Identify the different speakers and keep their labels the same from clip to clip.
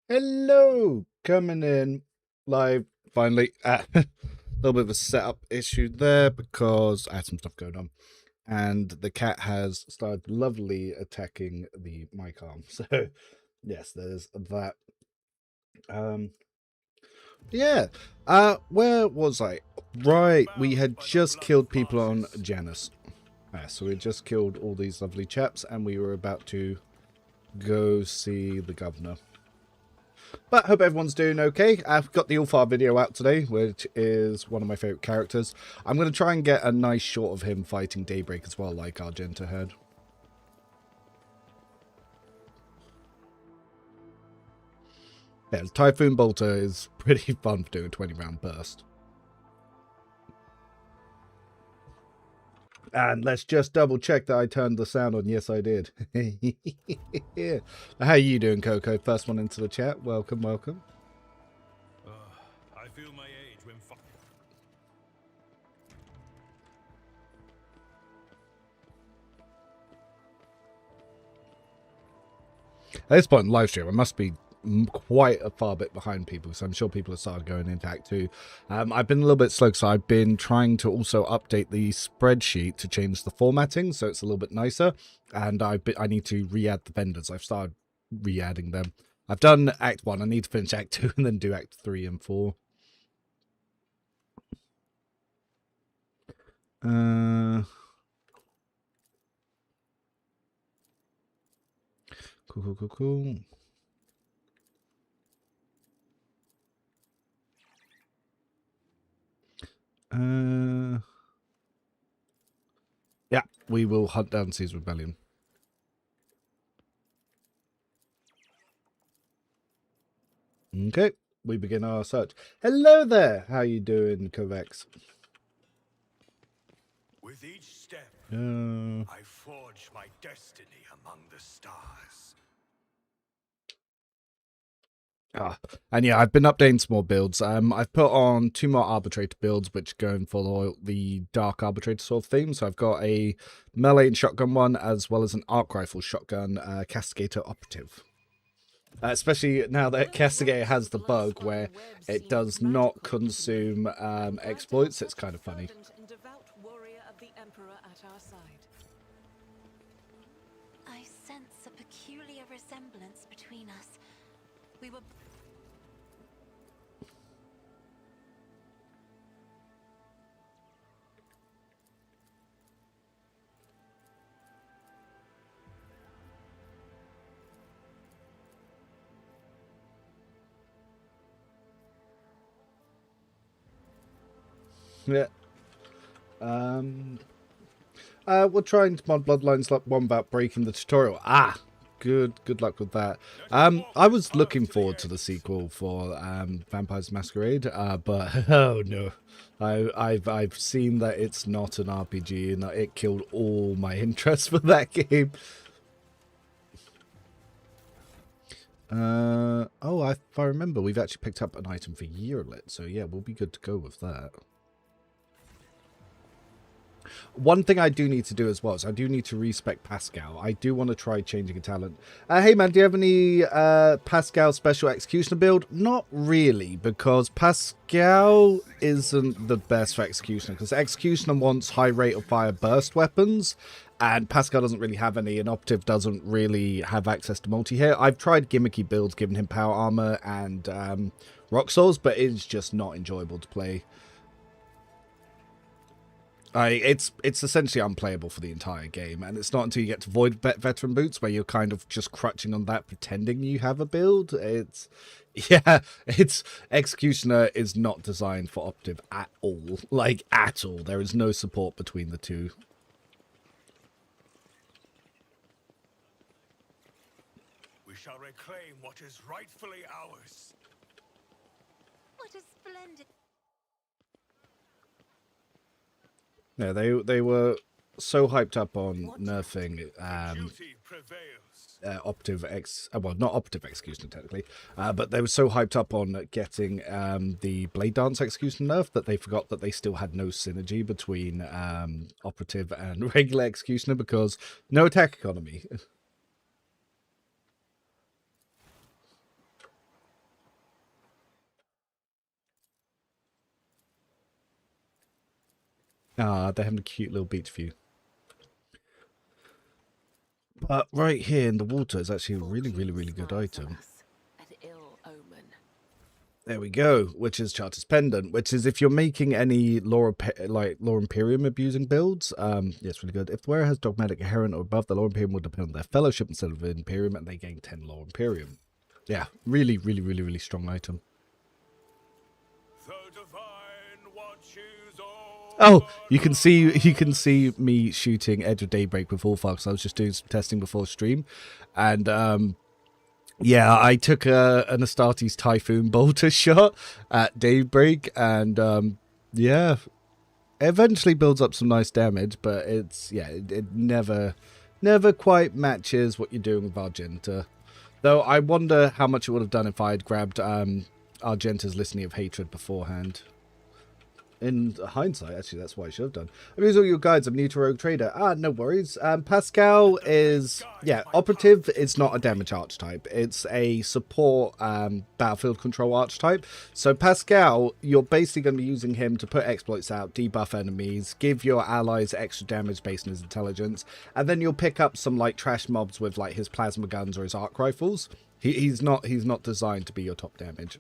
Speaker 1: Hello, coming in live finally. A little bit of a setup issue there because I had some stuff going on, and the cat has started lovely attacking the mic arm. So, yes, there's that. Um, yeah. Where was I? Right, we had just killed people on Janus. So we just killed all these lovely chaps, and we were about to go see the governor. But hope everyone's doing okay. I've got the Ulfar video out today, which is one of my favourite characters. I'm going to try and get a nice shot of him fighting Daybreak as well, like Argenta had. Yeah, Typhoon Bolter is pretty fun for doing a 20-round burst. And let's just double check that I turned the sound on. Yes, I did. Yeah. How you doing, Coco? First one into the chat. Welcome, welcome.
Speaker 2: I feel my age when
Speaker 1: At this point in live stream, I must be quite a far bit behind people, so I'm sure people have started going into Act 2. I've been a little bit slow, so I've been trying to also update the spreadsheet to change the formatting so it's a little bit nicer, and I need to re-add the vendors. I've started re-adding them. I've done Act 1, I need to finish Act 2 and then do Act 3 and 4. Cool. Yeah, we will hunt down Caesar Rebellion. Okay, we begin our search. Hello there! How you doing, Kovacs?
Speaker 2: with each step,
Speaker 1: I
Speaker 2: forge my destiny among the stars.
Speaker 1: And yeah, I've been updating some more builds. I've put on 2 more Arbitrator builds, which go and follow the Dark Arbitrator sort of theme. So I've got a melee and shotgun one, as well as an arc rifle shotgun Castigator Operative. Especially now that Castigator has the bug where it does not consume exploits. It's kind of funny.
Speaker 3: I sense a peculiar resemblance between us. We were...
Speaker 1: Yeah. We're trying to mod Bloodlines like one about breaking the tutorial. Good luck with that. I was looking forward to the sequel for Vampires Masquerade, but oh no. I've seen that it's not an RPG and that it killed all my interest for that game. If I remember, we've actually picked up an item for Yearlit, so yeah, we'll be good to go with that. One thing I do need to do as well is I do need to respec Pascal. I do want to try changing a talent. Hey man, do you have any Pascal special executioner build? Not really, because Pascal isn't the best for executioner, because executioner wants high rate of fire burst weapons, and Pascal doesn't really have any, and Operative doesn't really have access to multi-hit. I've tried gimmicky builds, giving him power armor and rock souls, but it's just not enjoyable to play. It's essentially unplayable for the entire game, and it's not until you get to Void Veteran Boots where you're kind of just crutching on that, pretending you have a build. It's Executioner is not designed for Operative at all, like at all. There is no support between the two.
Speaker 2: We shall reclaim what is rightfully ours.
Speaker 3: What a splendid...
Speaker 1: Yeah, they were so hyped up on nerfing
Speaker 2: Duty prevails.
Speaker 1: Operative well, not Operative Executioner technically, but they were so hyped up on getting the Blade Dance Executioner nerf that they forgot that they still had no synergy between Operative and regular Executioner because no attack economy. Ah, they're having a cute little beach view. But right here in the water is actually a really, really, really good item.
Speaker 4: An ill omen.
Speaker 1: There we go, which is Charter's Pendant, which is if you're making any Law Imperium abusing builds, yeah, it's really good. If the wearer has Dogmatic Inherent or above, the Law Imperium will depend on their fellowship instead of Imperium, and they gain 10 Law Imperium. Yeah, really, really, really, really strong item.
Speaker 2: The divine watches over.
Speaker 1: Oh, you can see me shooting Edge of Daybreak with Allfox. I was just doing some testing before stream, and yeah, I took an Astartes Typhoon bolter shot at Daybreak, and yeah, it eventually builds up some nice damage, but it's it never quite matches what you're doing with Argenta. Though I wonder how much it would have done if I had grabbed Argenta's Litany of Hatred beforehand. In hindsight, actually, that's what I should have done. I use all your guides. I'm new to Rogue Trader. Ah, no worries. Pascal is, yeah, operative. It's not a damage archetype. It's a support battlefield control archetype. So Pascal, you're basically going to be using him to put exploits out, debuff enemies, give your allies extra damage based on his intelligence, and then you'll pick up some like trash mobs with like his plasma guns or his arc rifles. He's not designed to be your top damage.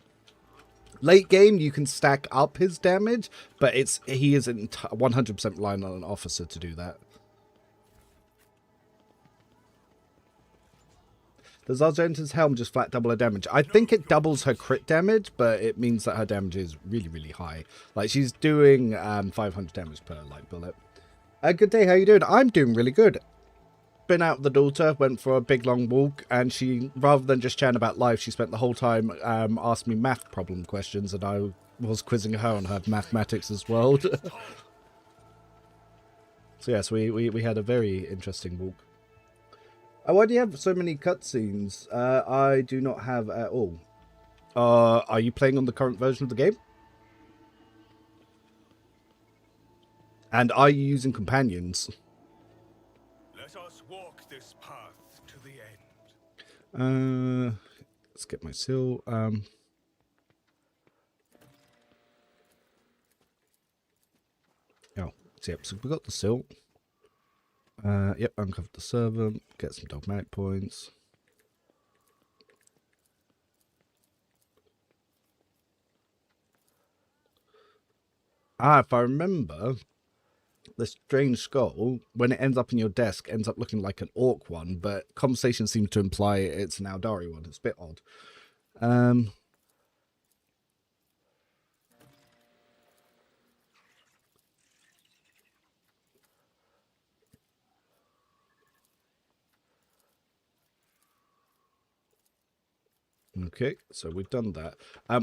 Speaker 1: Late game, you can stack up his damage, but he isn't 100% reliant on an officer to do that. Does Argenta's helm just flat double her damage? I think it doubles her crit damage, but it means that her damage is really, really high. Like, she's doing 500 damage per light bullet. Good day, how you doing? I'm doing really good. Been out with the daughter, went for a big long walk, and she, rather than just chatting about life, she spent the whole time asking me math problem questions, and I was quizzing her on her mathematics as well. So yes, we had a very interesting walk. Why do you have so many cutscenes? I do not have at all. Are you playing on the current version of the game? And are you using companions?
Speaker 2: Let us walk this path to the end.
Speaker 1: Let's get my seal. Oh, yep. So we got the seal. Yep, uncover the servant. Get some dogmatic points. If I remember, the strange skull, when it ends up in your desk, ends up looking like an orc one, but conversation seems to imply it's an Aldari one. It's a bit odd. Okay, so we've done that.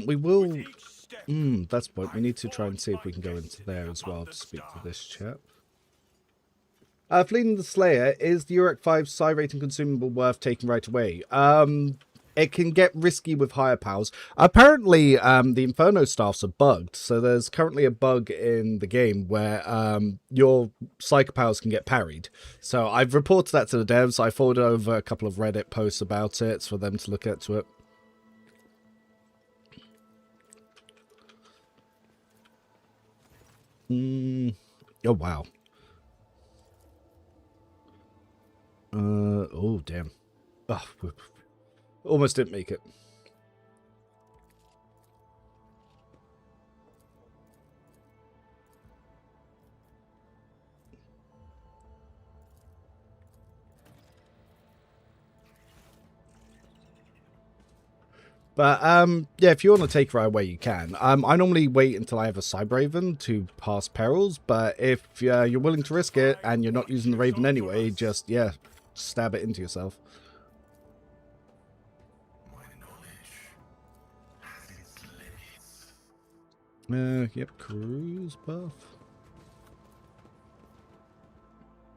Speaker 1: We will... that's the point. We need to try and see if we can go into there as well to speak to this chap. Fleeing the Slayer, is the Urek 5 psi rating consumable worth taking right away? It can get risky with higher powers. Apparently, the Inferno staffs are bugged. So there's currently a bug in the game where your psych powers can get parried. So I've reported that to the devs. I forwarded over a couple of Reddit posts about it for them to look into it. Oh, wow. Oh, damn. Oh, almost didn't make it. But, yeah, if you want to take her away, you can. I normally wait until I have a Cyber-Raven to pass perils, but if you're willing to risk it and you're not using the Raven anyway, just, yeah, stab it into yourself. Yep, cruise buff.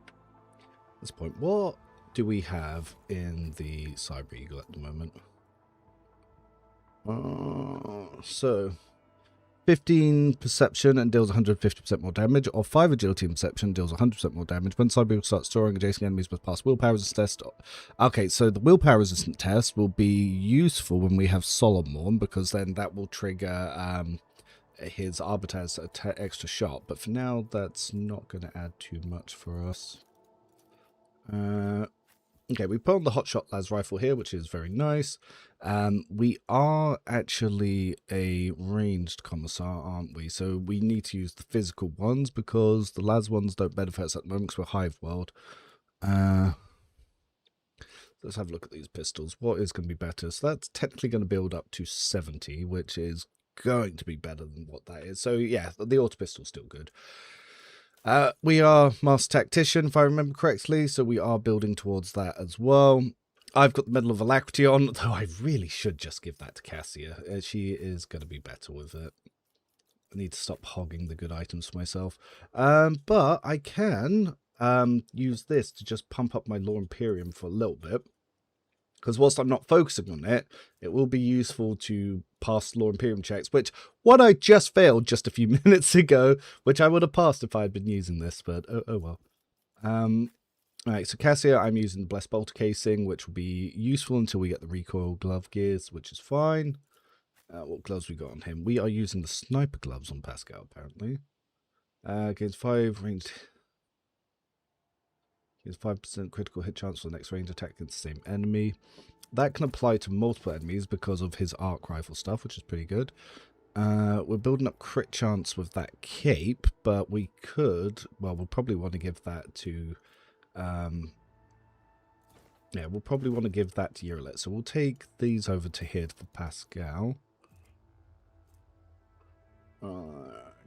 Speaker 1: At this point, what do we have in the Cyber Eagle at the moment? So 15 perception and deals 150% more damage, or 5 agility and perception deals 100% more damage. When Cyber Eagle starts storing, adjacent enemies must pass willpower resistance test. Okay, so the willpower resistant test will be useful when we have Solomon, because then that will trigger his Arbiter has an extra shot, but for now that's not going to add too much for us. Okay, we put on the Hotshot Las rifle here, which is very nice. We are actually a ranged Commissar, aren't we? So we need to use the physical ones because the Las ones don't benefit us at the moment because we're Hive World. Let's have a look at these pistols. What is going to be better? So that's technically going to build up to 70, which is going to be better than what that is. So yeah, the auto pistol's still good. We are Master Tactician, if I remember correctly, so we are building towards that as well. I've got the Medal of Alacrity on, though I really should just give that to Cassia. She is going to be better with it. I need to stop hogging the good items for myself. But I can use this to just pump up my Law Imperium for a little bit. Because whilst I'm not focusing on it, it will be useful to pass Law Imperium checks, which one I just failed just a few minutes ago, which I would have passed if I had been using this, but oh well. Alright, so Cassia, I'm using the Blessed Bolter casing, which will be useful until we get the recoil glove gears, which is fine. What gloves we got on him? We are using the sniper gloves on Pascal, apparently. Against 5 ranged... Gives 5% critical hit chance for the next range attack against the same enemy. That can apply to multiple enemies because of his arc rifle stuff, which is pretty good. We're building up crit chance with that cape, but we could... Well, we'll probably want to give that to... yeah, we'll probably want to give that to Eurolet. So we'll take these over to here for Pascal.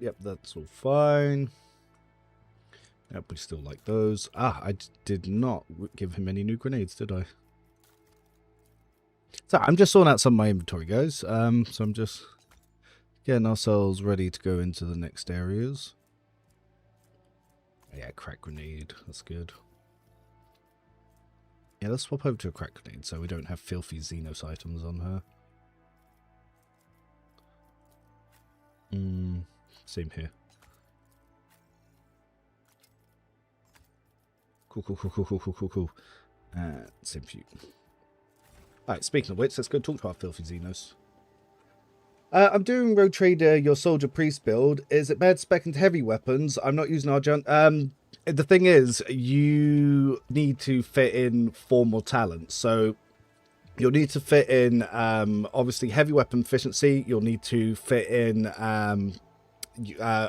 Speaker 1: Yep, that's all fine. Yep, we still like those. Ah, I did not give him any new grenades, did I? So I'm just sorting out some of my inventory, guys. So I'm just getting ourselves ready to go into the next areas. Yeah, crack grenade. That's good. Yeah, let's swap over to a crack grenade so we don't have filthy Xenos items on her. Same here. Cool. Same for you. Alright, speaking of which, let's go talk to our filthy Xenos. I'm doing Road Trader, your Soldier Priest build. Is it bad spec into heavy weapons? I'm not using Argent. The thing is, you need to fit in 4 more talents. So you'll need to fit in, obviously, heavy weapon efficiency. You'll need to fit in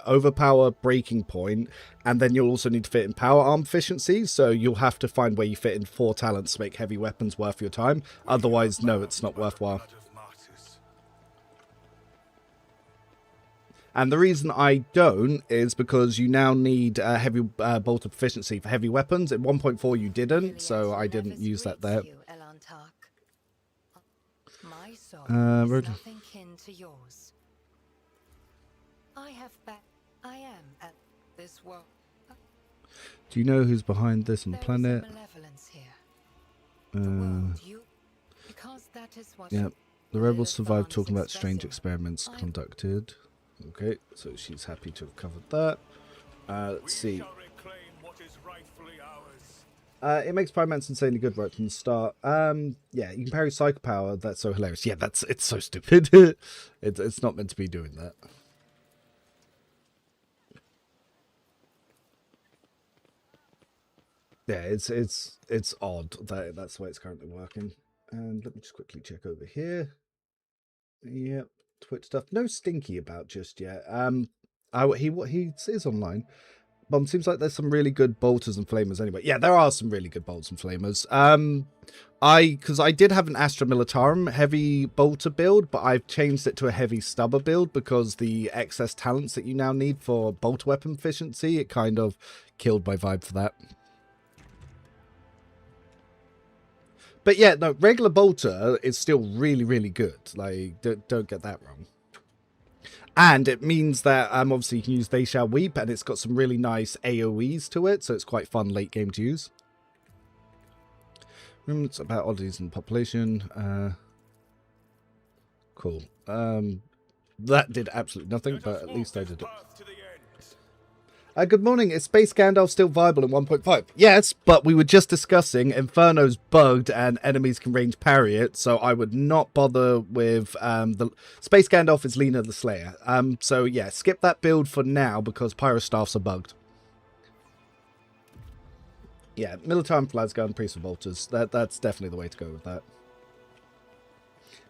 Speaker 1: overpower, breaking point, and then you'll also need to fit in power arm efficiency. So you'll have to find where you fit in 4 talents to make heavy weapons worth your time. Otherwise, no, it's not worthwhile. And the reason I don't is because you now need heavy bolt proficiency for heavy weapons. At 1.4 you didn't, so I didn't use that there.
Speaker 4: My soul is nothing kin to yours. I am at this world.
Speaker 1: Do you know who's behind this on the planet? Yeah, the rebels survived talking about strange experiments conducted. Okay, so she's happy to have covered that. Let's see. It makes Pyromancer insanely good right from the start. Yeah, you can parry Psycho Power. That's so hilarious. Yeah, it's so stupid. It's not meant to be doing that. Yeah, it's odd that that's the way it's currently working. And let me just quickly check over here. Yep, Twitch stuff. No stinky about just yet. He is online. Seems like there's some really good bolters and flamers anyway. Yeah, there are some really good bolts and flamers. Because I did have an Astra Militarum heavy bolter build, but I've changed it to a heavy stubber build because the excess talents that you now need for bolter weapon efficiency, it kind of killed my vibe for that. But yeah, no, regular bolter is still really, really good. Like, don't get that wrong. And it means that obviously you can use They Shall Weep, and it's got some really nice AoEs to it, so it's quite fun late game to use. It's about oddities in the population. Cool. That did absolutely nothing, but at least I did it. Good morning. Is Space Gandalf still viable in 1.5? Yes, but we were just discussing Inferno's bugged and enemies can range parry it, so I would not bother with the Space Gandalf is Lena the Slayer. So yeah, skip that build for now because Pyrostaffs are bugged. Yeah, Militarm Flasgun, Priest of Volters. That's definitely the way to go with that.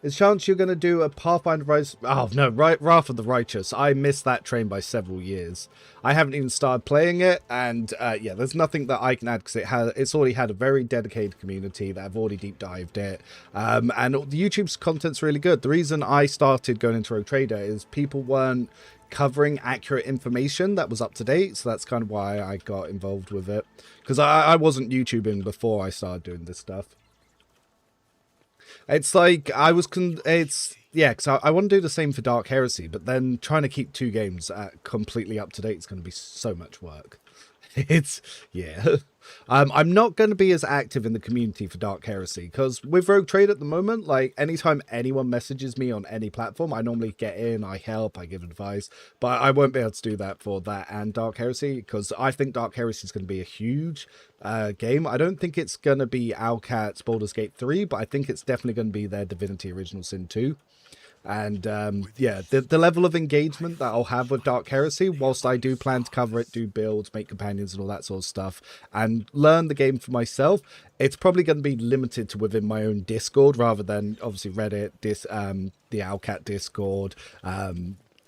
Speaker 1: Is chance you're going to do a Pathfinder Rise? Oh, no, Wrath of the Righteous. I missed that train by several years. I haven't even started playing it, and yeah, there's nothing that I can add because it's already had a very dedicated community that have already deep dived it. And the YouTube's content's really good. The reason I started going into Rogue Trader is people weren't covering accurate information that was up to date, so that's kind of why I got involved with it. Because I wasn't YouTubing before I started doing this stuff. It's like I was, yeah, because I want to do the same for Dark Heresy, but then trying to keep two games completely up to date is going to be so much work. It's, yeah. I'm not going to be as active in the community for Dark Heresy, because with Rogue Trade at the moment, like, anytime anyone messages me on any platform, I normally get in, I help, I give advice, but I won't be able to do that for that and Dark Heresy, because I think Dark Heresy is going to be a huge game. I don't think it's going to be Owlcat's Baldur's Gate 3, but I think it's definitely going to be their Divinity Original Sin 2. And yeah, the level of engagement that I'll have with Dark Heresy, whilst I do plan to cover it, do builds, make companions and all that sort of stuff, and learn the game for myself, it's probably going to be limited to within my own Discord rather than obviously Reddit, the Owlcat Discord,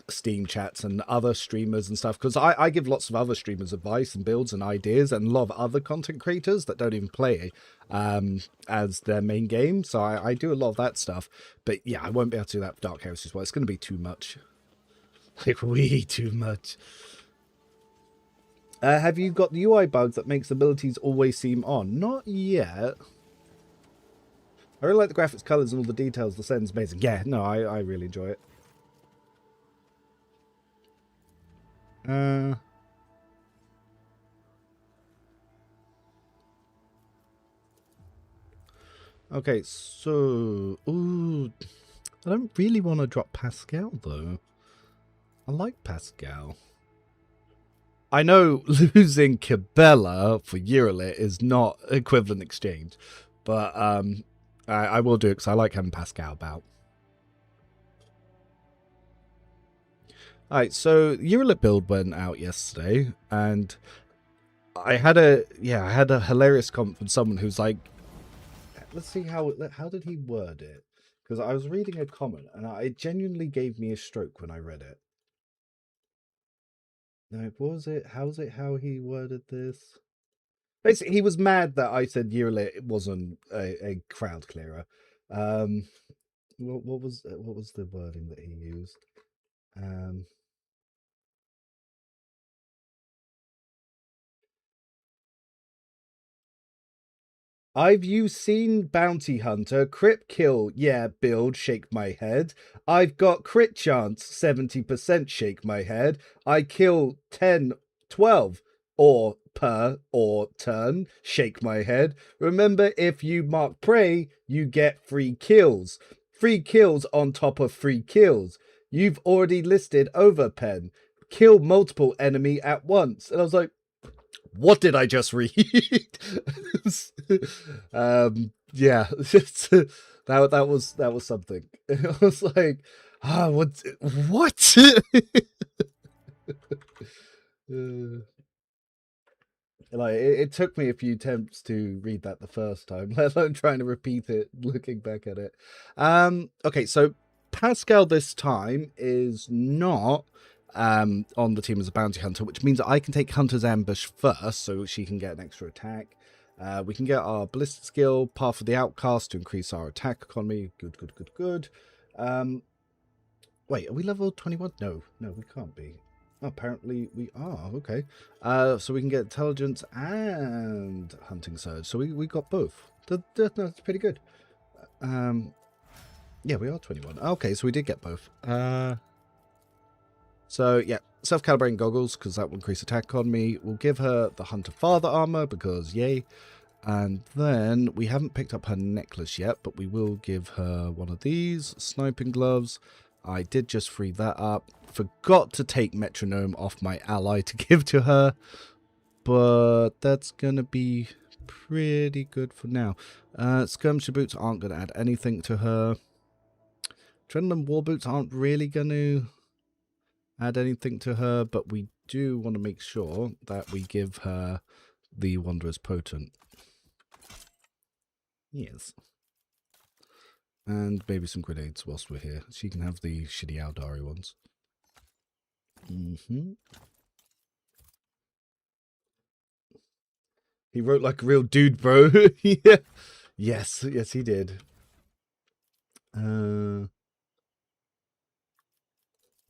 Speaker 1: Steam chats and other streamers and stuff, because I give lots of other streamers advice and builds and ideas, and a lot of other content creators that don't even play as their main game, so I do a lot of that stuff. But yeah, I won't be able to do that for Dark Heresy as well. It's going to be too much, like way too much. Have you got the UI bugs that makes abilities always seem on? Not yet. I really like the graphics, colors, and all the details. The setting's amazing. Yeah, no, I really enjoy it. Okay, so ooh, I don't really want to drop Pascal though. I like Pascal. I know losing Cabela for Eurolit is not equivalent exchange, but I will do it because I like having Pascal about. Alright, so Eurolit build went out yesterday, and I had a hilarious comment from someone who's like, let's see how did he word it? Because I was reading a comment and it genuinely gave me a stroke when I read it. No, what was it? How he worded this? Basically, he was mad that I said Eurolit wasn't a crowd clearer. What was the wording that he used? I've seen Bounty Hunter, crit kill, yeah, build, shake my head. I've got crit chance, 70%, shake my head. I kill 10, 12, or per, or turn, shake my head. Remember, if you mark prey, you get free kills. Free kills on top of free kills. You've already listed overpen. Kill multiple enemy at once. And I was like, what did I just read? Yeah, that was something. I was like, what? Like it took me a few attempts to read that the first time, let alone trying to repeat it looking back at it. Okay, so Pascal this time is not on the team as a bounty hunter, which means that I can take Hunter's Ambush first, so she can get an extra attack. We can get our Ballistic skill, Path of the Outcast to increase our attack economy. Good. Wait, are we level 21? No, we can't be. Oh, apparently we are. Okay. So we can get Intelligence and Hunting Surge. So we got both. That's pretty good. Yeah, we are 21. Okay, so we did get both. So, yeah, self-calibrating goggles, because that will increase attack economy. We'll give her the Hunter Father armor, because yay. And then, we haven't picked up her necklace yet, but we will give her one of these. Sniping gloves. I did just free that up. Forgot to take metronome off my ally to give to her. But that's going to be pretty good for now. Skirmisher boots aren't going to add anything to her. Adrenaline war boots aren't really going to add anything to her. But we do want to make sure that we give her the Wanderer's Potent. Yes. And maybe some grenades whilst we're here. She can have the shitty Aldari ones. He wrote like a real dude, bro. Yeah. Yes, he did.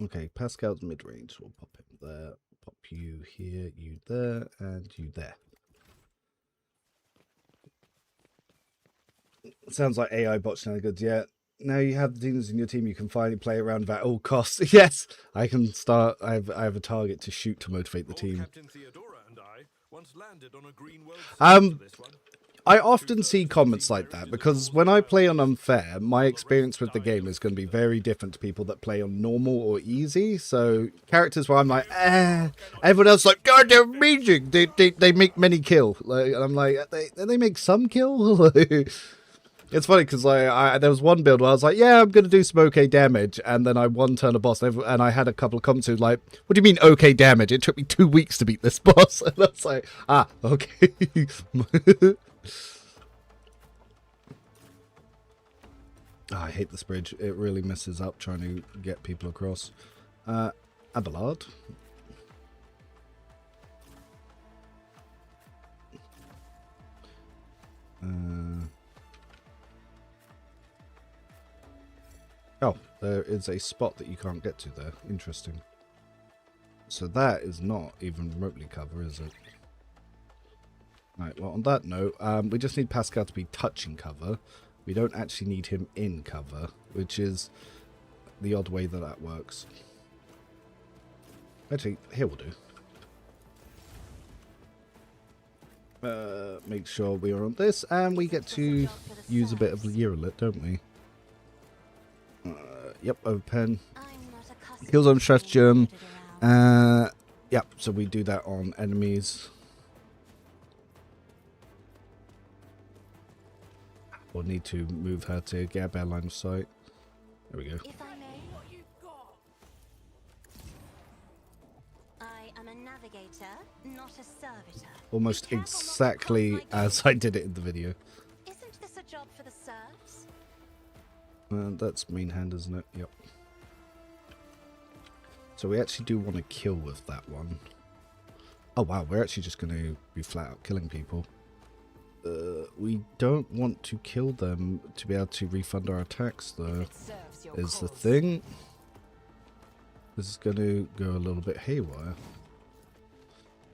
Speaker 1: Okay, Pascal's mid-range. We'll pop him there. Pop you here, you there, and you there. Sounds like AI bot shenanigans, yeah. Now you have the demons in your team, you can finally play around that at all costs. Yes, I can start. I have a target to shoot to motivate the team. I often see comments like that because when I play on unfair, my experience with the game is going to be very different to people that play on normal or easy. So characters where I'm like, everyone else is like, God, they're amazing. They make many kill. Like, and I'm like, they make some kill. It's funny because there was one build where I was like, yeah, I'm going to do some okay damage. And then I one-turn a boss and I had a couple of comments who were like, what do you mean okay damage? It took me 2 weeks to beat this boss. And I was like, okay. I hate this bridge. It really messes up trying to get people across. Abelard. Oh, there is a spot that you can't get to there. Interesting. So that is not even remotely cover, is it? Right, well, on that note, we just need Pascal to be touching cover. We don't actually need him in cover, which is the odd way that works. Actually, here will do. Make sure we are on this, and we get to use a bit of Uralit, don't we? Yep, overpen. Killzone stratagem. Yep, so we do that on enemies. We'll need to move her to get a better line of sight. There we go.
Speaker 3: If I may, I am a navigator, not a servitor.
Speaker 1: Almost exactly as I did it in the video.
Speaker 3: Isn't this a job for the serfs?
Speaker 1: That's main hand, isn't it? Yep. So we actually do want to kill with that one. Oh wow, we're actually just going to be flat out killing people. We don't want to kill them to be able to refund our attacks, though, is the thing. This is going to go a little bit haywire.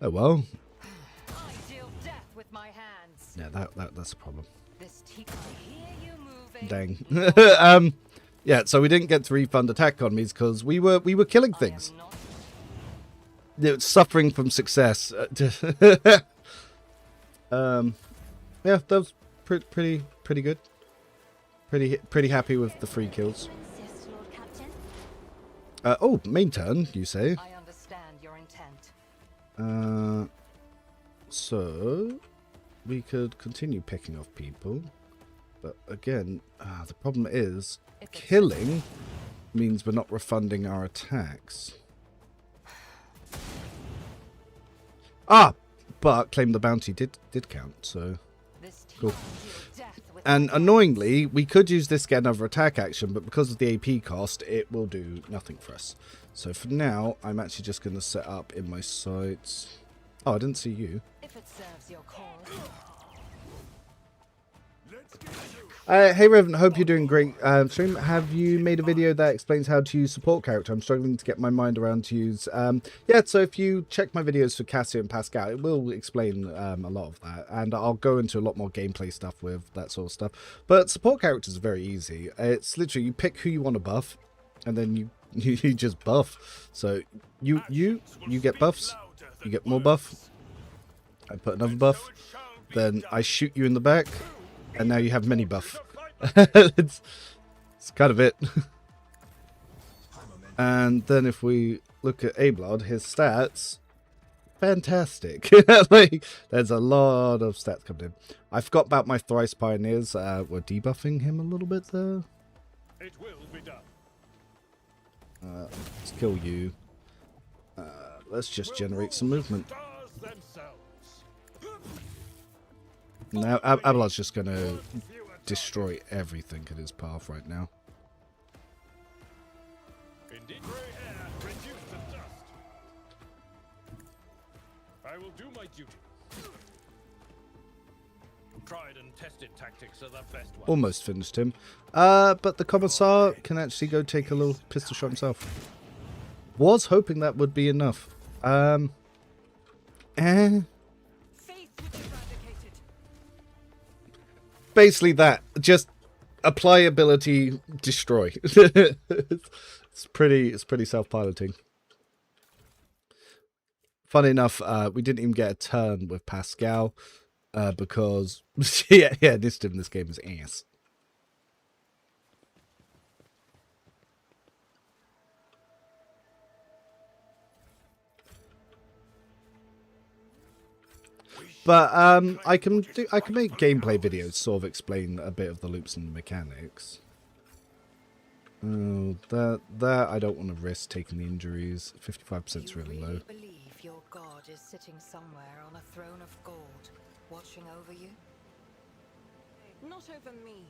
Speaker 1: Oh well. Yeah, that's a problem. Dang. Yeah, so we didn't get to refund attack economies because we were killing things. Suffering from success. Yeah, that was pretty good. Pretty happy with the 3 kills. Oh, main turn, you say?
Speaker 4: I understand your intent.
Speaker 1: So we could continue picking off people, but again, the problem is killing means we're not refunding our attacks. But claim the bounty did count, so cool. And annoyingly, we could use this to get another attack action, but because of the AP cost, it will do nothing for us. So for now, I'm actually just going to set up in my sights. Oh, I didn't see you.
Speaker 4: If it serves your cause.
Speaker 1: Hey Revan, hope you're doing great. Stream, have you made a video that explains how to use support character? I'm struggling to get my mind around to use. Yeah, so if you check my videos for Cassie and Pascal, it will explain a lot of that, and I'll go into a lot more gameplay stuff with that sort of stuff. But support characters are very easy. It's literally you pick who you want to buff, and then you just buff. So you get buffs, you get more buff. I put another buff, then I shoot you in the back. And now you have many buff. it's kind of it. And then if we look at Abelard, his stats, fantastic. Like, there's a lot of stats coming in. I forgot about my Thrice Pioneers. We're debuffing him a little bit there.
Speaker 2: It will be done.
Speaker 1: Let's kill you. Let's just generate some movement.
Speaker 2: Stars themselves.
Speaker 1: Now, Abelard's just going to destroy everything in his path right now.
Speaker 2: Indeed, grey hair reduced to dust. I will do my duty. Tried and tested tactics are the best ones.
Speaker 1: Almost finished him. But the Commissar can actually go take a little pistol shot himself. Was hoping that would be enough.
Speaker 4: Faith was eradicated.
Speaker 1: Basically that. Just apply ability, destroy. It's pretty self-piloting. Funny enough, we didn't even get a turn with Pascal. Because yeah, this game is ass. But I can make gameplay videos, sort of explain a bit of the loops and mechanics. Oh, that I don't want to risk taking the injuries. 55% is really low.
Speaker 4: Believe your god is sitting somewhere on a throne of gold, watching over you?
Speaker 5: Not over me.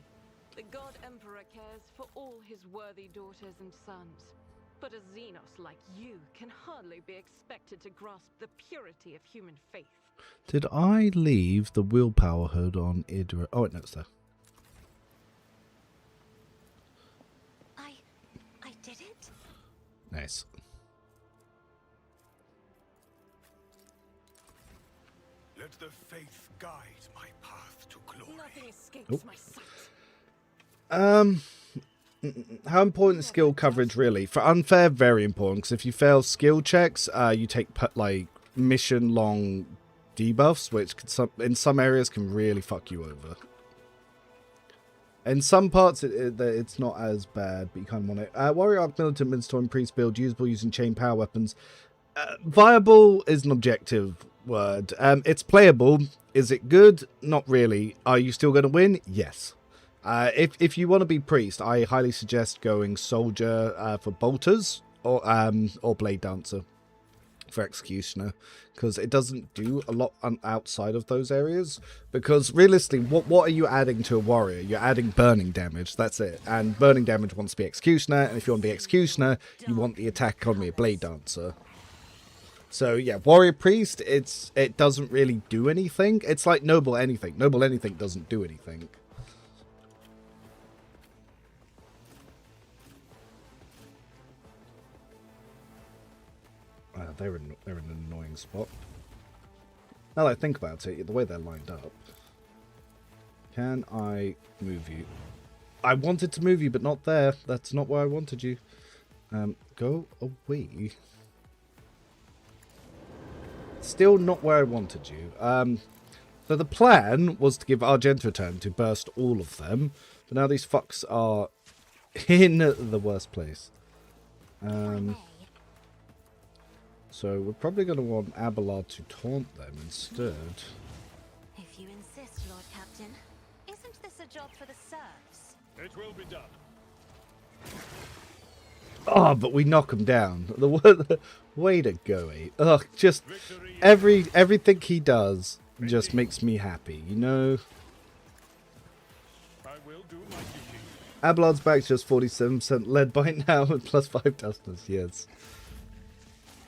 Speaker 5: The God Emperor cares for all his worthy daughters and sons. But a Xenos like you can hardly be expected to grasp the purity of human faith.
Speaker 1: Did I leave the willpower hood on Idra? Oh, no, it's there.
Speaker 3: I did it?
Speaker 1: Nice.
Speaker 2: Let the faith guide my path to glory.
Speaker 5: Nothing escapes my sight.
Speaker 1: How important is skill coverage really? For unfair, very important. Because if you fail skill checks, you take like mission long debuffs, which in some areas can really fuck you over. In some parts, it's not as bad, but you kind of want it. Warrior Arc Militant Mindstorm Priest build usable using chain power weapons. Viable is an objective word. It's playable. Is it good? Not really. Are you still going to win? Yes. If you want to be priest, I highly suggest going soldier for bolters or blade dancer for executioner, because it doesn't do a lot outside of those areas. Because realistically, what are you adding to a warrior? You're adding burning damage. That's it. And burning damage wants to be executioner, and if you want to be executioner, you want the attack economy of blade dancer. So yeah, warrior priest, it doesn't really do anything. It's like noble anything. Noble anything doesn't do anything. They're in an annoying spot. Now that I think about it, the way they're lined up. Can I move you? I wanted to move you, but not there. That's not where I wanted you. Go away. Still not where I wanted you. So the plan was to give Argento a turn to burst all of them. But now these fucks are in the worst place. So we're probably going to want Abelard to taunt them instead.
Speaker 3: If you insist, Lord Captain. Isn't this a job for the serfs?
Speaker 2: It will be done.
Speaker 1: Oh, but we knock him down. The way to go, eh? Ugh, just everything he does just makes me happy, you know?
Speaker 2: I will do my duty.
Speaker 1: Abelard's back's just 47% lead by now and plus 5 toughness, yes.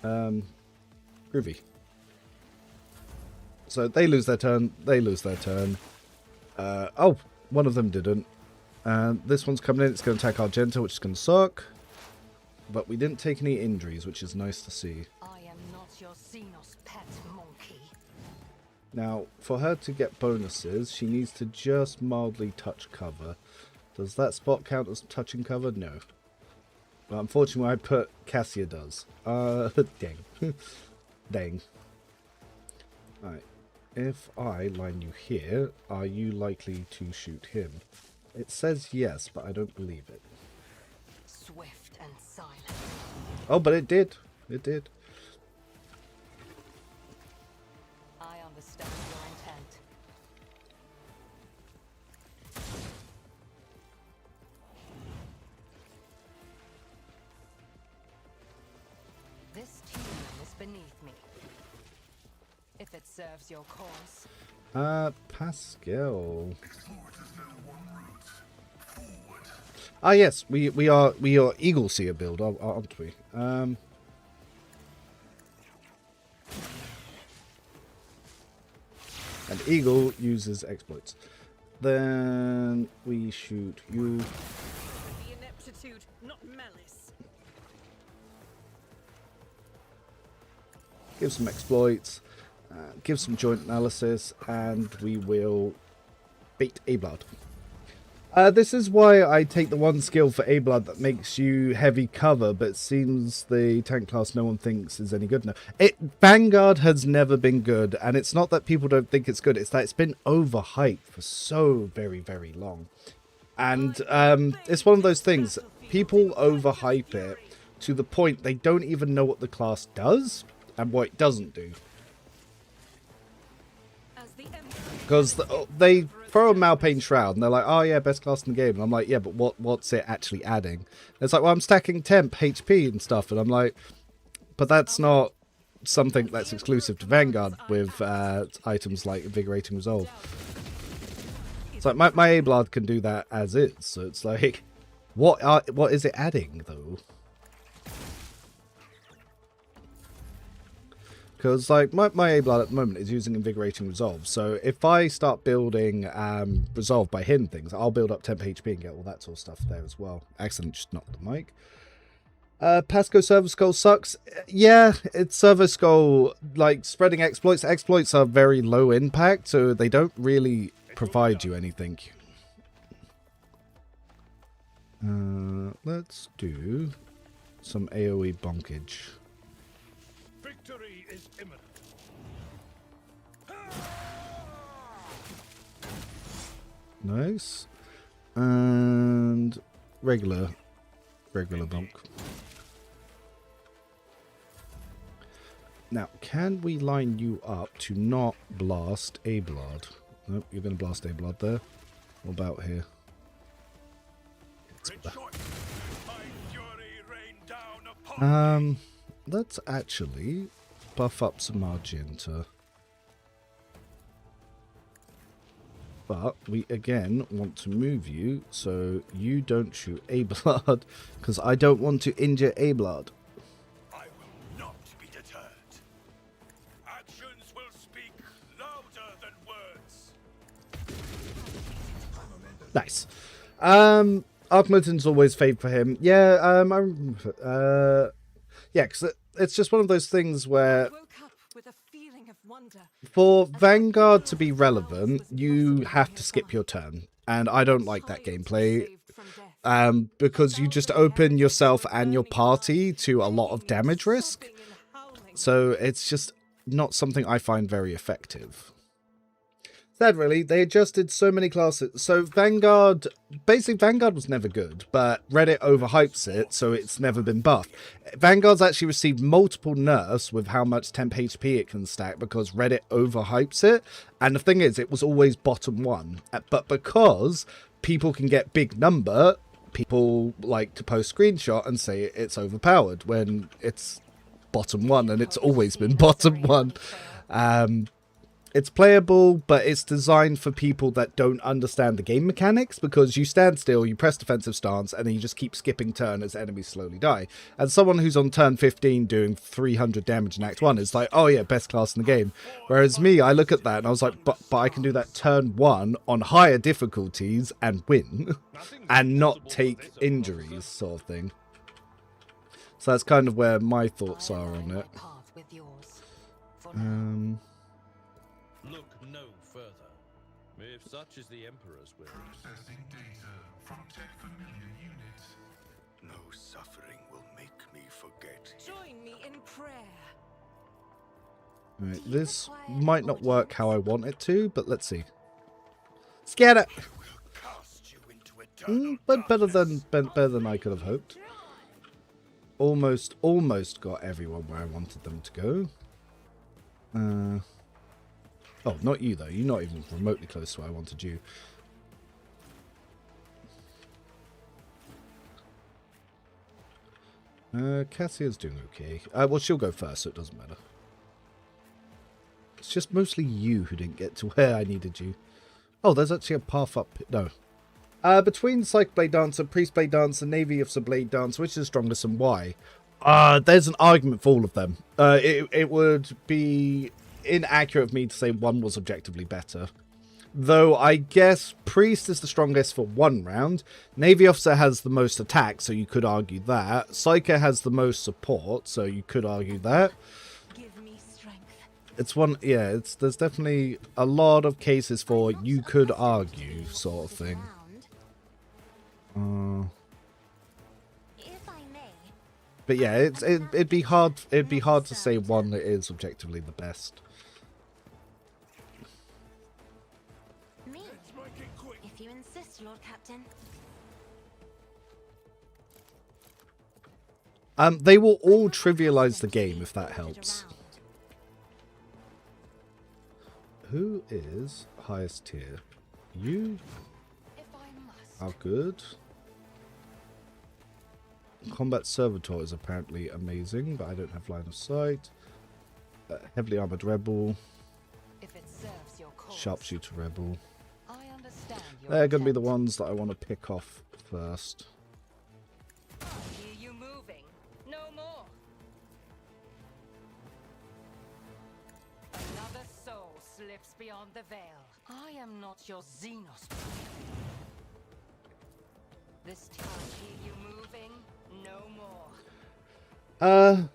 Speaker 1: Groovy. So they lose their turn, they lose their turn. Oh, one of them didn't. And this one's coming in, it's going to attack Argento, which is going to suck. But we didn't take any injuries, which is nice to see.
Speaker 4: I am not your Xenos pet monkey.
Speaker 1: Now, for her to get bonuses, she needs to just mildly touch cover. Does that spot count as touching cover? No. Well, unfortunately, I put Cassia does. Dang. Dang. Alright. If I line you here, are you likely to shoot him? It says yes, but I don't believe it.
Speaker 4: Swift and silent.
Speaker 1: Oh, but it did. It did.
Speaker 4: I understand your intent. This tomb is beneath me. If it serves your cause.
Speaker 1: Pascal. Ah, yes, we are Eagle Seer build, aren't we? And Eagle uses exploits. Then we shoot you.
Speaker 5: The ineptitude, not malice.
Speaker 1: Give some exploits. Give some joint analysis, and we will beat A-Blood. This is why I take the one skill for A-Blood that makes you heavy cover, but it seems the tank class no one thinks is any good now. Vanguard has never been good, and it's not that people don't think it's good, it's that it's been overhyped for so very, very long. And it's one of those things, people overhype it to the point they don't even know what the class does and what it doesn't do. Because they throw a Malpain Shroud and they're like, oh yeah, best class in the game. And I'm like, yeah, but what's it actually adding? And it's like, well, I'm stacking temp, HP and stuff. And I'm like, but that's not something that's exclusive to Vanguard with items like Invigorating Resolve. It's like, my A-Blood can do that as is. So it's like, what is it adding, though? Because, like, my A-Blood at the moment is using Invigorating Resolve. So if I start building Resolve by hitting things, I'll build up temp HP and get all that sort of stuff there as well. Accident just knocked the mic. Pasco Server Skull sucks. Yeah, it's Server Skull, like, spreading exploits. Exploits are very low impact, so they don't really provide you anything. Let's do some AoE bonkage.
Speaker 2: Victory is imminent.
Speaker 1: Nice. And regular bonk. Now, can we line you up to not blast A-Blood? Nope, you're going to blast A-Blood there. What about here? Let's actually buff up some Magenta. But we again want to move you so you don't shoot A-Blood, because I don't want to injure A-Blood.
Speaker 2: I will not be deterred. Actions will speak louder than words.
Speaker 1: Nice. Archmoton's always favored for him. Yeah, yeah, because it's just one of those things where for Vanguard to be relevant, you have to skip your turn. And I don't like that gameplay. Because you just open yourself and your party to a lot of damage risk. So it's just not something I find very effective. Sad, really. They adjusted so many classes. So Vanguard, basically Vanguard was never good, but Reddit overhypes it, so it's never been buffed. Vanguard's actually received multiple nerfs with how much temp HP it can stack because Reddit overhypes it. And the thing is, it was always bottom one. But because people can get big number, people like to post screenshot and say it's overpowered when it's bottom one, and it's always been bottom one. It's playable, but it's designed for people that don't understand the game mechanics, because you stand still, you press defensive stance, and then you just keep skipping turn as enemies slowly die. And someone who's on turn 15 doing 300 damage in Act 1 is like, oh yeah, best class in the game. Whereas me, I look at that and I was like, but I can do that turn 1 on higher difficulties and win, and not take injuries, sort of thing. So that's kind of where my thoughts are on it.
Speaker 6: Look no further. If such is the Emperor's will.
Speaker 2: Processing data from 10 familiar units. No suffering will make me forget.
Speaker 5: Join me in prayer.
Speaker 1: Right, this might not work how I want it to, but let's see. Scatter! But better than I could have hoped. almost got everyone where I wanted them to go. Oh, not you though. You're not even remotely close to where I wanted you. Cassia's doing okay. Well, she'll go first, so it doesn't matter. It's just mostly you who didn't get to where I needed you. Oh, there's actually a path up. No. Between Psych Blade Dancer, Priest Blade Dancer, Navy Officer Blade Dancer, which is strongest and why? There's an argument for all of them. It would be inaccurate of me to say one was objectively better. Though I guess Priest is the strongest for one round. Navy Officer has the most attack, so you could argue that. Psyker has the most support, so you could argue that.
Speaker 3: Give me strength.
Speaker 1: It's one, yeah, there's definitely a lot of cases for you could argue sort of thing.
Speaker 3: If I may.
Speaker 1: But yeah, it'd be hard to say one that is objectively the best.
Speaker 3: Me? If you insist, Lord Captain.
Speaker 1: They will all trivialize the game if that helps. Who is highest tier? You are good. Combat Servitor is apparently amazing, but I don't have line of sight. Heavily armored rebel.
Speaker 4: If it serves your cause,
Speaker 1: Sharpshooter rebel.
Speaker 4: I understand your
Speaker 1: They're going to be the
Speaker 4: intent.
Speaker 1: ones that I want to pick off first.
Speaker 4: Hear you moving. No more. Another soul slips beyond the veil. I am not your Xenos. This time, hear you moving. No more.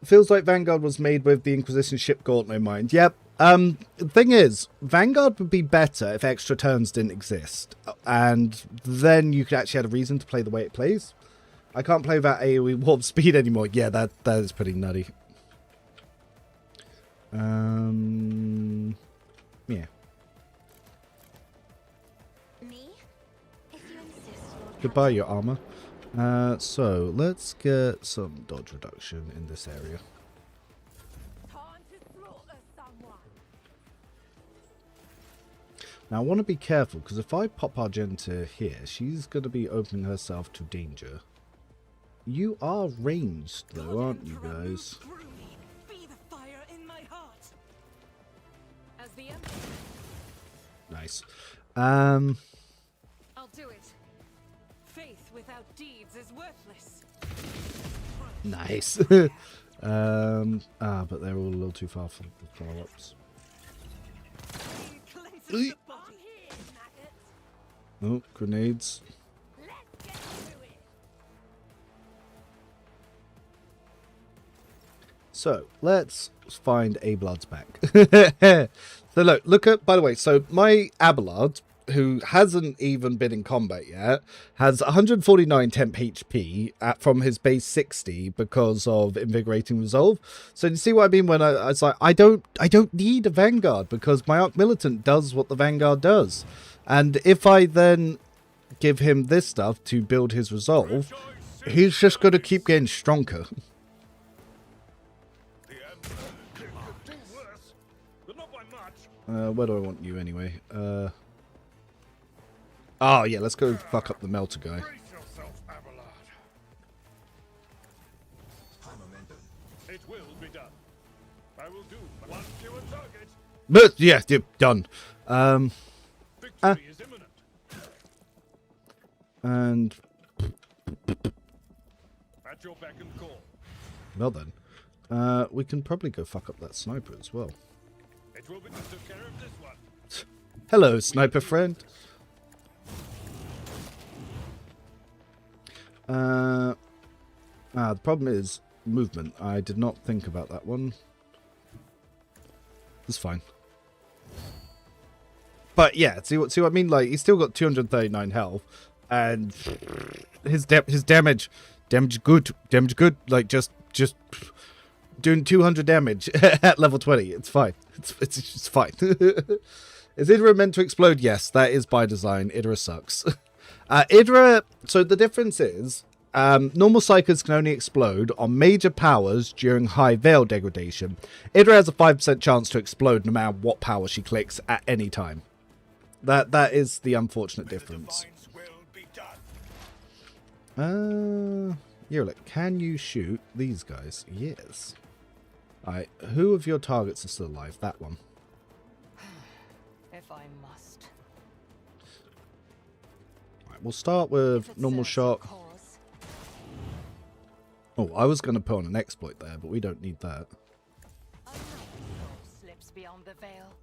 Speaker 1: Feels like Vanguard was made with the Inquisition ship Gauntlet in mind. Yep. The thing is, Vanguard would be better if extra turns didn't exist. And then you could actually have a reason to play the way it plays. I can't play that AoE warp speed anymore. Yeah, that is pretty nutty. Yeah.
Speaker 3: Me? If you insist, Lord
Speaker 1: Goodbye,
Speaker 3: Captain.
Speaker 1: your armor. So let's get some dodge reduction in this area.
Speaker 4: Time to slaughter someone.
Speaker 1: Now I want to be careful because if I pop Argenta here, she's going to be opening herself to danger. You are ranged though, aren't you guys?
Speaker 4: Be the fire in my heart.
Speaker 5: As the Emperor,
Speaker 1: Nice.
Speaker 5: I'll do it. Faith without deeds is worthless.
Speaker 1: Nice. But they're all a little too far for the follow-ups.
Speaker 4: Cleanses the body.
Speaker 1: Oh, grenades.
Speaker 4: Let's get to it.
Speaker 1: So let's find Abelard's back. So look at, by the way, so my Abelard, who hasn't even been in combat yet, has 149 temp HP from his base 60 because of Invigorating Resolve. So you see what I mean when I was like, I don't need a Vanguard because my Arc Militant does what the Vanguard does. And if I then give him this stuff to build his resolve, he's just going to keep getting stronger.
Speaker 2: The Emperor could do worse, but not by much.
Speaker 1: Where do I want you anyway? Oh yeah, let's go fuck up the Melter guy.
Speaker 2: Brace yourself, Abelard.
Speaker 6: It will be done. I will do
Speaker 2: One fewer target.
Speaker 1: But yeah, done.
Speaker 6: Victory is imminent.
Speaker 1: And
Speaker 6: At your beck and call.
Speaker 1: well then, we can probably go fuck up that sniper as well.
Speaker 6: It will be to take care of this one.
Speaker 1: Hello, sniper friend. The problem is movement. I did not think about that one. It's fine. But yeah, see what I mean? Like he's still got 239 health, and his damage good. Like just doing 200 damage at level 20. It's fine. It's just fine. Is Idra meant to explode? Yes, that is by design. Idra sucks. Idra. So the difference is Normal psychers can only explode on major powers during high veil degradation. Idra has a 5% chance to explode no matter what power she clicks at any time. That is the unfortunate difference. Look, can you shoot these guys? Yes. Alright, who of your targets are still alive? That one.
Speaker 4: If I must.
Speaker 1: Alright, we'll start with normal shot. Oh, I was going to put on an exploit there, but we don't need that.
Speaker 4: Slips beyond the veil.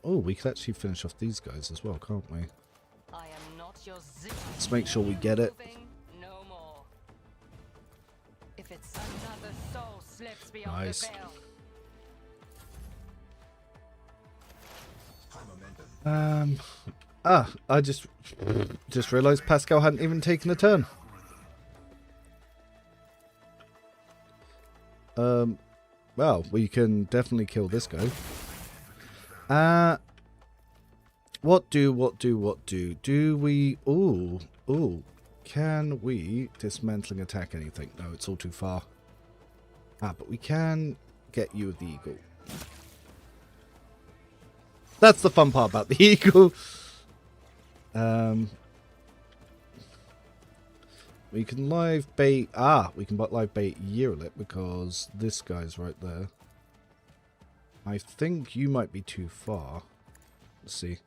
Speaker 1: Oh, we could actually finish off these guys as well, can't we?
Speaker 4: I am not your
Speaker 1: Let's make sure we get it.
Speaker 4: No more. If it's another soul slips beyond
Speaker 1: Nice.
Speaker 4: the veil.
Speaker 1: I just realized Pascal hadn't even taken a turn. Well, we can definitely kill this guy. What do? Do we... Ooh. Can we dismantling attack anything? No, it's all too far. But we can get you with the eagle. That's the fun part about the eagle. We can live bait... we can live bait Yearlit because this guy's right there. I think you might be too far. Let's see.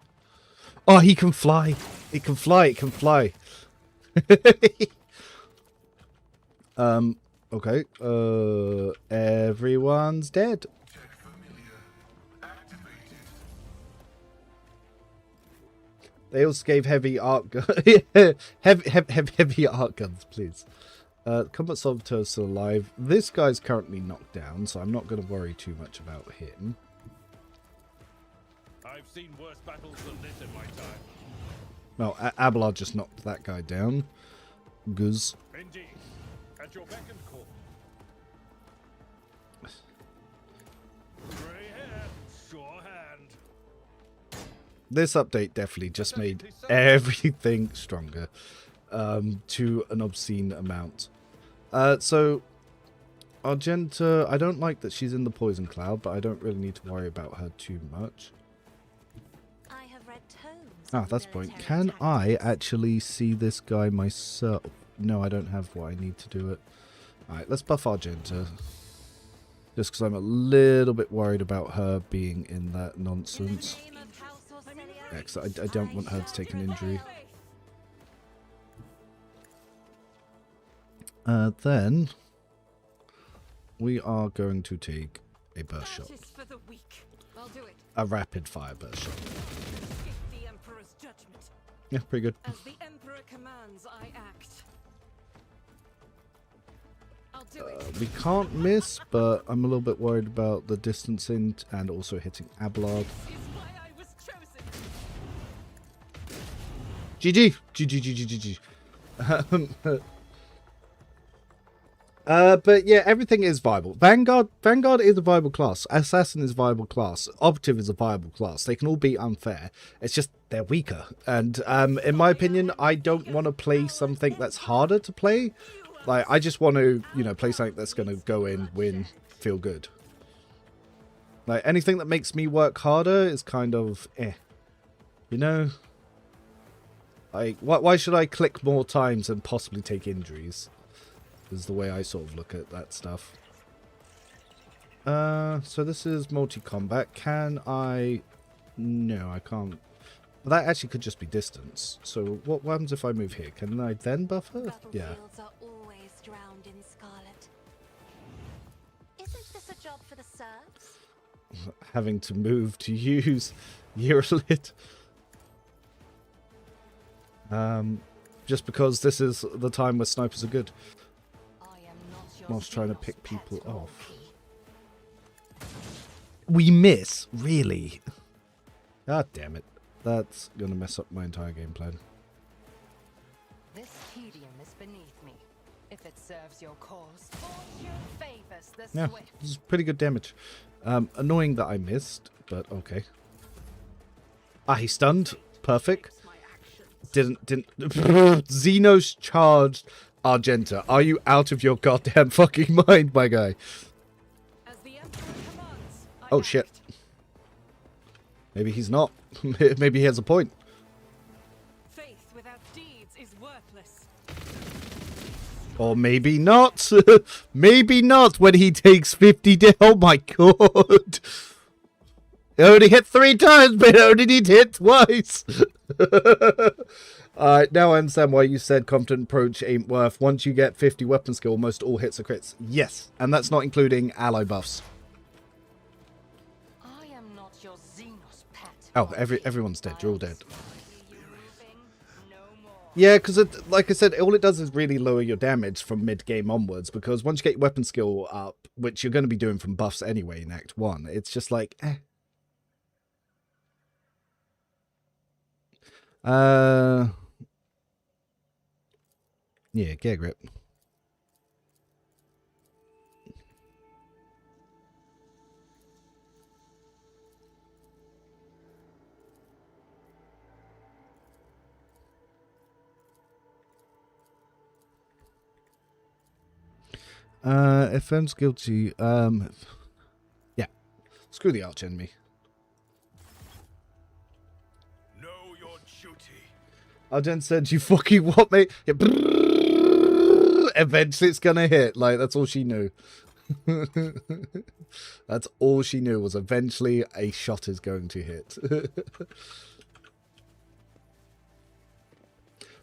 Speaker 1: Oh, he can fly. It can fly. It can fly. Okay. Everyone's dead. They also gave heavy art guns. heavy art guns, please. Combat Servitor is still alive. This guy's currently knocked down, so I'm not going to worry too much about him.
Speaker 6: I've seen worse battles than this in my time.
Speaker 1: Well, Abelard just knocked that guy down. Guz.
Speaker 6: Indeed. At your beck and call. Grey hair, sure hand.
Speaker 1: This update definitely just made everything stronger to an obscene amount. So, Argenta, I don't like that she's in the poison cloud, but I don't really need to worry about her too much.
Speaker 3: I have read tomes.
Speaker 1: That's the point. Can I actually see this guy myself? No, I don't have what I need to do it. Alright, let's buff Argenta. Just because I'm a little bit worried about her being in that nonsense. Yeah, 'cause I don't want her to take an injury. Then we are going to take a burst shot.
Speaker 5: For the weak. I'll do it.
Speaker 1: A rapid fire burst shot.
Speaker 5: The Emperor's judgment.
Speaker 1: Yeah, pretty good.
Speaker 5: As the Emperor commands, I act. I'll do it.
Speaker 1: We can't miss, but I'm a little bit worried about the distancing and also hitting Abelard.
Speaker 5: This is why I was chosen.
Speaker 1: GG! GG. But yeah, everything is viable. Vanguard is a viable class. Assassin is a viable class. Operative is a viable class. They can all be unfair. It's just they're weaker. And in my opinion, I don't want to play something that's harder to play. Like, I just want to, play something that's going to go in, win, feel good. Like, anything that makes me work harder is kind of Like, why should I click more times and possibly take injuries? Is the way I sort of look at that stuff. So this is multi-combat. Can I... No, I can't. Well, that actually could just be distance. So what happens if I move here? Can I then buff her? Yeah.
Speaker 3: Battlefields are always drowned in scarlet. Isn't this a job for the serfs?
Speaker 1: Having to move to use Yearlit. Just because this is the time where snipers are good. Whilst trying to pick people off. We miss? Really? God damn it. That's gonna mess up my entire game plan.
Speaker 4: This tedium is beneath me. If it serves your cause, fortune favors the
Speaker 1: Yeah,
Speaker 4: swift.
Speaker 1: this is pretty good damage. Annoying that I missed, but okay. He's stunned. Perfect. didn't. Xenos charged Argenta. Are you out of your goddamn fucking mind, my guy?
Speaker 5: As the Emperor commands, I
Speaker 1: Oh shit.
Speaker 5: act.
Speaker 1: Maybe he's not. Maybe he has a point.
Speaker 5: Faith without deeds is worthless.
Speaker 1: Or maybe not. Maybe not when he takes 50 damage. Oh my god. He only hit 3 times, but he only need to hit twice. Alright, now I understand why you said confident approach ain't worth. Once you get 50 weapon skill, almost all hits are crits. Yes, and that's not including ally buffs.
Speaker 4: I am not your Xenos pet.
Speaker 1: Oh, everyone's dead. You're all dead.
Speaker 4: No more.
Speaker 1: Yeah, because like I said, all it does is really lower your damage from mid-game onwards, because once you get your weapon skill up, which you're going to be doing from buffs anyway in Act 1, it's just like, eh. Yeah, gear grip. If M's guilty, yeah, screw the arch enemy.
Speaker 2: Know your duty.
Speaker 1: Argent said, you fucking what, mate? Yeah, eventually it's gonna hit. Like, that's all she knew. That's all she knew, was eventually a shot is going to hit.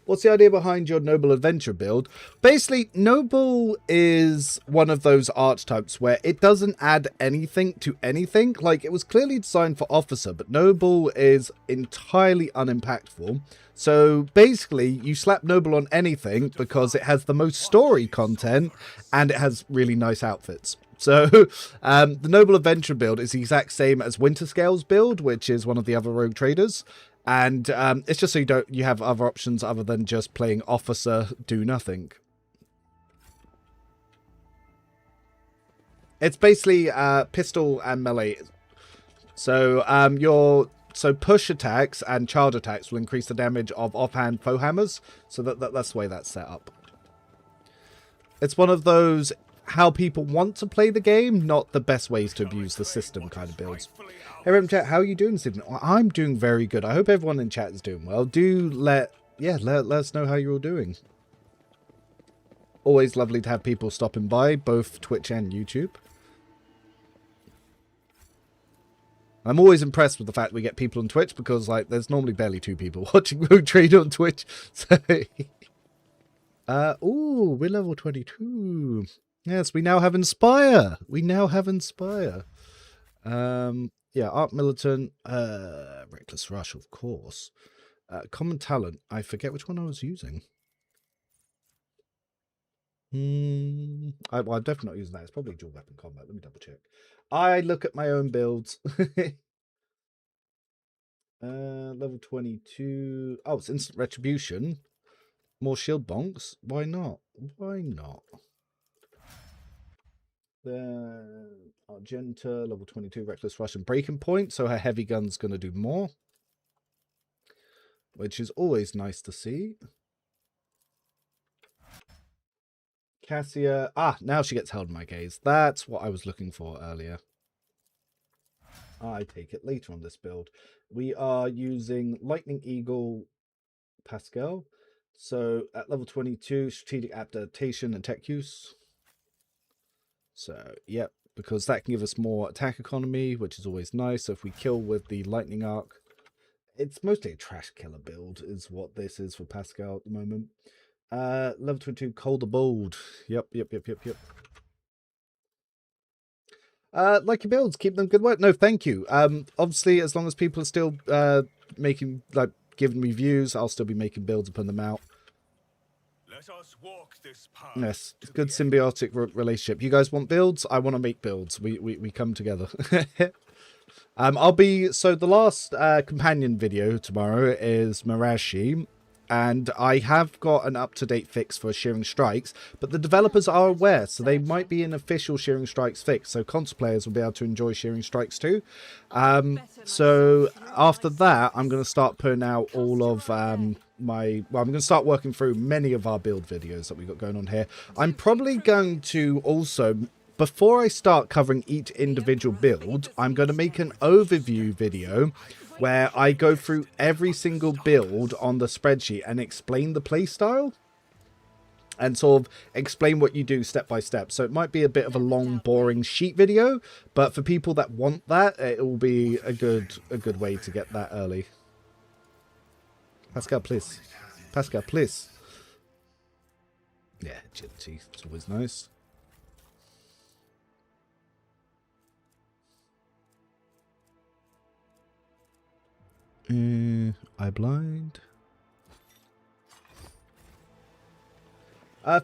Speaker 1: What's the idea behind your Noble Adventure build? Basically, Noble is one of those archetypes where it doesn't add anything to anything. Like, it was clearly designed for Officer, but Noble is entirely unimpactful. So, basically, you slap Noble on anything because it has the most story content and it has really nice outfits. So, the Noble Adventure build is the exact same as Winterscale's build, which is one of the other rogue traders. And it's just so you have other options other than just playing Officer, do nothing. It's basically pistol and melee. So so push attacks and charge attacks will increase the damage of offhand foe hammers. So that's the way that's set up. It's one of those how people want to play the game, not the best ways to abuse the system kind of builds. Hey, Rem Chat, how are you doing this evening? Well, I'm doing very good. I hope everyone in chat is doing well. Do let us know how you're all doing. Always lovely to have people stopping by, both Twitch and YouTube. I'm always impressed with the fact we get people on Twitch because, like, there's normally barely 2 people watching Rogue Trade on Twitch. So, ooh, we're level 22. Yes, we now have Inspire. Yeah, Art Militant, Reckless Rush, of course. Common Talent, I forget which one I was using. I'm definitely not using that. It's probably dual weapon combat. Let me double check. I look at my own builds. Level 22. Oh, it's Instant Retribution. More shield bonks. Why not? Argenta, level 22, Reckless Rush and Breaking Point, so her heavy gun's going to do more. Which is always nice to see. Cassia, now she gets held in my gaze. That's what I was looking for earlier. I take it later on this build. We are using Lightning Eagle Pascal. So at level 22, Strategic Adaptation and Tech Use. So, yep, because that can give us more attack economy, which is always nice. So if we kill with the Lightning Arc, it's mostly a trash killer build, is what this is for Pascal at the moment. Level 22, Colder Bold. Yep. Like your builds, keep them good work. No, thank you. Obviously, as long as people are still giving me views, I'll still be making builds and putting them out.
Speaker 2: Let us walk this path.
Speaker 1: Yes, good symbiotic relationship. You guys want builds? I want to make builds. We come together. So the last companion video tomorrow is Mirashi, and I have got an up-to-date fix for Shearing Strikes, but the developers are aware, so they might be an official Shearing Strikes fix, so console players will be able to enjoy Shearing Strikes too. So after that, I'm going to start putting out all of I'm going to start working through many of our build videos that we've got going on here. I'm probably going to also, before I start covering each individual build, I'm going to make an overview video where I go through every single build on the spreadsheet and explain the playstyle. And sort of explain what you do step by step. So it might be a bit of a long, boring sheet video, but for people that want that, it will be a good way to get that early. Pascal, please. Pascal, please. Yeah, agility. It's always nice. Eye blind.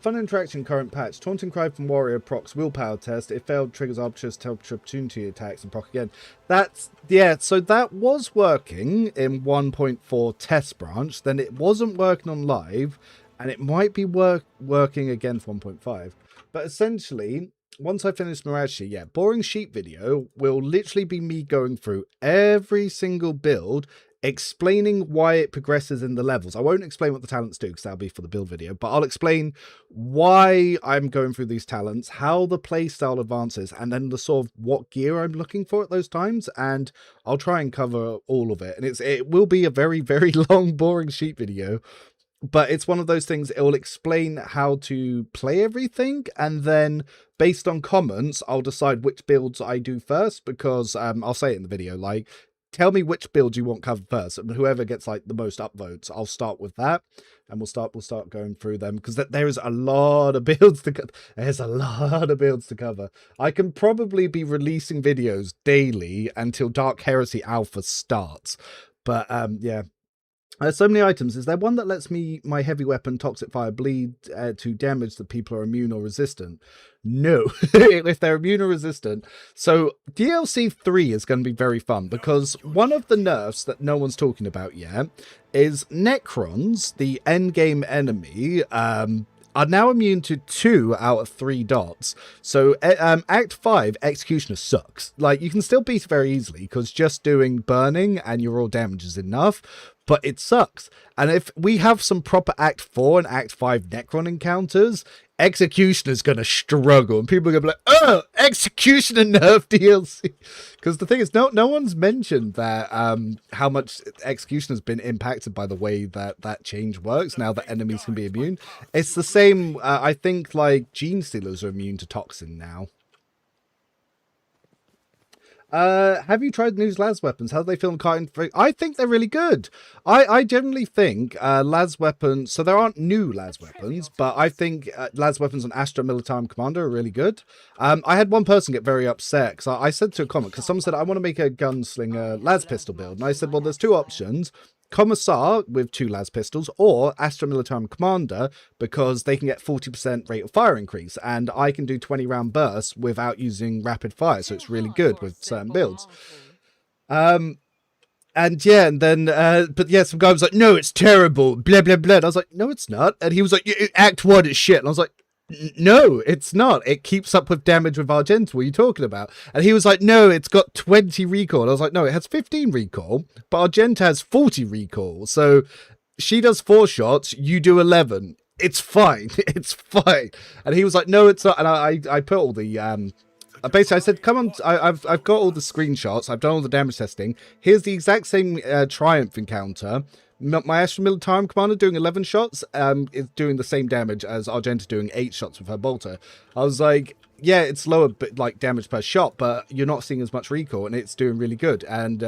Speaker 1: Fun interaction current patch. Taunting Cry from Warrior procs willpower test. If failed, triggers arbitrary opportunity attacks and proc again. That's, yeah, so that was working in 1.4 test branch. Then it wasn't working on live. And it might be working again for 1.5. But essentially, once I finish Mirage Sheet, yeah, boring sheet video will literally be me going through every single build, explaining why it progresses in the levels. I won't explain what the talents do because that'll be for the build video, but I'll explain why I'm going through these talents, how the playstyle advances, and then the sort of what gear I'm looking for at those times, and I'll try and cover all of it. And it will be a very, very long, boring sheet video, but it's one of those things, it will explain how to play everything, and then based on comments, I'll decide which builds I do first, because I'll say it in the video, like, tell me which build you want covered first, and whoever gets like the most upvotes, I'll start with that, and we'll start going through them, because there is a lot of builds to cover. There's a lot of builds to cover. I can probably be releasing videos daily until Dark Heresy Alpha starts, but yeah. So many items. Is there one that lets my heavy weapon Toxic Fire bleed to damage that people are immune or resistant? No. If they're immune or resistant. So DLC 3 is going to be very fun, because one of the nerfs that no one's talking about yet is Necrons, the endgame enemy, are now immune to 2 out of 3 dots. So Act 5, Executioner sucks. Like, you can still beat it very easily, because just doing burning and your raw damage is enough, but it sucks. And if we have some proper Act 4 and Act 5 Necron encounters, Executioner's going to struggle, and people are going to be like, oh, Executioner nerf DLC. Because the thing is, no one's mentioned that how much Executioner's been impacted by the way that change works, now that enemies can be immune. It's the same, I think, like, Gene Stealers are immune to Toxin now. Have you tried new las weapons? How do they feel in Carton? I think they're really good. I generally think las weapons, so there aren't new las weapons, but I think las weapons on Astra Militarum Commander are really good. I had one person get very upset because I said to a comment, because someone said, I want to make a gunslinger las pistol build, and I said, well, there's 2 options. Commissar with 2 las pistols, or Astra Militarum Commander, because they can get 40% rate of fire increase, and I can do 20 round bursts without using rapid fire, so it's really good with certain builds. And yeah, and then but yeah, some guy was like, no, it's terrible, blah blah blah, and I was like, no, it's not. And he was like, Act 1 is shit, and I was like, no, it's not. It keeps up with damage with Argenta. What are you talking about? And he was like, no, it's got 20 recall. And I was like, no, it has 15 recall, but Argenta has 40 recall. So she does 4 shots, you do 11. It's fine. It's fine. And he was like, no, it's not. And I put all the basically I said, come on, I've got all the screenshots, I've done all the damage testing. Here's the exact same Triumph encounter. My Astra Militarum Commander doing 11 shots is doing the same damage as Argenta doing 8 shots with her bolter. I was like, yeah, it's lower like damage per shot, but you're not seeing as much recoil, and it's doing really good. And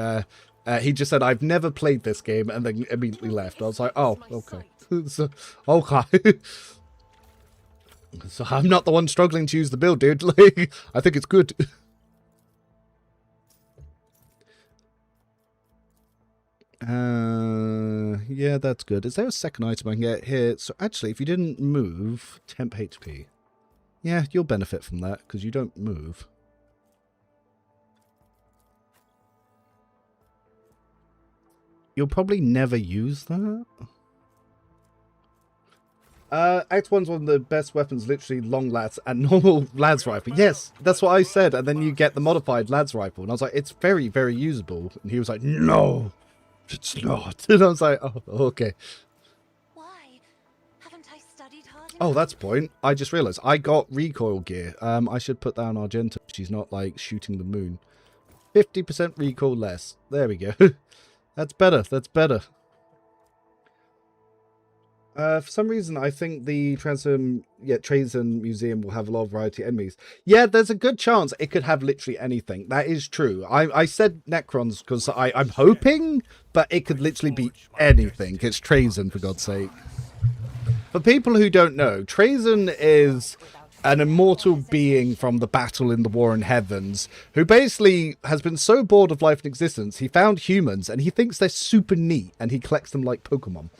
Speaker 1: he just said, I've never played this game, and then immediately left. I was like, oh, okay. So, okay. So I'm not the one struggling to use the build, dude. Like, I think it's good. Yeah, that's good. Is there a second item I can get here? So actually, if you didn't move, temp HP. Yeah, you'll benefit from that because you don't move. You'll probably never use that. Act 1's one of the best weapons, literally long lads and normal lads rifle. Yes, that's what I said. And then you get the modified lads rifle. And I was like, it's very, very usable. And he was like, no, it's not. And I was like, oh, okay. Oh, that's a point. I just realized I got recoil gear. I should put that on Argenta. She's not like shooting the moon. 50% recoil less. There we go. That's better. That's better. For some reason, I think the Trazyn Museum will have a lot of variety of enemies. Yeah, there's a good chance it could have literally anything. That is true. I said Necrons because I'm hoping, but it could literally be anything. It's Trazyn, for God's sake. For people who don't know, Trazyn is an immortal being from the battle in the War in Heavens, who basically has been so bored of life and existence, he found humans, and he thinks they're super neat, and he collects them like Pokemon.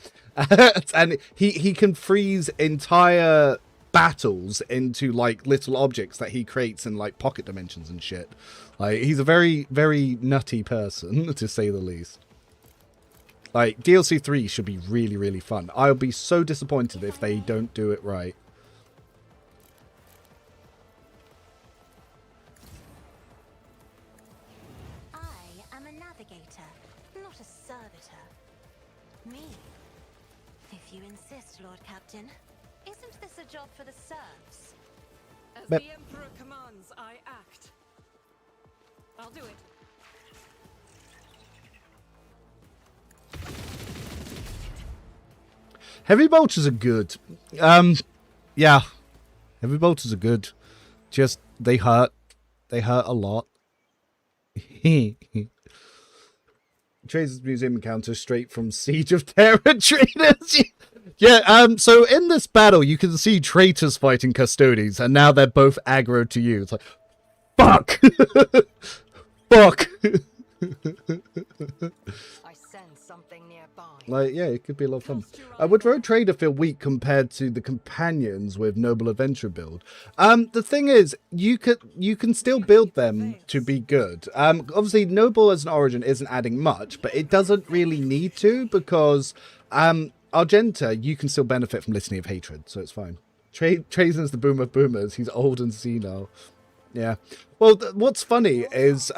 Speaker 1: And he can freeze entire battles into, like, little objects that he creates in, like, pocket dimensions and shit. Like, he's a very, very nutty person, to say the least. Like, DLC 3 should be really, really fun. I'll be so disappointed if they don't do it right.
Speaker 3: I am a navigator, not a servitor. Me? If you insist, Lord Captain. Isn't this a job for the serfs?
Speaker 5: As
Speaker 1: But-
Speaker 5: the Emperor commands, I act. I'll do it.
Speaker 1: Heavy bolters are good. Yeah. Heavy bolters are good. Just, they hurt. They hurt a lot. Trazyn's Museum encounter straight from Siege of Terror traitors. Yeah, so in this battle, you can see traitors fighting custodians, and now they're both aggro to you. It's like, fuck! Fuck!
Speaker 4: I sense something nearby.
Speaker 1: Like, yeah, it could be a lot of fun. Would Road Trader feel weak compared to the companions with Noble Adventure build? The thing is, you can still build them to be good. Obviously, Noble as an origin isn't adding much, but it doesn't really need to, because Argenta, you can still benefit from Litany of Hatred, so it's fine. Trazyn's the boomer of boomers. He's old and senile. Yeah. Well, what's funny is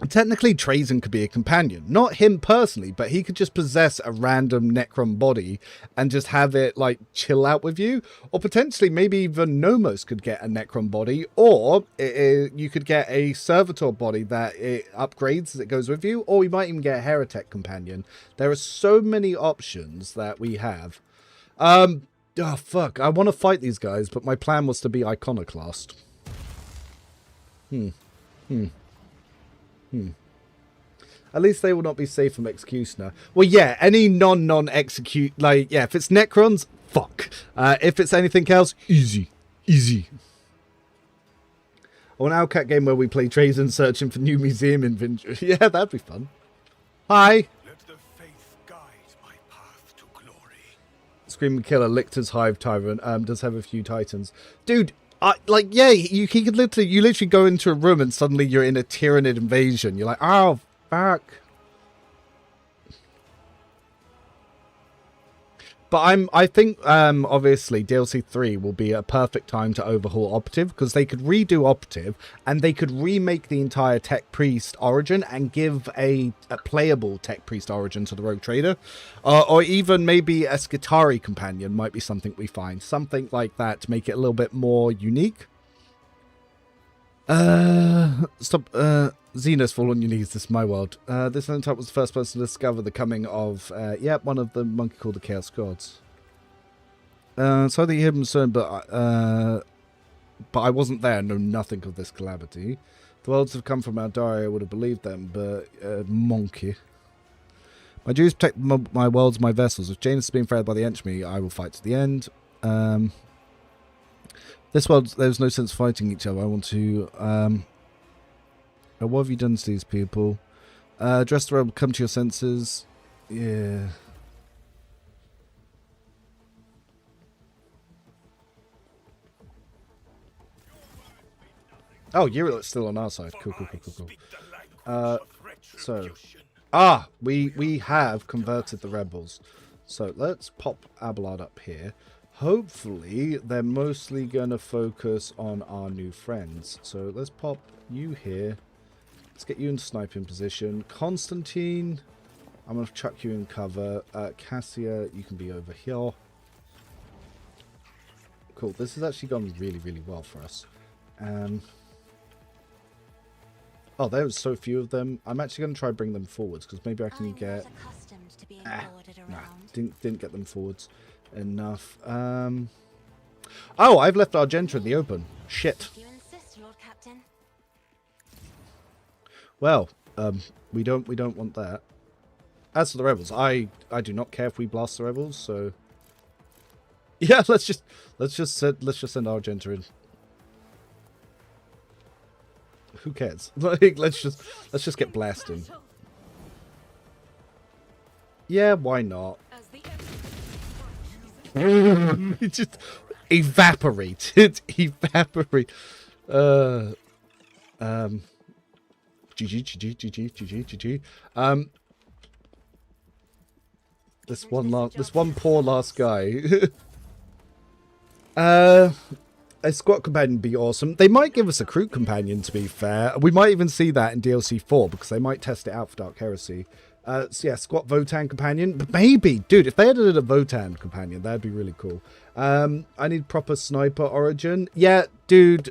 Speaker 1: technically Trazyn could be a companion. Not him personally, but he could just possess a random Necron body and just have it, like, chill out with you. Or potentially maybe even Nomos could get a Necron body. Or you could get a Servitor body that it upgrades as it goes with you. Or we might even get a Heretic companion. There are so many options that we have. Oh, fuck. I want to fight these guys, but my plan was to be Iconoclast. At least they will not be safe from Executioner. Well, yeah, any non-execute, like, yeah, if it's Necrons, fuck. If it's anything else, easy. Easy. Or an Owlcat game where we play Trazyn searching for new museum inventory. Yeah, that'd be fun. Hi.
Speaker 2: Let the faith guide my path to glory.
Speaker 1: Screaming Killer, Lictor's Hive Tyrant, does have a few titans. Dude, like, yeah, you could literally go into a room and suddenly you're in a Tyranid invasion. You're like, oh, fuck. But I think, obviously, DLC 3 will be a perfect time to overhaul Operative, because they could redo Operative, and they could remake the entire Tech Priest origin and give a playable Tech Priest origin to the Rogue Trader. Or even maybe a Skitarii companion might be something we find. Something like that to make it a little bit more unique. Xenos, fall on your knees, this is my world. This Type was the first person to discover the coming of, one of the monkey called the Chaos Gods. So the hidden concern, but I wasn't there, know nothing of this calamity. The worlds have come from Aldaria, I would have believed them, but, monkey. My duties protect my worlds, my vessels. If Janus is being fed by the enemy, I will fight to the end. This world, there's no sense fighting each other. I want to, what have you done to these people? Dress the rebel, come to your senses. Yeah. Oh, you're still on our side. Cool. We have converted the rebels. So let's pop Abelard up here. Hopefully, they're mostly going to focus on our new friends. So let's pop you here. Let's get you in sniping position. Constantine, I'm going to chuck you in cover. Cassia, you can be over here. Cool. This has actually gone really, really well for us. Oh, there was so few of them. I'm actually going to try bring them forwards because maybe I can
Speaker 3: I'm
Speaker 1: get.
Speaker 3: not accustomed to being ordered
Speaker 1: Nah,
Speaker 3: around.
Speaker 1: didn't get them forwards enough. Oh, I've left Argenta in the open. Shit.
Speaker 3: If you insist, Lord Captain.
Speaker 1: Well, we don't want that. As for the rebels, I do not care if we blast the rebels. So yeah, let's just send Argenta in. Who cares? Like, let's just get blasting. Yeah, why not?
Speaker 5: As the
Speaker 1: It just evaporated. Evaporate. GG. This one poor last guy. A squad companion would be awesome. They might give us a crew companion, to be fair. We might even see that in DLC 4 because they might test it out for Dark Heresy. So yeah, squat Votan companion. But maybe, dude, if they added a Votan companion, that'd be really cool. I need proper sniper origin. Yeah, dude,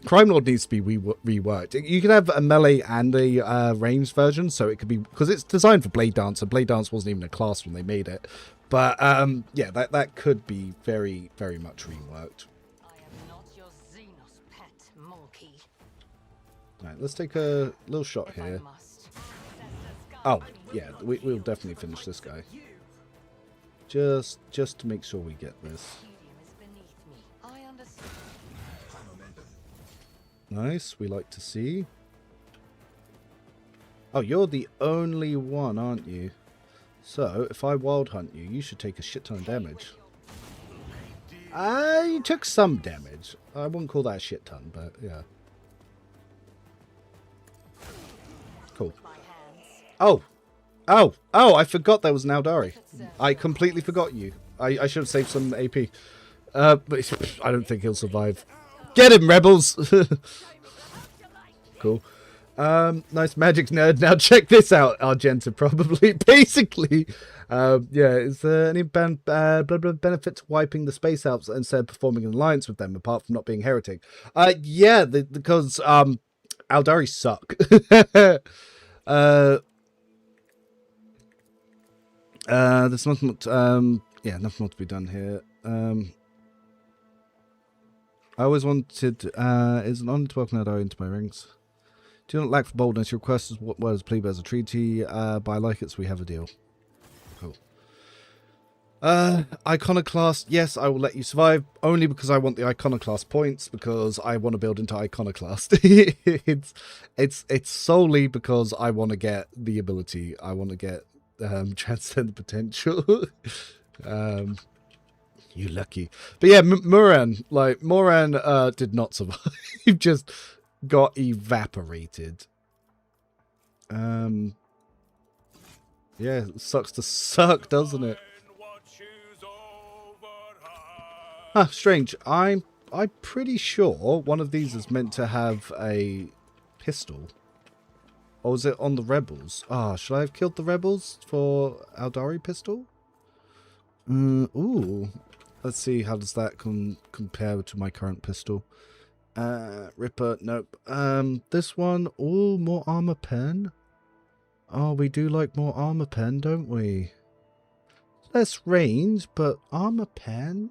Speaker 1: Crime Lord needs to be reworked. You could have a melee and a ranged version, so it could be, because it's designed for Blade Dance, and Blade Dance wasn't even a class when they made it. But yeah, that could be very, very much reworked.
Speaker 4: I am not your Xenos pet monkey.
Speaker 1: Right, let's take a little shot
Speaker 4: If I
Speaker 1: here.
Speaker 4: must.
Speaker 1: Oh, yeah, we'll definitely finish this guy. Just to make sure we get this.
Speaker 4: Tedium is beneath me. I understand.
Speaker 1: Nice, we like to see. Oh, you're the only one, aren't you? So, if I wild hunt you, you should take a shit ton of damage. You took some damage. I wouldn't call that a shit ton, but yeah. Cool. Oh, I forgot there was an Aldari. I completely forgot you. I should have saved some AP. But I don't think he'll survive. Get him, rebels! Cool. Nice magic nerd. Now check this out, Argenta, probably. Basically, yeah, is there any benefit to wiping the Space Alps instead of performing an alliance with them, apart from not being heretic? Yeah, because Aldari suck. There's nothing. Yeah, nothing more to be done here. I always wanted. It's an honor to welcome Aldari into my ranks. Do not lack for boldness. Your request is what was plead as a treaty. But I like it, so we have a deal. Cool. Iconoclast. Yes, I will let you survive. Only because I want the Iconoclast points. Because I want to build into Iconoclast. it's solely because I want to get the ability. I want to get transcend the potential. You lucky. But yeah, Moran. Like Moran did not survive. Just got evaporated. Yeah, it sucks to suck, doesn't it? Huh, strange. I'm pretty sure one of these is meant to have a pistol. Or was it on the rebels? Should I have killed the rebels for Aldari pistol? Ooh. Let's see, how does that compare to my current pistol? Ripper, nope. This one, ooh, more armor pen. Oh, we do like more armor pen, don't we? Less range, but armor pen.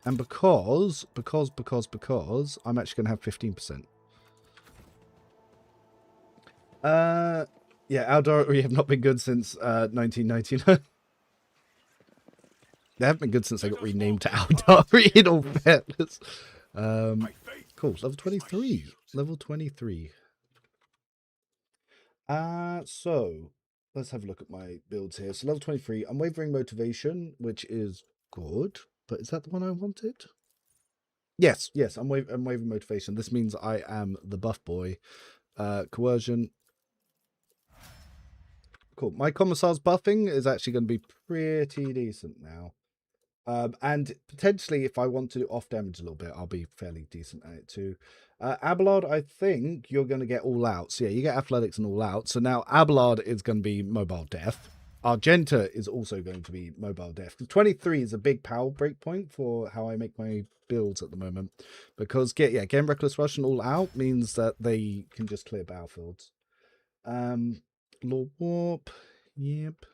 Speaker 1: And because, I'm actually going to have 15%. Yeah, Aldari have not been good since 1999. They haven't been good since they got renamed to Aldari, in all fairness. Cool, level 23. Level 23. So, let's have a look at my builds here. So, level 23, Unwavering Motivation, which is good. But is that the one I wanted? Yes, Unwavering Motivation. This means I am the buff boy. Coercion. Cool. My Commissar's buffing is actually going to be pretty decent now. And potentially, if I want to off damage a little bit, I'll be fairly decent at it too. Abelard, I think you're going to get all out. So yeah, you get athletics and all out. So now Abelard is going to be mobile death. Argenta is also going to be mobile def. 23 is a big power breakpoint for how I make my builds at the moment. Because getting Reckless Rush and all out means that they can just clear battlefields. Law Warp. Yep.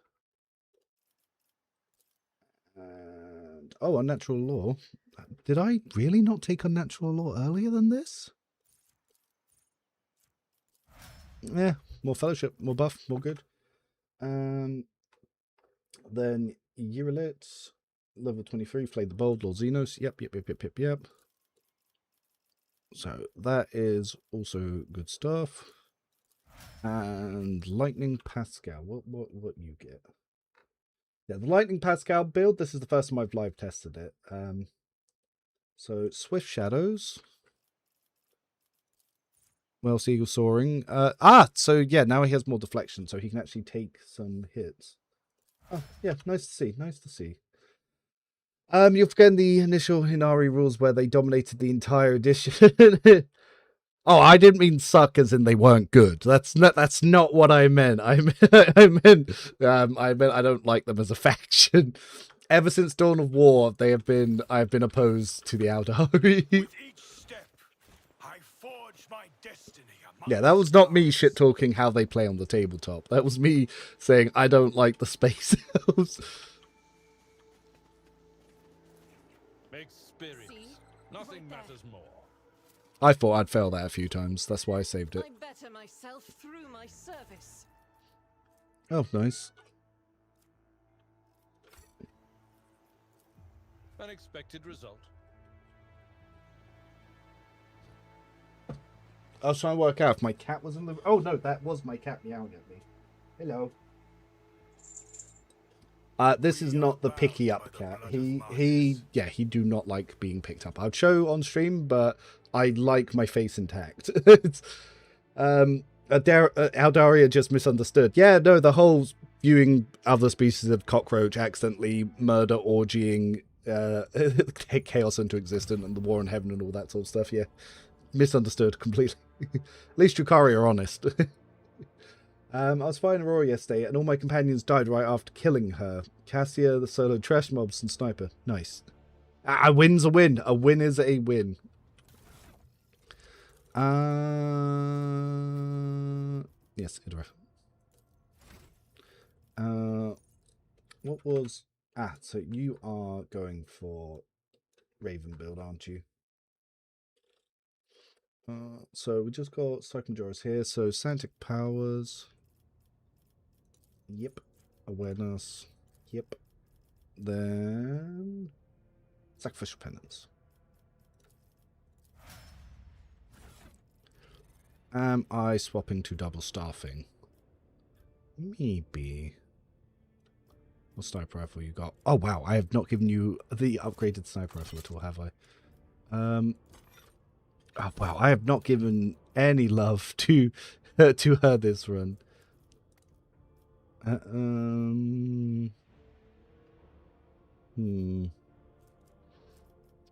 Speaker 1: And Unnatural Law. Did I really not take Unnatural Law earlier than this? Yeah, more Fellowship, more buff, more good. Then Eurylit, level 23, Flay the Bold, Lord Xenos. Yep. So that is also good stuff. And Lightning Pascal. What you get? Yeah, the Lightning Pascal build. This is the first time I've live tested it. So Swift Shadows. Well, Seagull Soaring. So yeah, now he has more deflection, so he can actually take some hits. Oh, yeah, nice to see. Nice to see. You're forgetting the initial Hinari rules where they dominated the entire edition. Oh, I didn't mean suck as in they weren't good. That's not what I meant. I meant I don't like them as a faction. Ever since Dawn of War, I've been opposed to the Aldari.
Speaker 2: With each step, I forge my destiny among
Speaker 1: Yeah, that was not me shit talking how they play on the tabletop. That was me saying I don't like the space elves.
Speaker 6: Experience.
Speaker 5: See?
Speaker 6: Nothing
Speaker 5: Right there.
Speaker 6: matters more.
Speaker 1: I thought I'd fail that a few times. That's why I saved it.
Speaker 5: I better myself through my service.
Speaker 1: Oh, nice.
Speaker 6: Unexpected result.
Speaker 1: I was trying to work out if my cat was in the... Oh, no, that was my cat meowing at me. Hello. This is not the picky up cat. He do not like being picked up. I'll show on stream, but I like my face intact. It's, Aldaria just misunderstood. Yeah, no, the whole viewing other species of cockroach accidentally murder orgying chaos into existence and the war in heaven and all that sort of stuff. Yeah, misunderstood completely. At least Yukari are honest. I was fighting Aurora yesterday, and all my companions died right after killing her. Cassia, the solo trash mobs, and Sniper. Nice. A win's a win. A win is a win. Yes, Idra. What was... so you are going for Raven build, aren't you? So we just got Cyclone Jaws here. So Santic Powers... Yep. Awareness. Yep. Then Sacrificial Penance. Am I swapping to double staffing? Maybe. What sniper rifle you got? Oh wow, I have not given you the upgraded sniper rifle at all, have I? Oh wow, I have not given any love to her this run.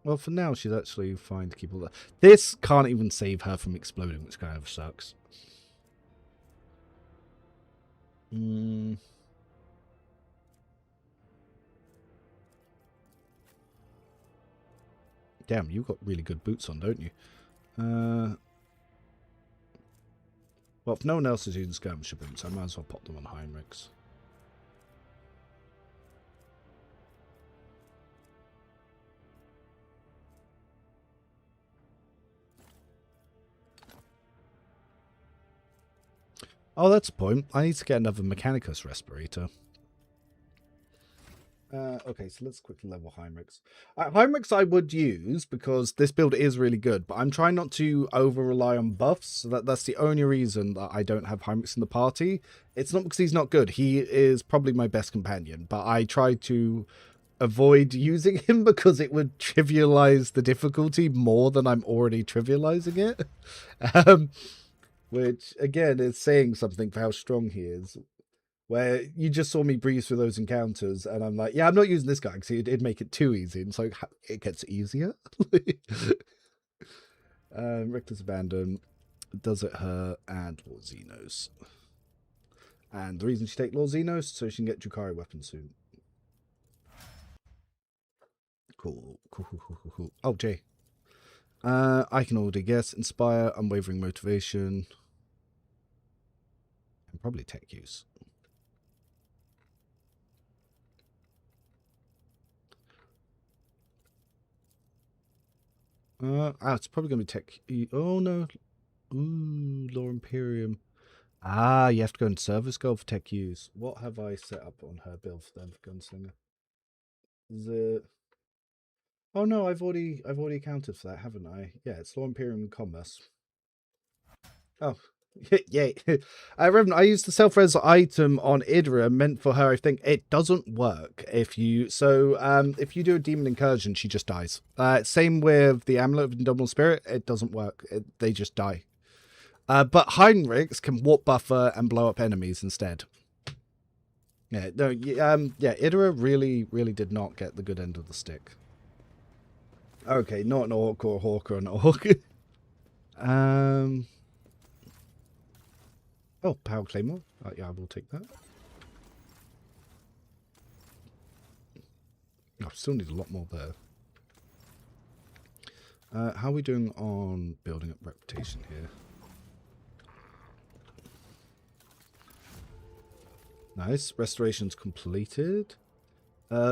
Speaker 1: Well, for now, she's actually fine to keep all that. This can't even save her from exploding, which kind of sucks. Damn, you've got really good boots on, don't you? Well, if no one else is using skirmisher boots, I might as well pop them on Heinrichs. Oh, that's a point. I need to get another Mechanicus respirator. Okay, so let's quickly level Heinrichs. Heinrichs I would use because this build is really good, but I'm trying not to over-rely on buffs. So that's the only reason that I don't have Heinrichs in the party. It's not because he's not good. He is probably my best companion, but I try to avoid using him because it would trivialize the difficulty more than I'm already trivializing it. Which, again, is saying something for how strong he is. Where you just saw me breeze through those encounters, and I'm like, yeah, I'm not using this guy because it'd make it too easy. And so it gets easier. Reckless Abandon, Does It Hurt, and Lord Xenos. And the reason she take Lord Xenos, so she can get Drukhari weapons soon. Cool. Oh, Jay. I can already guess. Inspire, unwavering motivation. And probably tech use. It's probably going to be tech. Oh, no. Ooh, Law Imperium. Ah, you have to go in service goal for tech use. What have I set up on her build for them for Gunslinger? Oh no, I've already accounted for that, haven't I? Yeah, it's Law Imperium Commerce. Oh, yay. Reverend, I used the self-res item on Idra meant for her. I think it doesn't work if you if you do a demon incursion, she just dies. Same with the Amulet of Indomitable Spirit, it doesn't work. They just die. But Heinrichs can warp buffer and blow up enemies instead. Yeah, no, yeah, Idra really did not get the good end of the stick. Okay, not an orc or a hawk or an orc. Oh, power claymore. Yeah, I will take that. I still need a lot more there. How are we doing on building up reputation here? Nice. Restoration's completed.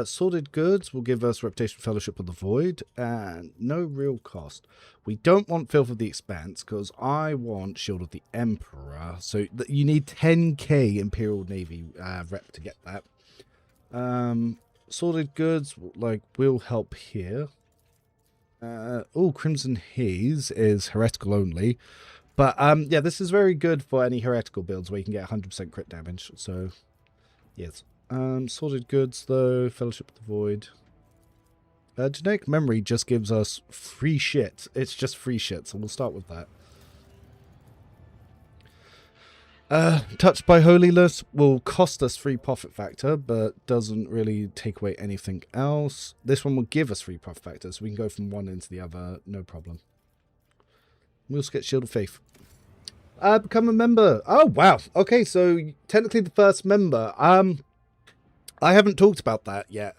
Speaker 1: Sordid Goods will give us Reputation Fellowship of the Void, and no real cost. We don't want Filth of the Expanse, because I want Shield of the Emperor. So you need 10k Imperial Navy rep to get that. Sordid Goods, will help here. Crimson Haze is heretical only. But, yeah, this is very good for any heretical builds where you can get 100% crit damage. So, yes. Sordid Goods, though. Fellowship of the Void. Genetic Memory just gives us free shit. It's just free shit, so we'll start with that. Touched by Holiness will cost us free profit factor, but doesn't really take away anything else. This one will give us free profit factor, so we can go from one into the other, no problem. We also get Shield of Faith. Become a member. Oh, wow. Okay, so technically the first member. I haven't talked about that yet.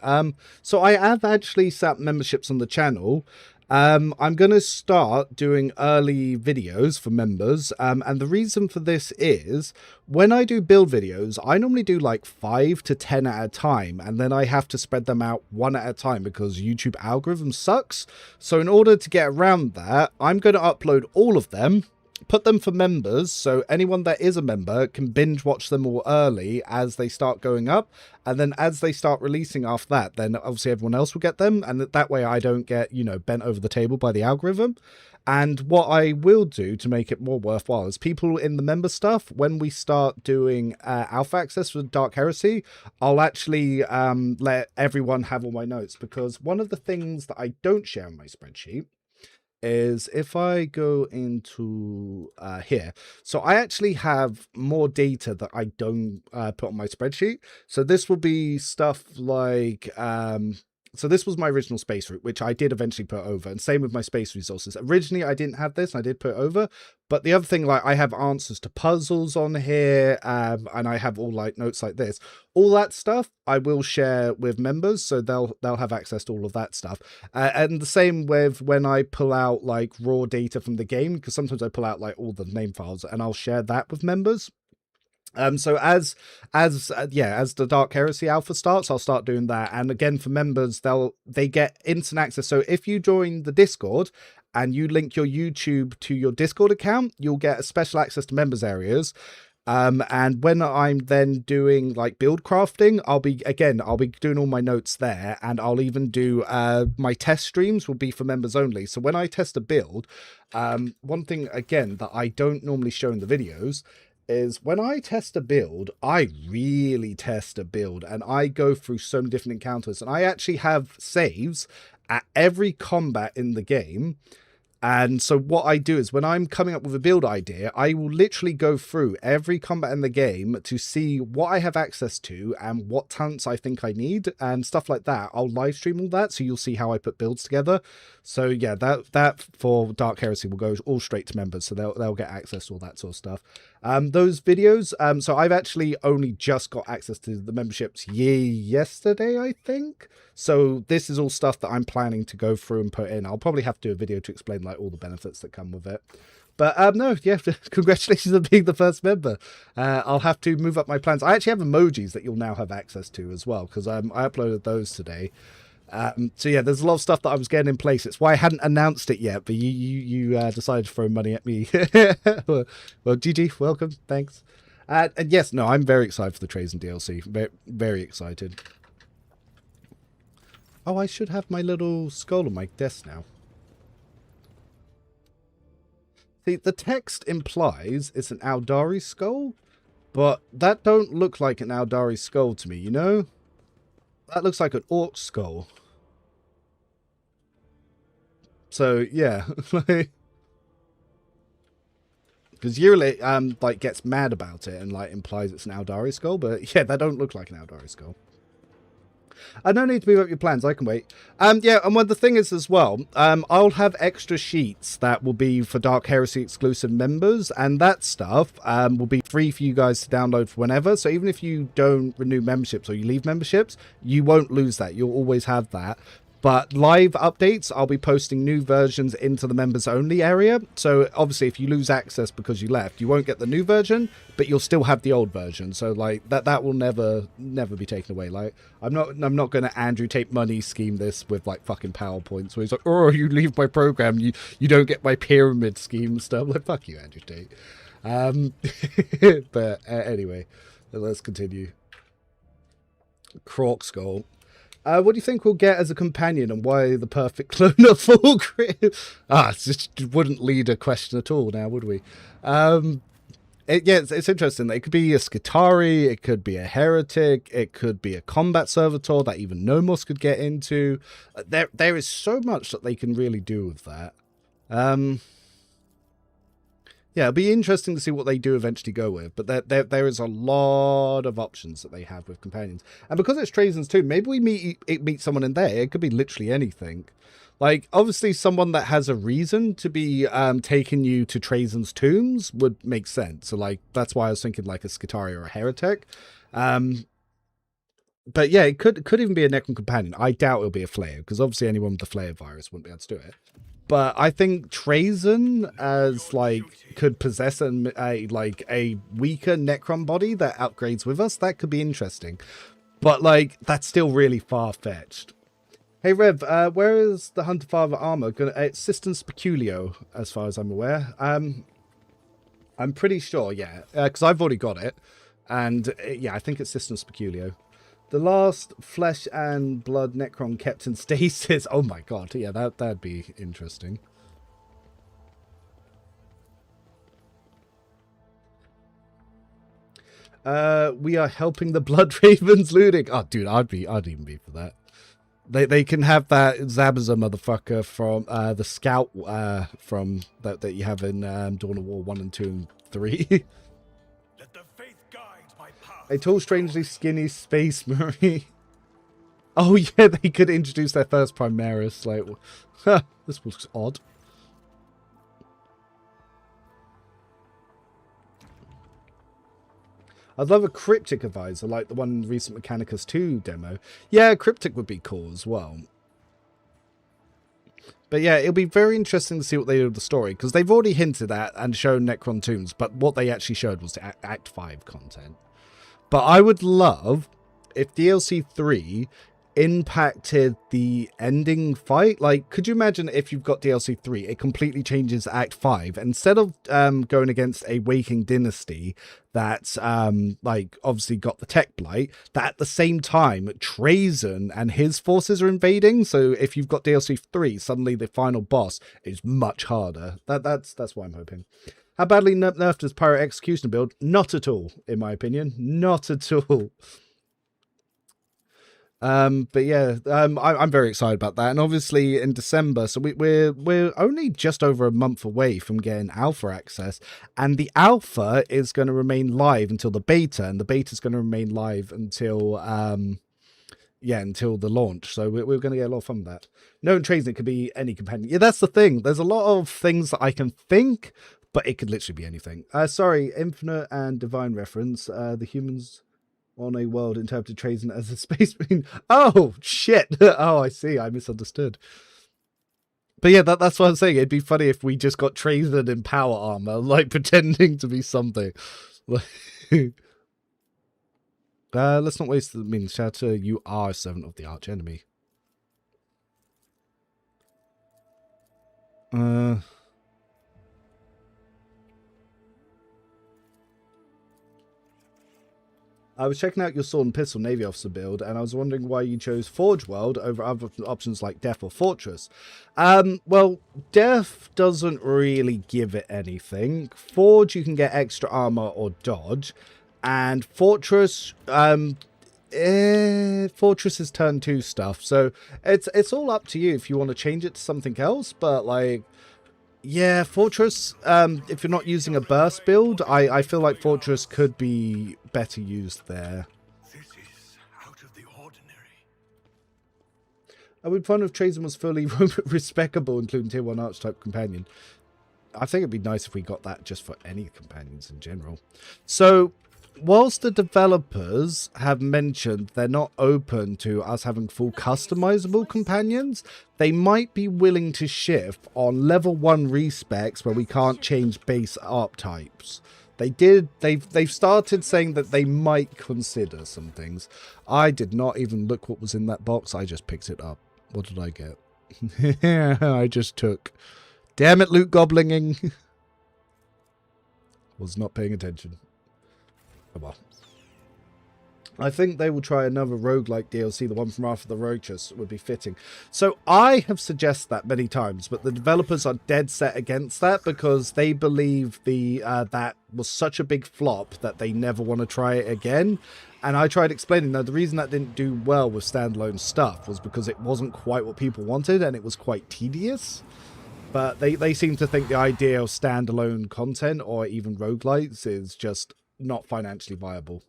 Speaker 1: So I have actually set up memberships on the channel. I'm going to start doing early videos for members. And the reason for this is when I do build videos, I normally do like 5 to 10 at a time. And then I have to spread them out one at a time because YouTube algorithm sucks. So in order to get around that, I'm going to upload all of them, put them for members, so anyone that is a member can binge watch them all early as they start going up, and then as they start releasing after that, then obviously everyone else will get them, and that way I don't get, bent over the table by the algorithm. And what I will do to make it more worthwhile is people in the member stuff, when we start doing alpha access for Dark Heresy, I'll actually let everyone have all my notes, because one of the things that I don't share on my spreadsheet is if I go into here, so I actually have more data that I don't put on my spreadsheet. So this will be stuff like so this was my original space route, which I did eventually put over, and same with my space resources. Originally I didn't have this, and I did put it over, but the other thing, I have answers to puzzles on here, and I have all notes like this. All that stuff I will share with members, so they'll have access to all of that stuff. And the same with when I pull out raw data from the game, because sometimes I pull out all the name files, and I'll share that with members. So as the Dark Heresy Alpha starts, I'll start doing that. And again, for members, they get instant access. So if you join the Discord and you link your YouTube to your Discord account, you'll get a special access to members areas. And when I'm then doing build crafting, I'll be doing all my notes there, and I'll even do my test streams will be for members only. So when I test a build, one thing again that I don't normally show in the videos is when I test a build, I really test a build, and I go through so many different encounters, and I actually have saves at every combat in the game. And so what I do is when I'm coming up with a build idea, I will literally go through every combat in the game to see what I have access to and what talents I think I need and stuff like that. I'll live stream all that, so you'll see how I put builds together. So yeah, that for Dark Heresy will go all straight to members, so they'll get access to all that sort of stuff. Those videos, so I've actually only just got access to the memberships yesterday, I think. So this is all stuff that I'm planning to go through and put in. I'll probably have to do a video to explain like all the benefits that come with it. But no, yeah, congratulations on being the first member. I'll have to move up my plans. I actually have emojis that you'll now have access to as well, because I uploaded those today. So yeah, there's a lot of stuff that I was getting in place. It's why I hadn't announced it yet, but you decided to throw money at me. Well, GG, welcome, thanks. And yes, no, I'm very excited for the Trazyn DLC. Very, very excited. Oh, I should have my little skull on my desk now. See, the text implies it's an Aldari skull, but that don't look like an Aldari skull to me, you know? That looks like an orc skull. So, yeah. Because Yurli, like, gets mad about it and, like, implies it's an Aldari skull, but, yeah, that don't look like an Aldari skull. I don't need to move up your plans. I can wait. Yeah, and the thing is as well, I'll have extra sheets that will be for Dark Heresy exclusive members, and that stuff will be free for you guys to download for whenever. So even if you don't renew memberships or you leave memberships, you won't lose that. You'll always have that. But live updates, I'll be posting new versions into the members only area. So obviously if you lose access because you left, you won't get the new version, but you'll still have the old version. So like that will never be taken away. Like I'm not going to Andrew Tate money scheme this with like fucking PowerPoints where he's like, oh, you leave my program, you don't get my pyramid scheme stuff. Like fuck you, Andrew Tate. But anyway, let's continue. Croc Skull. What do you think we'll get as a companion, and why the perfect clone of Fulgrim? It just wouldn't lead a question at all now, would we? Yeah, it's interesting. It could be a Skitari, it could be a heretic, it could be a combat servitor that even Nomos could get into. There is so much that they can really do with that. Yeah, it'll be interesting to see what they do eventually go with, but there is a lot of options that they have with companions. And because it's Trazyn's tomb, maybe we meet someone in there. It could be literally anything. Like, obviously someone that has a reason to be taking you to Trazyn's tombs would make sense. So, like, that's why I was thinking, like, a Skitari or a heretic. But, yeah, it could even be a Necron companion. I doubt it'll be a Flayer, because obviously anyone with the Flayer virus wouldn't be able to do it. But I think Trazyn as like could possess a weaker Necron body that upgrades with us. That could be interesting. But like that's still really far fetched. Hey Rev, where is the Hunter Father armor? It's System Speculio, as far as I'm aware. I'm pretty sure, yeah, because I've already got it, and yeah, I think it's System Speculio. The last flesh and blood Necron kept in stasis. Oh my god, yeah, that'd be interesting. We are helping the Blood Ravens looting. Oh, dude, I'd even be for that. They can have that Zabaza motherfucker from the scout from that you have in Dawn of War 1 and 2 and 3. A tall, strangely skinny space marine. Oh yeah, they could introduce their first Primaris. Like, this looks odd. I'd love a Cryptic advisor, like the one in the recent Mechanicus 2 demo. Yeah, Cryptic would be cool as well. But yeah, it'll be very interesting to see what they do with the story, because they've already hinted at and shown Necron tombs, but what they actually showed was the Act 5 content. But I would love if DLC 3 impacted the ending fight. Like, could you imagine if you've got DLC 3, it completely changes Act 5. Instead of going against a Waking Dynasty that's, like, obviously got the Tech Blight, that at the same time, Trazyn and his forces are invading. So if you've got DLC 3, suddenly the final boss is much harder. That's what I'm hoping. How badly nerfed is Pyro Executioner build? Not at all, in my opinion. Not at all. But yeah, I'm very excited about that. And obviously in December, so we're only just over a month away from getting alpha access, and the alpha is going to remain live until the beta, and the beta is going to remain live until until the launch. So we're going to get a lot of fun with that. No, Trazyn, it could be any companion. Yeah, that's the thing. There's a lot of things that I can think, but it could literally be anything. Sorry, Infinite and Divine reference. The humans on a world interpreted Trazyn as a space marine. Oh, shit. Oh, I see. I misunderstood. But yeah, that's what I'm saying. It'd be funny if we just got Trazyn in power armor, like pretending to be something. Let's not waste the means. Shatter, you are a servant of the arch enemy. I was checking out your sword and pistol Navy officer build, and I was wondering why you chose Forge World over other options like Death or Fortress. Well, Death doesn't really give it anything. Forge, you can get extra armor or dodge, and Fortress, Fortress is turn 2 stuff, so it's all up to you if you want to change it to something else. But like, yeah, Fortress, if you're not using a burst build, I feel like Fortress could be better used there.
Speaker 2: This is out of the ordinary.
Speaker 1: I would find if Trazyn was fully respecable, including tier 1 archetype companion. I think it'd be nice if we got that just for any companions in general. So, whilst the developers have mentioned they're not open to us having full customizable companions, they might be willing to shift on level 1 respecs where we can't change base archetypes. They've started saying that they might consider some things. I did not even look what was in that box. I just picked it up. What did I get? I just took. Damn it, loot goblinging. Was not paying attention. Oh well. I think they will try another roguelike DLC. The one from Wrath of the Roaches would be fitting. So I have suggested that many times, but the developers are dead set against that because they believe that was such a big flop that they never want to try it again. And I tried explaining that the reason that didn't do well with standalone stuff was because it wasn't quite what people wanted and it was quite tedious. But they seem to think the idea of standalone content or even roguelites is just not financially viable.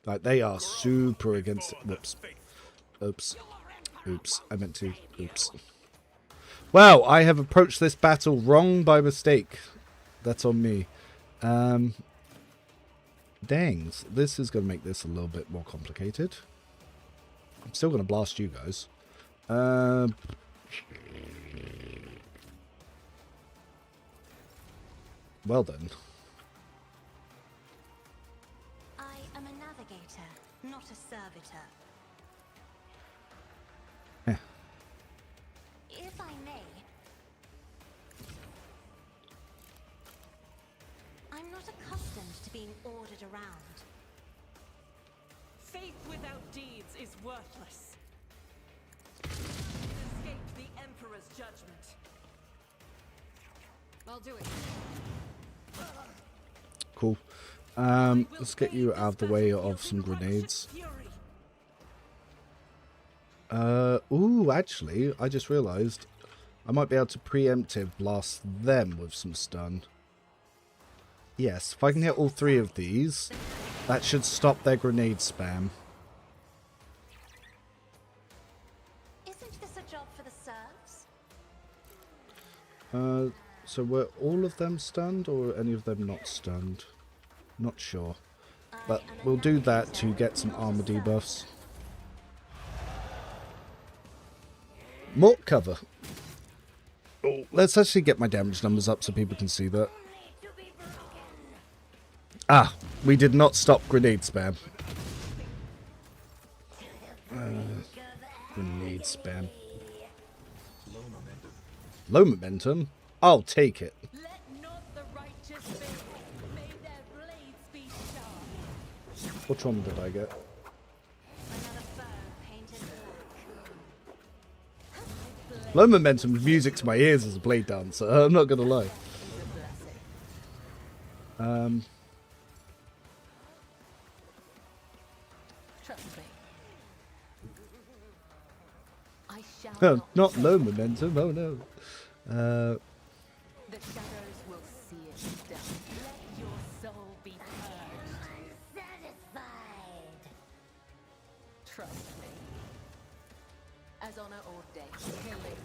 Speaker 1: Like, they are super against it. Whoops. Oops. Oops. I meant to. Oops. Well, I have approached this battle wrong by mistake. That's on me. Dangs. This is going to make this a little bit more complicated. I'm still going to blast you guys. Well then.
Speaker 3: I am a navigator, not a servitor.
Speaker 1: Yeah.
Speaker 3: If I may, I'm not accustomed to being ordered around.
Speaker 5: Faith without deeds is worthless. Escape the Emperor's judgment.
Speaker 4: I'll do it.
Speaker 1: Cool. Let's get you out of the way of some grenades. Ooh, actually, I just realised I might be able to preemptive blast them with some stun. Yes, if I can hit all 3 of these, that should stop their grenade spam.
Speaker 3: Isn't this a job for the serfs?
Speaker 1: So were all of them stunned or any of them not stunned? Not sure. But we'll do that to get some armor debuffs. More cover. Oh, let's actually get my damage numbers up so people can see that. Ah, we did not stop grenade spam. Grenade spam. Low momentum? I'll take it.
Speaker 4: Let not the righteous fail. May their blades be sharp.
Speaker 1: Which one did I get?
Speaker 3: Another foe painted black.
Speaker 1: Low momentum is music to my ears as a blade dancer. I'm not gonna lie.
Speaker 4: Trust me. shall
Speaker 1: Not
Speaker 4: fail.
Speaker 1: low momentum. Oh no.
Speaker 4: The shadows will see it done. Let your soul be purged.
Speaker 3: Satisfied.
Speaker 4: Trust me. As honor ordained, killing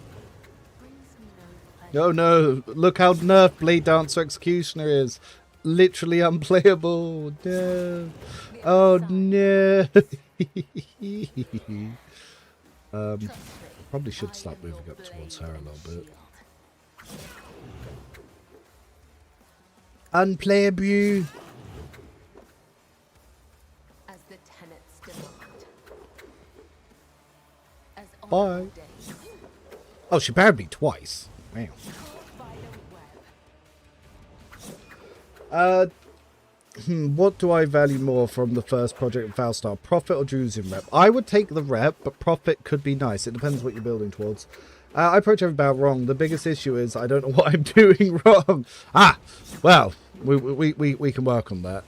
Speaker 4: brings me no pleasure.
Speaker 1: Oh no! Look how nerfed Blade Dancer Executioner is. Literally unplayable. No. Oh no.
Speaker 4: Trust me,
Speaker 1: Probably should
Speaker 4: I
Speaker 1: start
Speaker 4: am
Speaker 1: moving
Speaker 4: your
Speaker 1: up towards
Speaker 4: blade
Speaker 1: her a
Speaker 4: and
Speaker 1: little bit.
Speaker 4: shield.
Speaker 1: Unplayable.
Speaker 4: As the tenets demand. As honor
Speaker 1: Bye.
Speaker 4: ordained.
Speaker 1: Oh, she banned me twice. Wow.
Speaker 4: Caught by the web.
Speaker 1: What do I value more from the first project in Falstar? Profit or Drusian rep? I would take the rep, but profit could be nice. It depends what you're building towards. I approach every battle wrong. The biggest issue is I don't know what I'm doing wrong. Ah, well, we can work on that.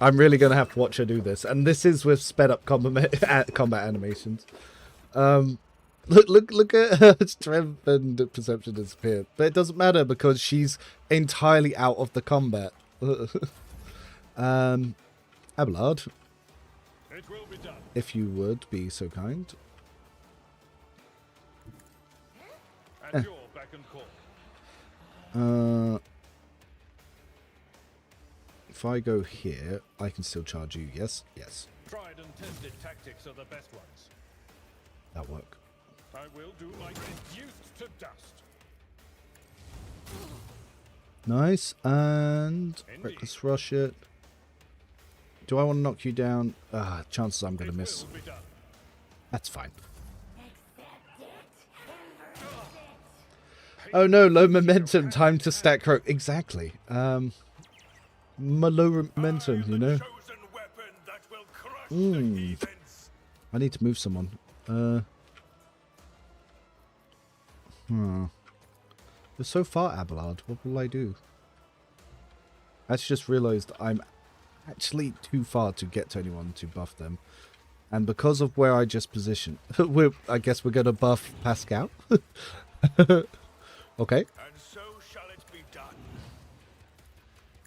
Speaker 1: I'm really going to have to watch her do this. And this is with sped up combat animations. Look at her strength and perception disappear. But it doesn't matter because she's entirely out of the combat. Abelard,
Speaker 6: It will be done.
Speaker 1: if you would be so kind.
Speaker 6: At your beck and call.
Speaker 1: If I go here, I can still charge you. Yes, yes,
Speaker 6: Tried and tested tactics are the best ones.
Speaker 1: that'll work.
Speaker 6: I will do my reduced to dust.
Speaker 1: Nice, and
Speaker 6: Indeed.
Speaker 1: reckless rush it. Do I want to knock you down? Chances I'm going to
Speaker 6: It
Speaker 1: miss.
Speaker 6: will be done.
Speaker 1: That's fine.
Speaker 3: Accept it. Embrace it.
Speaker 1: Oh no, low momentum, time to stack rope. Exactly. My low momentum, you know.
Speaker 2: Chosen weapon that will crush the heathens.
Speaker 1: I need to move someone. You're so far, Abelard. What will I do? I just realised I'm actually too far to get to anyone to buff them. And because of where I just positioned, I guess we're going to buff Pascal. Okay.
Speaker 2: And so shall it be done.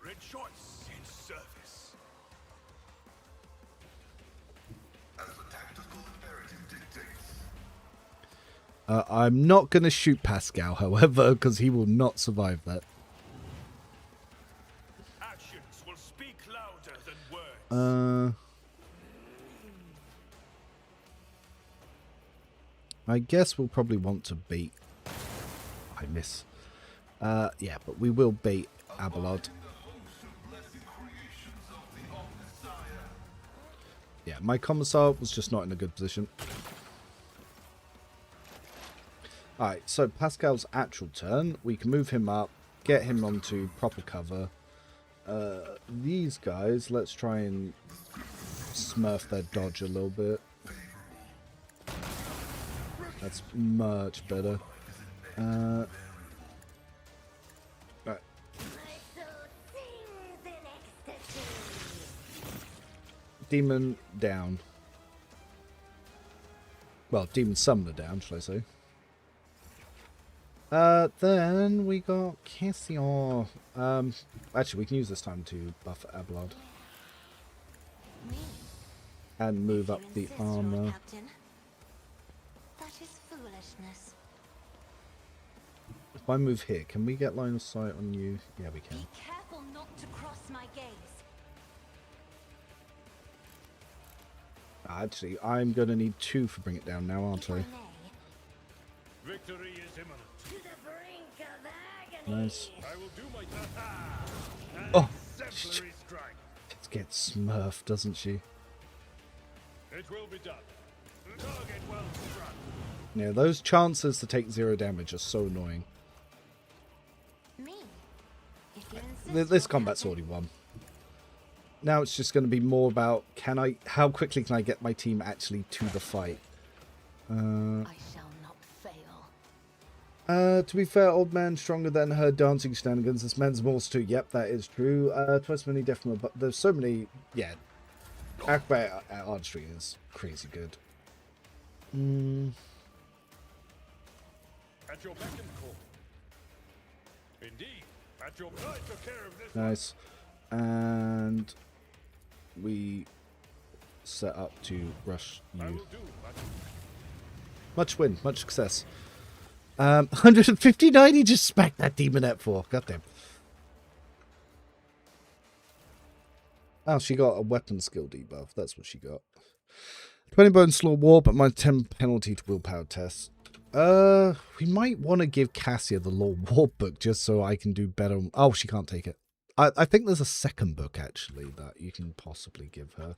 Speaker 2: Rejoice in service. As the tactical imperative dictates.
Speaker 1: I'm not going to shoot Pascal, however, because he will not survive that.
Speaker 2: Actions will speak louder than words.
Speaker 1: I guess we'll probably want to bait. I miss. Yeah, but we will bait Abelard. Yeah, my Commissar was just not in a good position. Alright, so Pascal's actual turn. We can move him up, get him onto proper cover. These guys, let's try and smurf their dodge a little bit. That's much better. Right.
Speaker 3: My soul sings in ecstasy.
Speaker 1: Demon down. Well, Demon Summoner down, shall I say. Then we got Cassio. Actually, we can use this time to buff Abelard.
Speaker 3: Me?
Speaker 1: And move
Speaker 3: You
Speaker 1: up the
Speaker 3: insist, Lord
Speaker 1: armor.
Speaker 3: Captain. That is foolishness.
Speaker 1: If I move here, can we get line of sight on you? Yeah, we can.
Speaker 3: Be careful not to cross my gaze.
Speaker 1: Actually, I'm going to need 2 for Bring It Down now, aren't
Speaker 3: If I
Speaker 1: I?
Speaker 3: may,
Speaker 6: Victory is imminent.
Speaker 3: to the brink of agony.
Speaker 1: Nice.
Speaker 6: I will do my
Speaker 1: Oh,
Speaker 6: exemplary strike.
Speaker 1: It gets smurfed, doesn't she?
Speaker 6: It will be done. Target well struck.
Speaker 1: Yeah, those chances to take 0 damage are so annoying.
Speaker 3: Me? If you insist,
Speaker 1: This
Speaker 3: Lord
Speaker 1: combat's
Speaker 3: Captain.
Speaker 1: already won. Now it's just going to be more about how quickly can I get my team actually to the fight.
Speaker 4: I shall not fail.
Speaker 1: To be fair, old man stronger than her dancing shenanigans. This man's morse too. Yep, that is true. Twice many definitely, but there's so many. Yeah, Acrobat Artistry is crazy good.
Speaker 6: At your beck and call. Indeed, at your I took care of this.
Speaker 1: Nice. And we set up to rush
Speaker 6: I
Speaker 1: you.
Speaker 6: will do much.
Speaker 1: Much win, much success. 159 he just smacked that demonette for. Goddamn. Oh, she got a weapon skill debuff. That's what she got. 20 bones law war, but my 10 penalty to willpower test. We might want to give Cassia the law war book just so I can do better. Oh, she can't take it. I think there's a second book actually that you can possibly give her.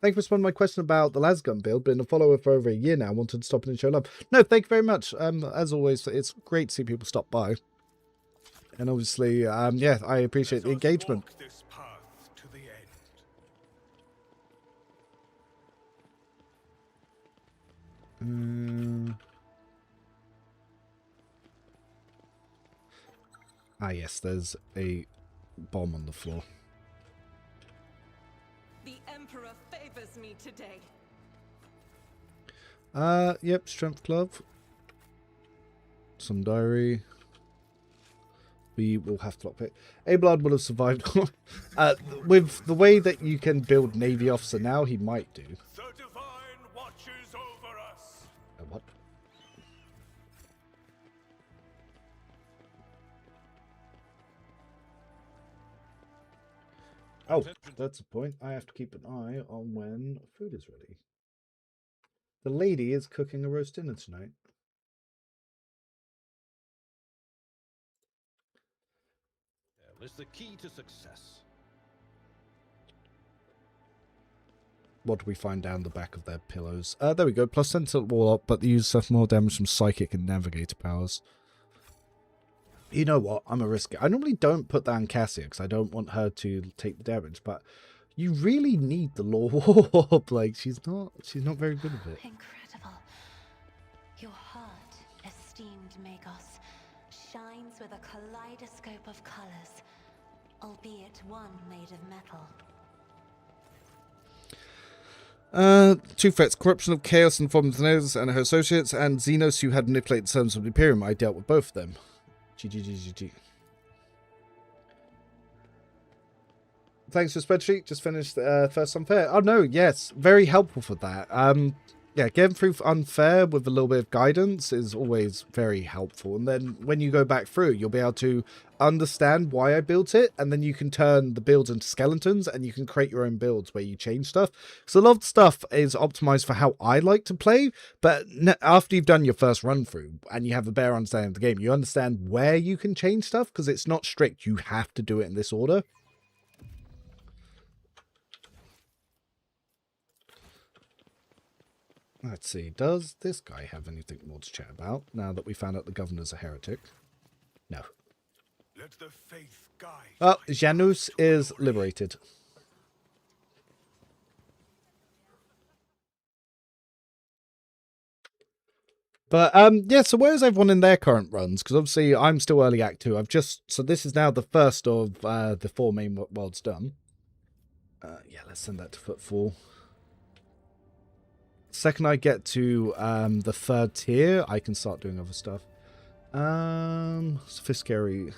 Speaker 1: Thank you for responding to my question about the lasgun build. Been a follower for over a year now. Wanted to stop in and show love. No, thank you very much. As always, it's great to see people stop by. And obviously, yeah, I appreciate the engagement.
Speaker 2: Walk this path to the end.
Speaker 1: Ah, yes, there's a bomb on the floor.
Speaker 5: The Emperor favors me today.
Speaker 1: Yep, strength glove. Some diary. We will have to lockpick. Abelard would have survived. With the way that you can build Navy officer now, he might do.
Speaker 2: The divine watches over us.
Speaker 1: What? Oh, that's a point. I have to keep an eye on when food is ready. The lady is cooking a roast dinner tonight.
Speaker 6: Is the key to success.
Speaker 1: What do we find down the back of their pillows? There we go. Plus sentinel warlock, but they use suffer more damage from psychic and navigator powers. You know what? I'm a risk it. I normally don't put down Cassia because I don't want her to take the damage, but you really need the law warp. Like she's not very good at it.
Speaker 3: Incredible. Your heart, esteemed Magos, shines with a kaleidoscope of colors, albeit one made of metal.
Speaker 1: Two threats: corruption of chaos and Formatinez and her associates, and Xenos, who had manipulated the servants of the Imperium. I dealt with both of them. GG. Thanks for the spreadsheet. Just finished first unfair. Oh no, yes, very helpful for that. Yeah, getting through unfair with a little bit of guidance is always very helpful. And then when you go back through, you'll be able to understand why I built it, and then you can turn the builds into skeletons, and you can create your own builds where you change stuff. So a lot of stuff is optimized for how I like to play, but after you've done your first run through and you have a better understanding of the game, you understand where you can change stuff because it's not strict. You have to do it in this order. Let's see, does this guy have anything more to chat about now that we found out the governor's a heretic? No.
Speaker 2: Let the faith guide.
Speaker 1: Oh, Janus is liberated. But, yeah, so where is everyone in their current runs? Because obviously I'm still early act 2. So this is now the first of the 4 main worlds done. Yeah, let's send that to Footfall. Second I get to the 3rd tier, I can start doing other stuff. Sophisticary.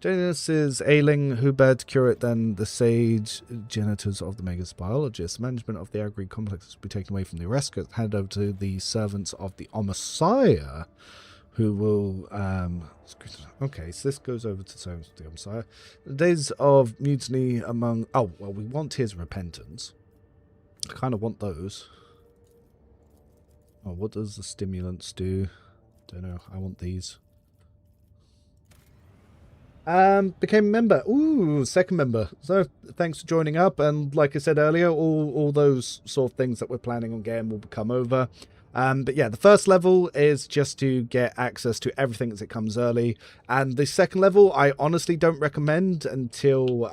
Speaker 1: Janus is ailing, Hubert, curate, then the sage, genitors of the Magus biologist. Management of the agri complex will be taken away from the Oresca, handed over to the servants of the Commissar, who will okay, so this goes over to the servants of the Commissar. The days of mutiny among oh well, we want his repentance. I kind of want those. Oh, what does the stimulants do? Don't know. I want these. Became a member. Ooh, second member. So thanks for joining up. And like I said earlier, all those sort of things that we're planning on getting will come over. But yeah, the first level is just to get access to everything as it comes early. And the second level, I honestly don't recommend until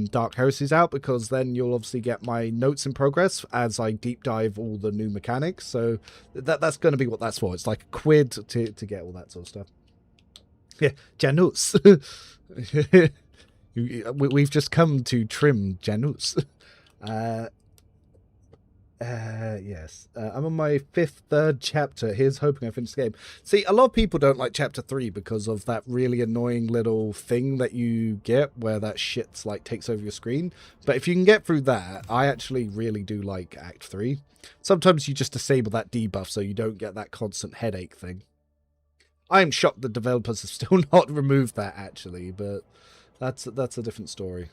Speaker 1: Dark Heresy's out, because then you'll obviously get my notes in progress as I deep dive all the new mechanics. So that's going to be what that's for. It's like a quid to get all that sort of stuff. Yeah, Janus. We've just come to trim Janus. Yes. I'm on my third chapter. Here's hoping I finish the game. See, a lot of people don't like chapter 3 because of that really annoying little thing that you get where that shit's like takes over your screen. But if you can get through that, I actually really do like Act 3. Sometimes you just disable that debuff so you don't get that constant headache thing. I'm shocked the developers have still not removed that actually, but that's a different story.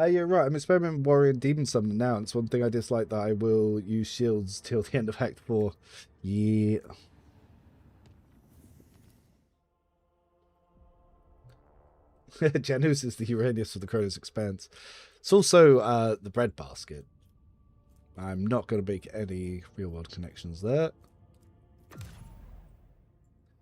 Speaker 1: You're right. I'm experimenting with Warrior and Demon Summon now. It's one thing I dislike, that I will use shields till the end of Act 4. Yeah. Janus is the Uranus of the Kronos Expanse. It's also the breadbasket. I'm not going to make any real-world connections there.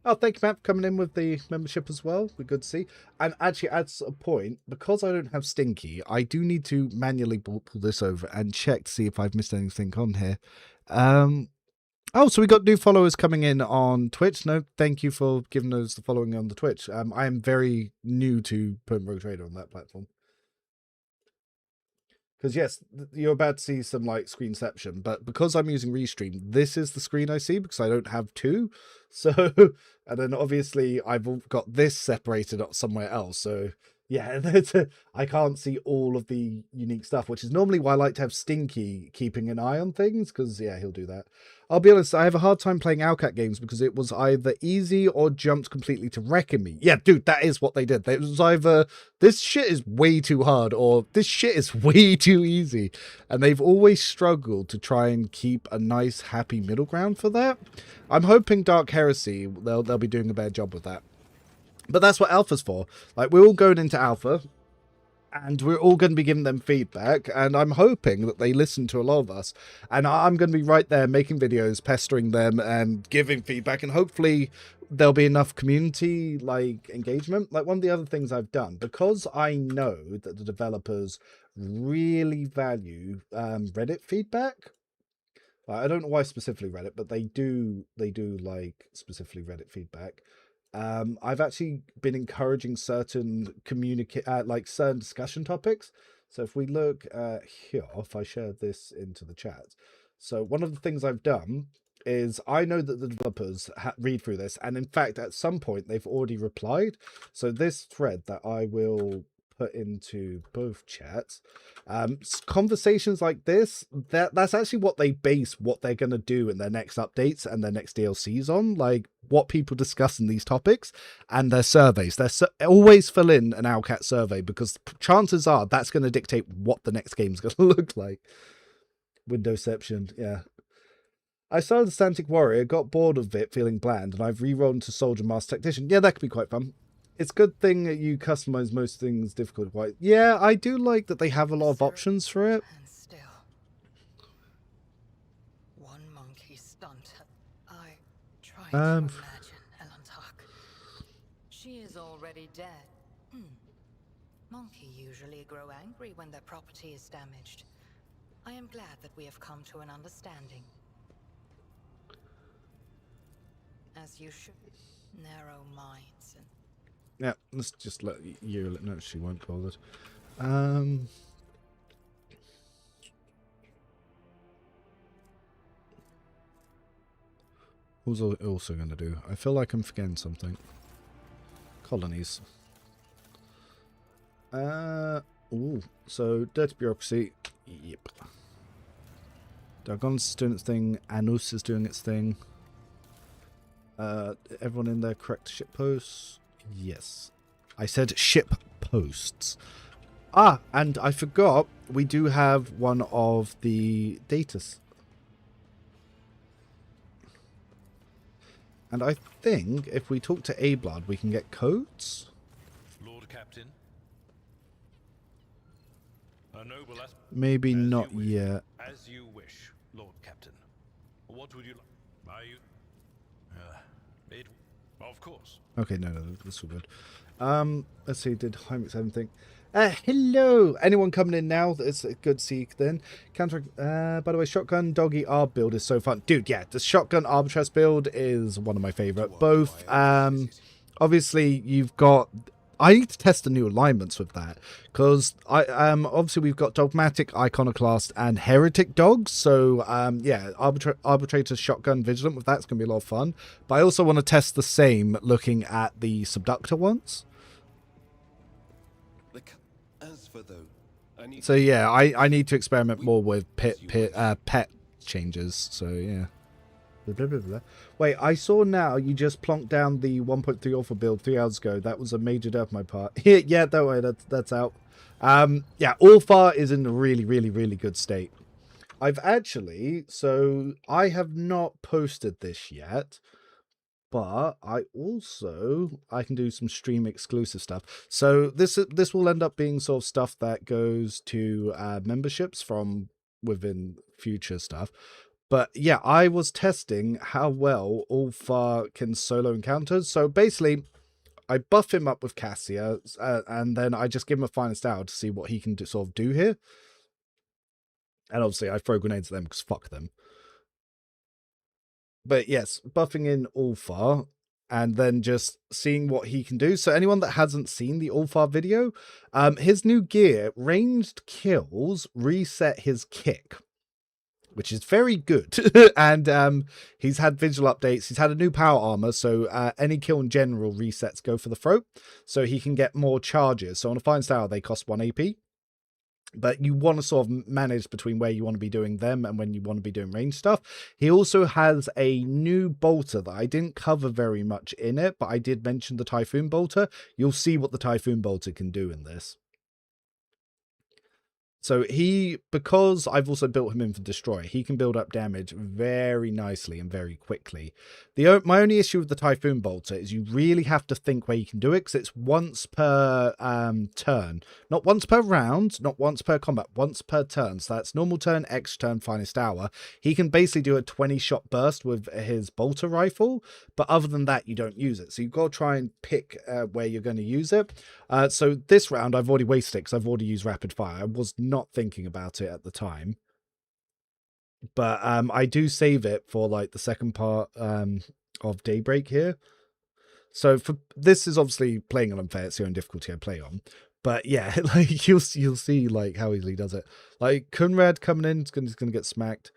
Speaker 1: Oh, thank you, Matt, for coming in with the membership as well. We're good to see. And actually, adds a point, because I don't have Stinky, I do need to manually pull this over and check to see if I've missed anything on here. Oh, so we got new followers coming in on Twitch. No, thank you for giving us the following on the Twitch. I am very new to Potent Rogue Trader on that platform. Because yes, you're about to see some like screenception, but because I'm using Restream, this is the screen I see because I don't have two. So, and then obviously I've got this separated up somewhere else. So yeah, I can't see all of the unique stuff, which is normally why I like to have Stinky keeping an eye on things, because yeah, he'll do that. I'll be honest, I have a hard time playing Owlcat games because it was either easy or jumped completely to wrecking me. Yeah, dude, that is what they did. It was either this shit is way too hard or this shit is way too easy. And they've always struggled to try and keep a nice, happy middle ground for that. I'm hoping Dark Heresy, they'll be doing a better job with that. But that's what Alpha's for. Like, we're all going into Alpha, and we're all going to be giving them feedback, and I'm hoping that they listen to a lot of us. And I'm going to be right there making videos, pestering them, and giving feedback, and hopefully there'll be enough community, like, engagement. Like, one of the other things I've done, because I know that the developers really value Reddit feedback. I don't know why specifically Reddit, but they do like specifically Reddit feedback. I've actually been encouraging certain certain discussion topics. So if we look here, if I share this into the chat. So one of the things I've done is I know that the developers read through this, and in fact, at some point they've already replied. So this thread that I will put into both chats, conversations like this, that's actually what they base what they're going to do in their next updates and their next DLCs on, like what people discuss in these topics and their surveys. Always fill in an Owlcat survey, because chances are that's going to dictate what the next game's going to look like. Windowception, yeah. I started the Stantic Warrior, got bored of it feeling bland, and I've re-rolled into Soldier Master Tactician. Yeah, that could be quite fun. It's a good thing that you customize most things difficult. Yeah, I do like that they have a lot of options for it.
Speaker 4: And still, one monkey stunt. I tried to imagine Elantark. She is already dead. Monkey usually grow angry when their property is damaged. I am glad that we have come to an understanding. As you should. Narrow minds and...
Speaker 1: Yeah, let's just let you know she won't be bothered. What was I also going to do? I feel like I'm forgetting something. Colonies. Ooh, so dirty bureaucracy. Yep. Dargon's doing its thing. Janus is doing its thing. Everyone in their correct ship posts. Yes. I said ship posts. Ah, and I forgot, we do have one of the datas. And I think if we talk to Ablood, we can get codes?
Speaker 6: Lord Captain. A noble
Speaker 1: Maybe not yet.
Speaker 6: As you wish, Lord Captain. What would you like? Are you...
Speaker 2: Of course.
Speaker 1: Okay, no, that's all good. Let's see, did Hymix anything? Hello! Anyone coming in now? It's good to see you then. Counter, by the way, shotgun doggy arb build is so fun. Dude, yeah, the shotgun arbitress build is one of my favorite. Both, obviously, you've got... I need to test the new alignments with that, because obviously we've got Dogmatic, Iconoclast, and Heretic dogs, so yeah, Arbitrator, Shotgun, Vigilant with that's going to be a lot of fun, but I also want to test the same looking at the Subductor ones.
Speaker 7: As for though,
Speaker 1: So yeah, I need to experiment more with pet changes, so yeah. Blah, blah, blah. Wait, I saw now you just plonked down the 1.3 alpha build 3 hours ago. That was a major dev on my part. Yeah, don't worry, that's out. Yeah, alpha is in a really, really, really good state. I've actually, so I have not posted this yet, but I can do some stream exclusive stuff. So this will end up being sort of stuff that goes to memberships from within future stuff. But yeah, I was testing how well Ulfar can solo encounters. So basically, I buff him up with Cassia, and then I just give him a finest hour to see what he can sort of do here. And obviously, I throw grenades at them because fuck them. But yes, buffing in Ulfar, and then just seeing what he can do. So anyone that hasn't seen the Ulfar video, his new gear, ranged kills, reset his kick, which is very good. And he's had visual updates. He's had a new power armor, so any kill in general resets go for the throat, so he can get more charges. So on a fine style, they cost 1 AP. But you want to sort of manage between where you want to be doing them and when you want to be doing range stuff. He also has a new bolter that I didn't cover very much in it, but I did mention the Typhoon bolter. You'll see what the Typhoon bolter can do in this. So because I've also built him in for Destroy, he can build up damage very nicely and very quickly. My only issue with the Typhoon Bolter is you really have to think where you can do it, because it's once per turn. Not once per round, not once per combat, once per turn. So that's normal turn, X turn, finest hour. He can basically do a 20-shot burst with his Bolter rifle, but other than that, you don't use it. So you've got to try and pick where you're going to use it. So this round, I've already wasted it because I've already used Rapid Fire. I was not thinking about it at the time, but I do save it for like the second part of Daybreak here. So for this is obviously playing on unfair, it's the only difficulty I play on. But yeah, like you'll see like how easily he does it. Like Kunrad coming in, he's gonna get smacked.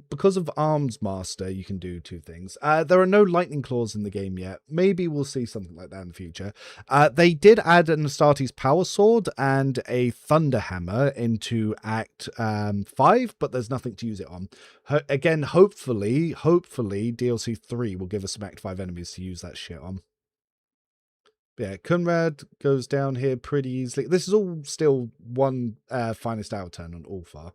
Speaker 1: Because of Arms Master, you can do 2 things. There are no lightning claws in the game yet. Maybe we'll see something like that in the future. They did add an Astartes Power Sword and a Thunder Hammer into Act 5, but there's nothing to use it on. Again, hopefully, DLC 3 will give us some Act 5 enemies to use that shit on. Yeah, Kunrad goes down here pretty easily. This is all still one finest hour turn on Ulfar.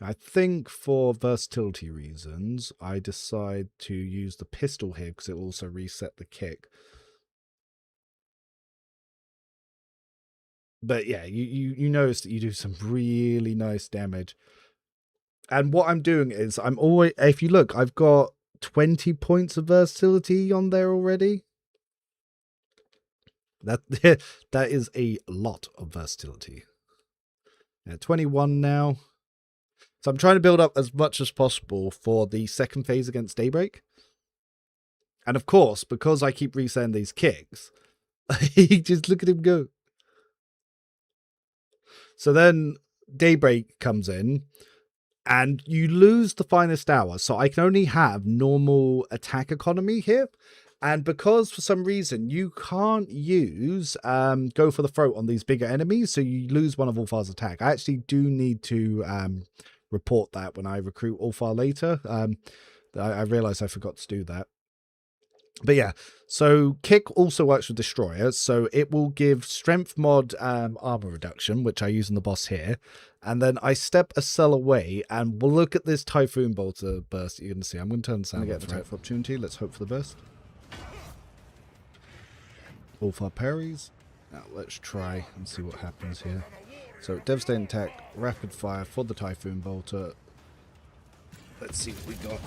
Speaker 1: I think for versatility reasons, I decide to use the pistol here because it will also reset the kick. But yeah, you notice that you do some really nice damage. And what I'm doing is I'm always, if you look, I've got 20 points of versatility on there already. That is a lot of versatility. Yeah, 21 now. So I'm trying to build up as much as possible for the second phase against Daybreak. And of course, because I keep resetting these kicks, just look at him go. So then Daybreak comes in and you lose the finest hour. So I can only have normal attack economy here. And because for some reason you can't use go for the throat on these bigger enemies, so you lose one of Ulfar's attack. I actually do need to report that when I recruit Ulfar later. I realized I forgot to do that. But yeah, so Kick also works with Destroyer, so it will give Strength mod armor reduction, which I use in the boss here. And then I step a cell away, and we'll look at this Typhoon Bolter burst that you're going to see. I'm going to turn the sound off. Attack for opportunity. Let's hope for the best. Ulfar parries. Now let's try and see what happens here. So devastating attack, rapid fire for the Typhoon Bolter. Let's see what we got.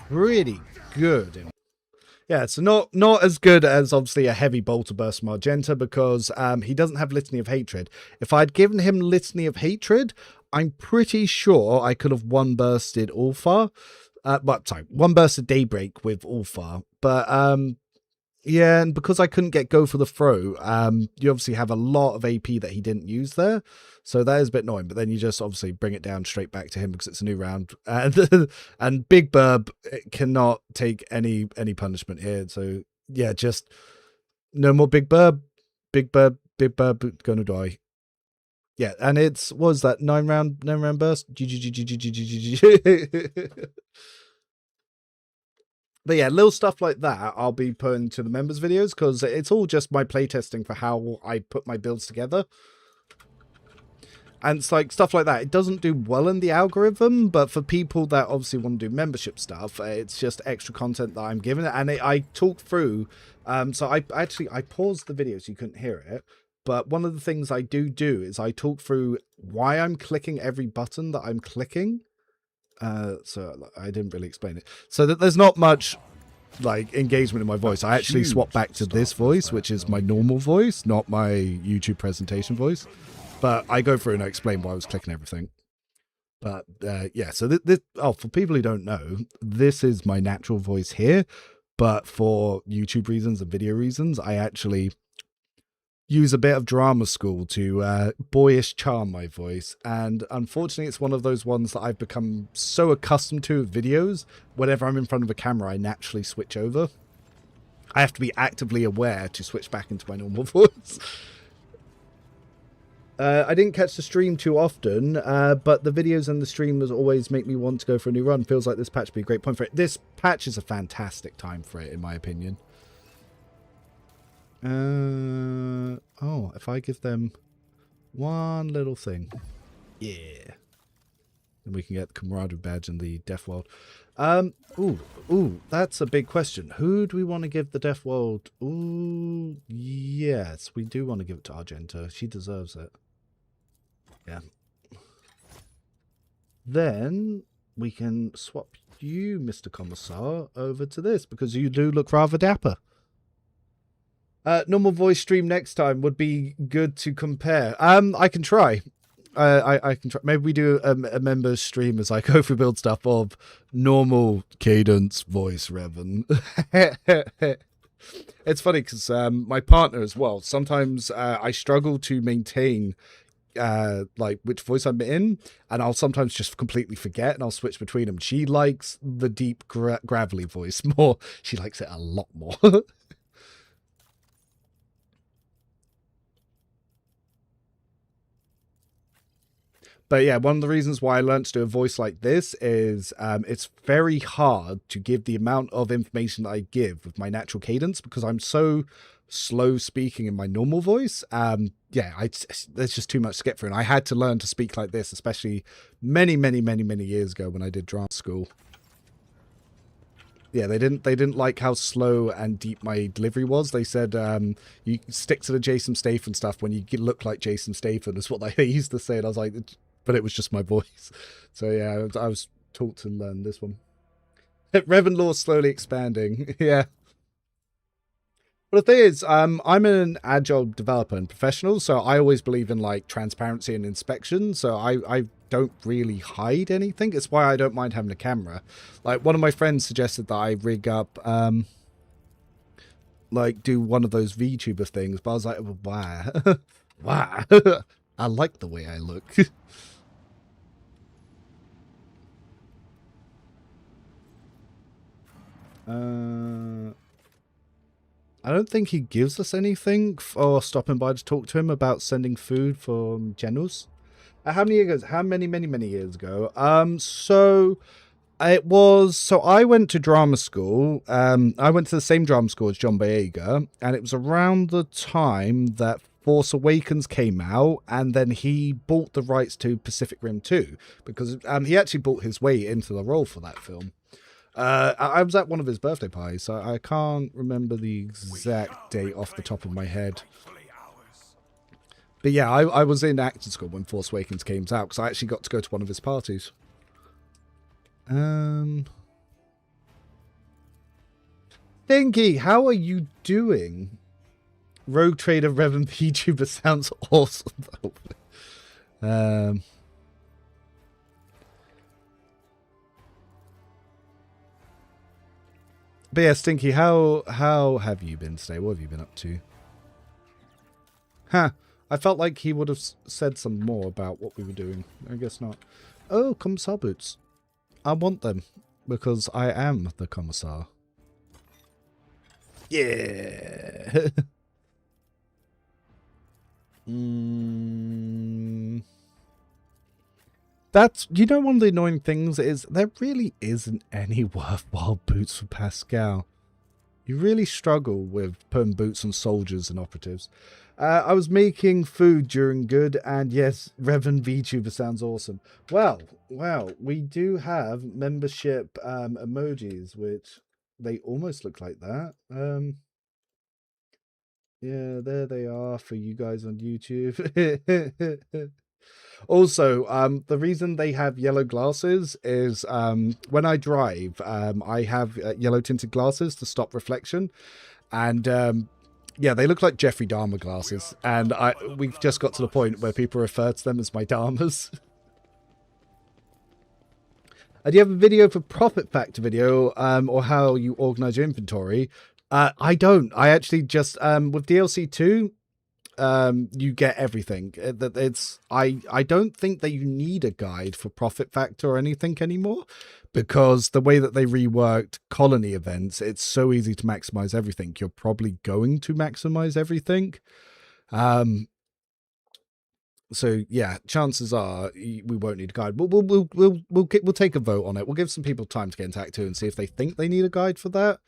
Speaker 1: Pretty good. Yeah, so not as good as obviously a heavy bolter burst from Argenta, because he doesn't have Litany of Hatred. If I'd given him Litany of Hatred, I'm pretty sure I could have one bursted Ulfar. One bursted Daybreak with Ulfar. But yeah, and because I couldn't get Go for the Throw, you obviously have a lot of AP that he didn't use there. So that is a bit annoying, but then you just obviously bring it down straight back to him because it's a new round. And Big Burb cannot take any punishment here. So yeah, just no more Big Burb. Big Burb gonna die. Yeah, and was that 9 round burst? But yeah, little stuff like that I'll be putting to the members' videos because it's all just my playtesting for how I put my builds together. And it's like stuff like that. It doesn't do well in the algorithm, but for people that obviously want to do membership stuff, it's just extra content that I'm giving it. And I talk through. So I paused the video so you couldn't hear it. But one of the things I do is I talk through why I'm clicking every button that I'm clicking. So I didn't really explain it. So that there's not much like engagement in my voice. I actually swap back to this voice, which is my normal voice, not my YouTube presentation voice. But I go through and I explain why I was clicking everything. But yeah, so for people who don't know, this is my natural voice here. But for YouTube reasons and video reasons, I actually use a bit of drama school to boyish charm my voice. And unfortunately, it's one of those ones that I've become so accustomed to with videos. Whenever I'm in front of a camera, I naturally switch over. I have to be actively aware to switch back into my normal voice. I didn't catch the stream too often, but the videos and the streamers always make me want to go for a new run. Feels like this patch would be a great point for it. This patch is a fantastic time for it, in my opinion. Oh, if I give them one little thing. Yeah. Then we can get the Camaraderie Badge and the Death World. Ooh, that's a big question. Who do we want to give the Death World? Ooh, yes, we do want to give it to Argenta. She deserves it. Yeah. Then we can swap you, Mr. Commissar, over to this because you do look rather dapper. Normal voice stream next time would be good to compare. I can try. I can try. Maybe we do a members stream as I go through build stuff of normal cadence voice Revan. It's funny because my partner as well. Sometimes I struggle to maintain like which voice I'm in, and I'll sometimes just completely forget, and I'll switch between them. She likes the deep gravelly voice more. She likes it a lot more. But yeah, one of the reasons why I learned to do a voice like this is it's very hard to give the amount of information that I give with my natural cadence because I'm so slow speaking in my normal voice. Yeah, there's just too much to get through. And I had to learn to speak like this, especially many years ago when I did drama school. Yeah, they didn't like how slow and deep my delivery was. They said you stick to the Jason Statham stuff when you look like Jason Statham is what they used to say. And I was like, but it was just my voice. So yeah, I was taught to learn this one. Revan lore slowly expanding. Yeah. But the thing is, I'm an agile developer and professional, so I always believe in like transparency and inspection. So I don't really hide anything. It's why I don't mind having a camera. Like one of my friends suggested that I rig up, like do one of those VTuber things, but I was like, why? Why? I like the way I look. I don't think he gives us anything for stopping by to talk to him about sending food from Janus. How many years ago? How many years ago? So it was. So I went to drama school. I went to the same drama school as John Boyega, and it was around the time that Force Awakens came out, and then he bought the rights to Pacific Rim 2 because he actually bought his way into the role for that film. I was at one of his birthday parties, so I can't remember the exact date off the top of my head. But yeah, I was in acting school when Force Awakens came out because I actually got to go to one of his parties. Thingy, how are you doing? Rogue Trader Revan VTuber sounds awesome. But yeah, Stinky, how have you been today? What have you been up to? Huh. I felt like he would have said some more about what we were doing. I guess not. Oh, Commissar boots. I want them because I am the Commissar. Yeah. That's, you know, one of the annoying things is there really isn't any worthwhile boots for Pascal. You really struggle with putting boots on soldiers and operatives. I was making food during good, and yes, Revan VTuber sounds awesome. Well, we do have membership emojis, which they almost look like that. Yeah, there they are for you guys on YouTube. Also, the reason they have yellow glasses is when I drive, I have yellow tinted glasses to stop reflection. And yeah, they look like Jeffrey Dahmer glasses. And we've just got to the point where people refer to them as my Dahmers. Do you have a video for Profit Factor video or how you organize your inventory? I don't. I actually just, with DLC 2, you get everything. I don't think that you need a guide for Profit Factor or anything anymore, because the way that they reworked colony events, it's so easy to maximize everything. You're probably going to maximize everything. So yeah, chances are we won't need a guide. We'll take a vote on it. We'll give some people time to get into Act 2 and see if they think they need a guide for that.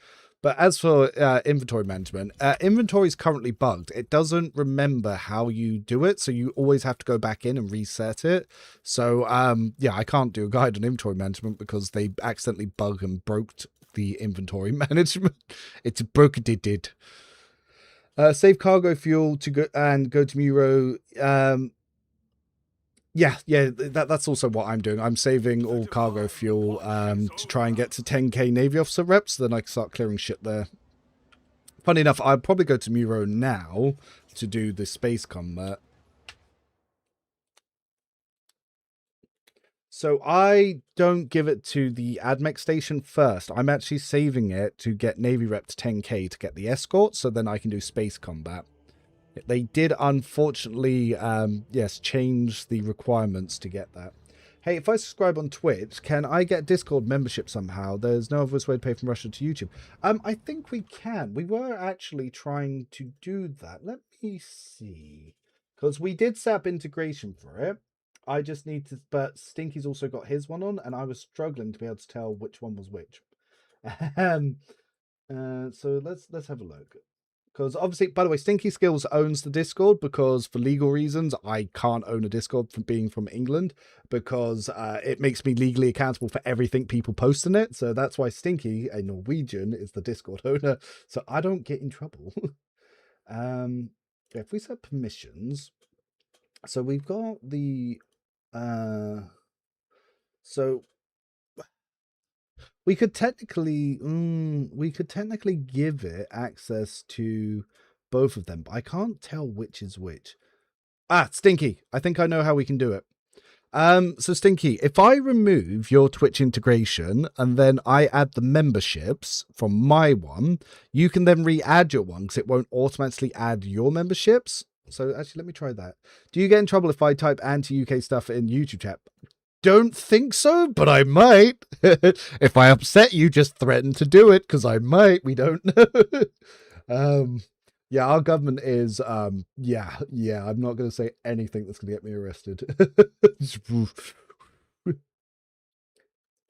Speaker 1: But as for inventory management, inventory is currently bugged. It doesn't remember how you do it, so you always have to go back in and reset it. So yeah, I can't do a guide on inventory management because they accidentally bug and broke the inventory management. It's broke it did. Save cargo fuel to go and go to Muro. Yeah, that's also what I'm doing. I'm saving all cargo fuel to try and get to 10k Navy officer reps, so then I can start clearing shit there. Funny enough, I'll probably go to Muro now to do the space combat. So I don't give it to the AdMech station first. I'm actually saving it to get Navy rep to 10k to get the escort, so then I can do space combat. They did, unfortunately, yes, change the requirements to get that. Hey, if I subscribe on Twitch, can I get Discord membership somehow? There's no other way to pay from Russia to YouTube. I think we can. We were actually trying to do that. Let me see. Because we did set up integration for it. I just need to... But Stinky's also got his one on, and I was struggling to be able to tell which one was which. So let's have a look. Because obviously, by the way, Stinky Skills owns the Discord because for legal reasons, I can't own a Discord from being from England because it makes me legally accountable for everything people post in it. So that's why Stinky, a Norwegian, is the Discord owner. So I don't get in trouble. If we set permissions, so we've got the, so we could technically give it access to both of them, but I can't tell which is which. Ah, Stinky, I think I know how we can do it. So Stinky, if I remove your Twitch integration and then I add the memberships from my one, you can then re-add your one because it won't automatically add your memberships. So actually, let me try that. Do you get in trouble if I type anti-UK stuff in YouTube chat? Don't think so, but I might. If I upset you, just threaten to do it, because I might. We don't know. Yeah, our government is, yeah, I'm not going to say anything that's going to get me arrested.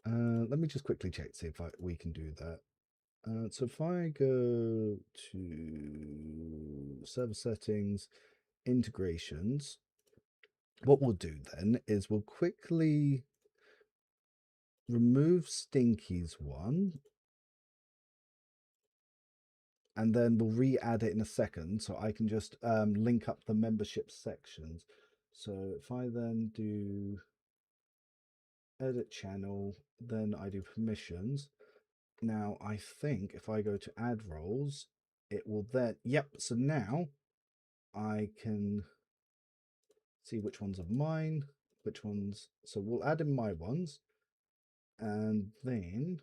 Speaker 1: Let me just quickly check to see if we can do that. So if I go to server settings, integrations, what we'll do then is we'll quickly remove Stinky's one. and then we'll re-add it in a second, so I can just link up the membership sections. So if I then do edit channel, then I do permissions. Now I think if I go to add roles, it will then, yep, so now I can see which ones are mine, which ones, so we'll add in my ones, and then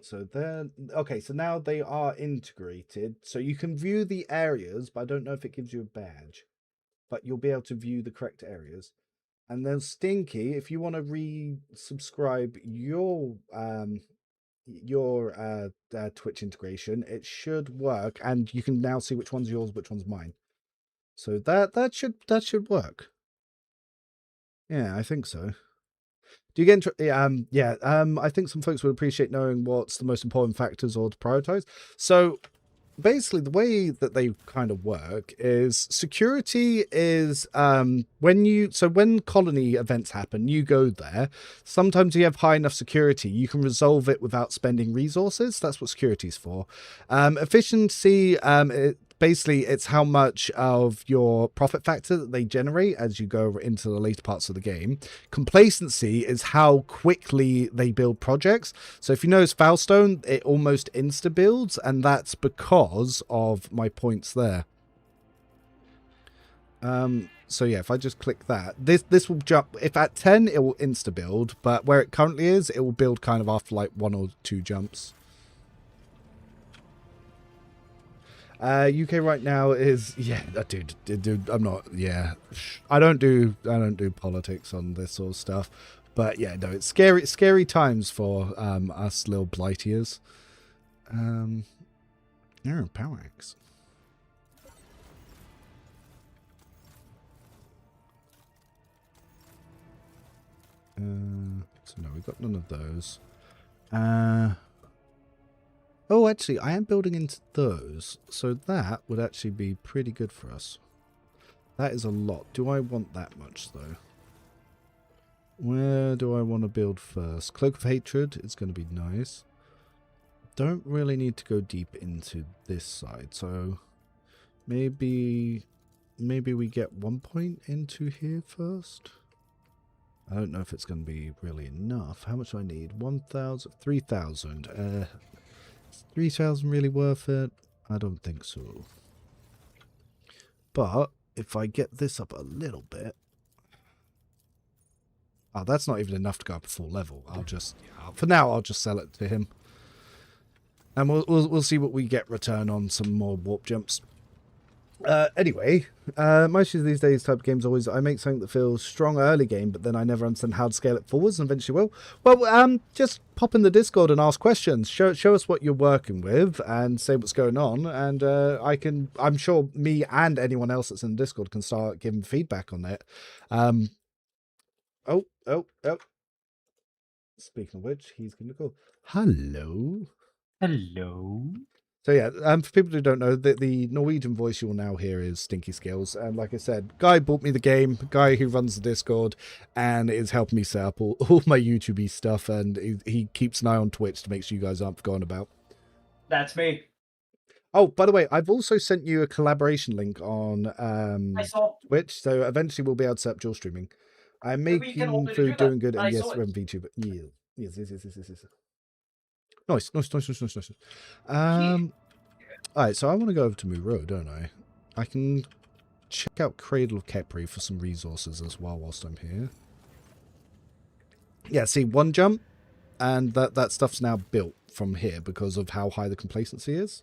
Speaker 1: so then, okay, so now they are integrated. So you can view the areas, but I don't know if it gives you a badge. But you'll be able to view the correct areas. And then Stinky, if you want to resubscribe your Twitch integration, it should work, and you can now see which one's yours, which one's mine. So that should work. Yeah, I think so. Do you get I think some folks would appreciate knowing what's the most important factors or to prioritize. So basically the way that they kind of work is security is when colony events happen, you go there. Sometimes you have high enough security, you can resolve it without spending resources. That's what security is for. Efficiency, basically it's how much of your profit factor that they generate as you go into the later parts of the game. Complacency is how quickly they build projects. So if you notice Foulstone, it almost insta builds, and that's because of my points there. So yeah, if I just click that, this will jump. If at 10 it will insta build, but where it currently is, it will build kind of after like 1 or 2 jumps. UK right now is, yeah, dude, I'm not, yeah, I don't do politics on this sort of stuff, but yeah, no, it's scary times for us little blighters. Power axe. So no, we've got none of those. Oh, actually, I am building into those, so that would actually be pretty good for us. That is a lot. Do I want that much, though? Where do I want to build first? Cloak of Hatred is going to be nice. Don't really need to go deep into this side, so maybe we get 1 point into here first. I don't know if it's going to be really enough. How much do I need? 1,000, 3,000. 3,000 really worth it? I don't think so. But if I get this up a little bit, oh, that's not even enough to go up a full level. I'll just, for now, I'll just sell it to him, and we'll see what we get return on some more warp jumps. Anyway, my issues these days type of games always, I make something that feels strong early game, but then I never understand how to scale it forwards, and eventually will. Well, just pop in the Discord and ask questions. Show us what you're working with and say what's going on, and I'm sure me and anyone else that's in the Discord can start giving feedback on it. Oh. Speaking of which, he's going to go. Hello. So yeah, for people who don't know, the Norwegian voice you will now hear is Stinky Skills. And like I said, Guy bought me the game, Guy who runs the Discord, and is helping me set up all my YouTube-y stuff, and he keeps an eye on Twitch to make sure you guys aren't forgotten about.
Speaker 8: That's me.
Speaker 1: Oh, by the way, I've also sent you a collaboration link on Twitch, so eventually we'll be able to set up dual streaming. I'm making food, doing good, and yes, we're on VTuber. Yes. Nice. Alright, so I want to go over to Muro, don't I? I can check out Cradle of Kepri for some resources as well whilst I'm here. Yeah, see, 1 jump, and that stuff's now built from here because of how high the complacency is.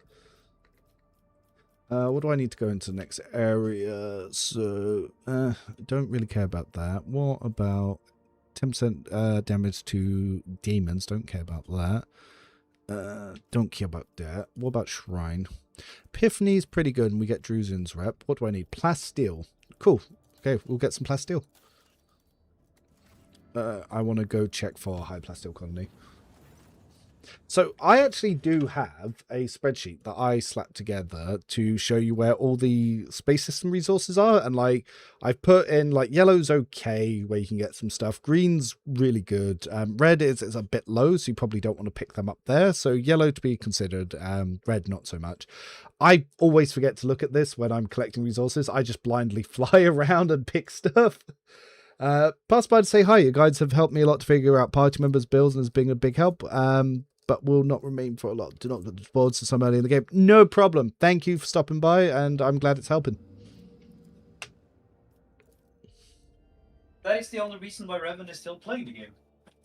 Speaker 1: What do I need to go into the next area? So, don't really care about that. What about 10% damage to demons? Don't care about that. Don't care about that. What about Shrine? Epiphany's pretty good, and we get Trazyn's rep. What do I need? Plasteel. Cool. Okay, we'll get some Plasteel. I want to go check for a high Plasteel colony. So I actually do have a spreadsheet that I slapped together to show you where all the space system resources are. And like I've put in like yellow's okay, where you can get some stuff. Green's really good. Red is a bit low, so you probably don't want to pick them up there. So yellow to be considered, red not so much. I always forget to look at this when I'm collecting resources. I just blindly fly around and pick stuff. Pass by to say hi. You guys have helped me a lot to figure out party members' builds and has been a big help. But will not remain for a lot. Do not get bored so early in the game. No problem. Thank you for stopping by, and I'm glad it's helping.
Speaker 8: That is the only reason why Revan is still playing the game.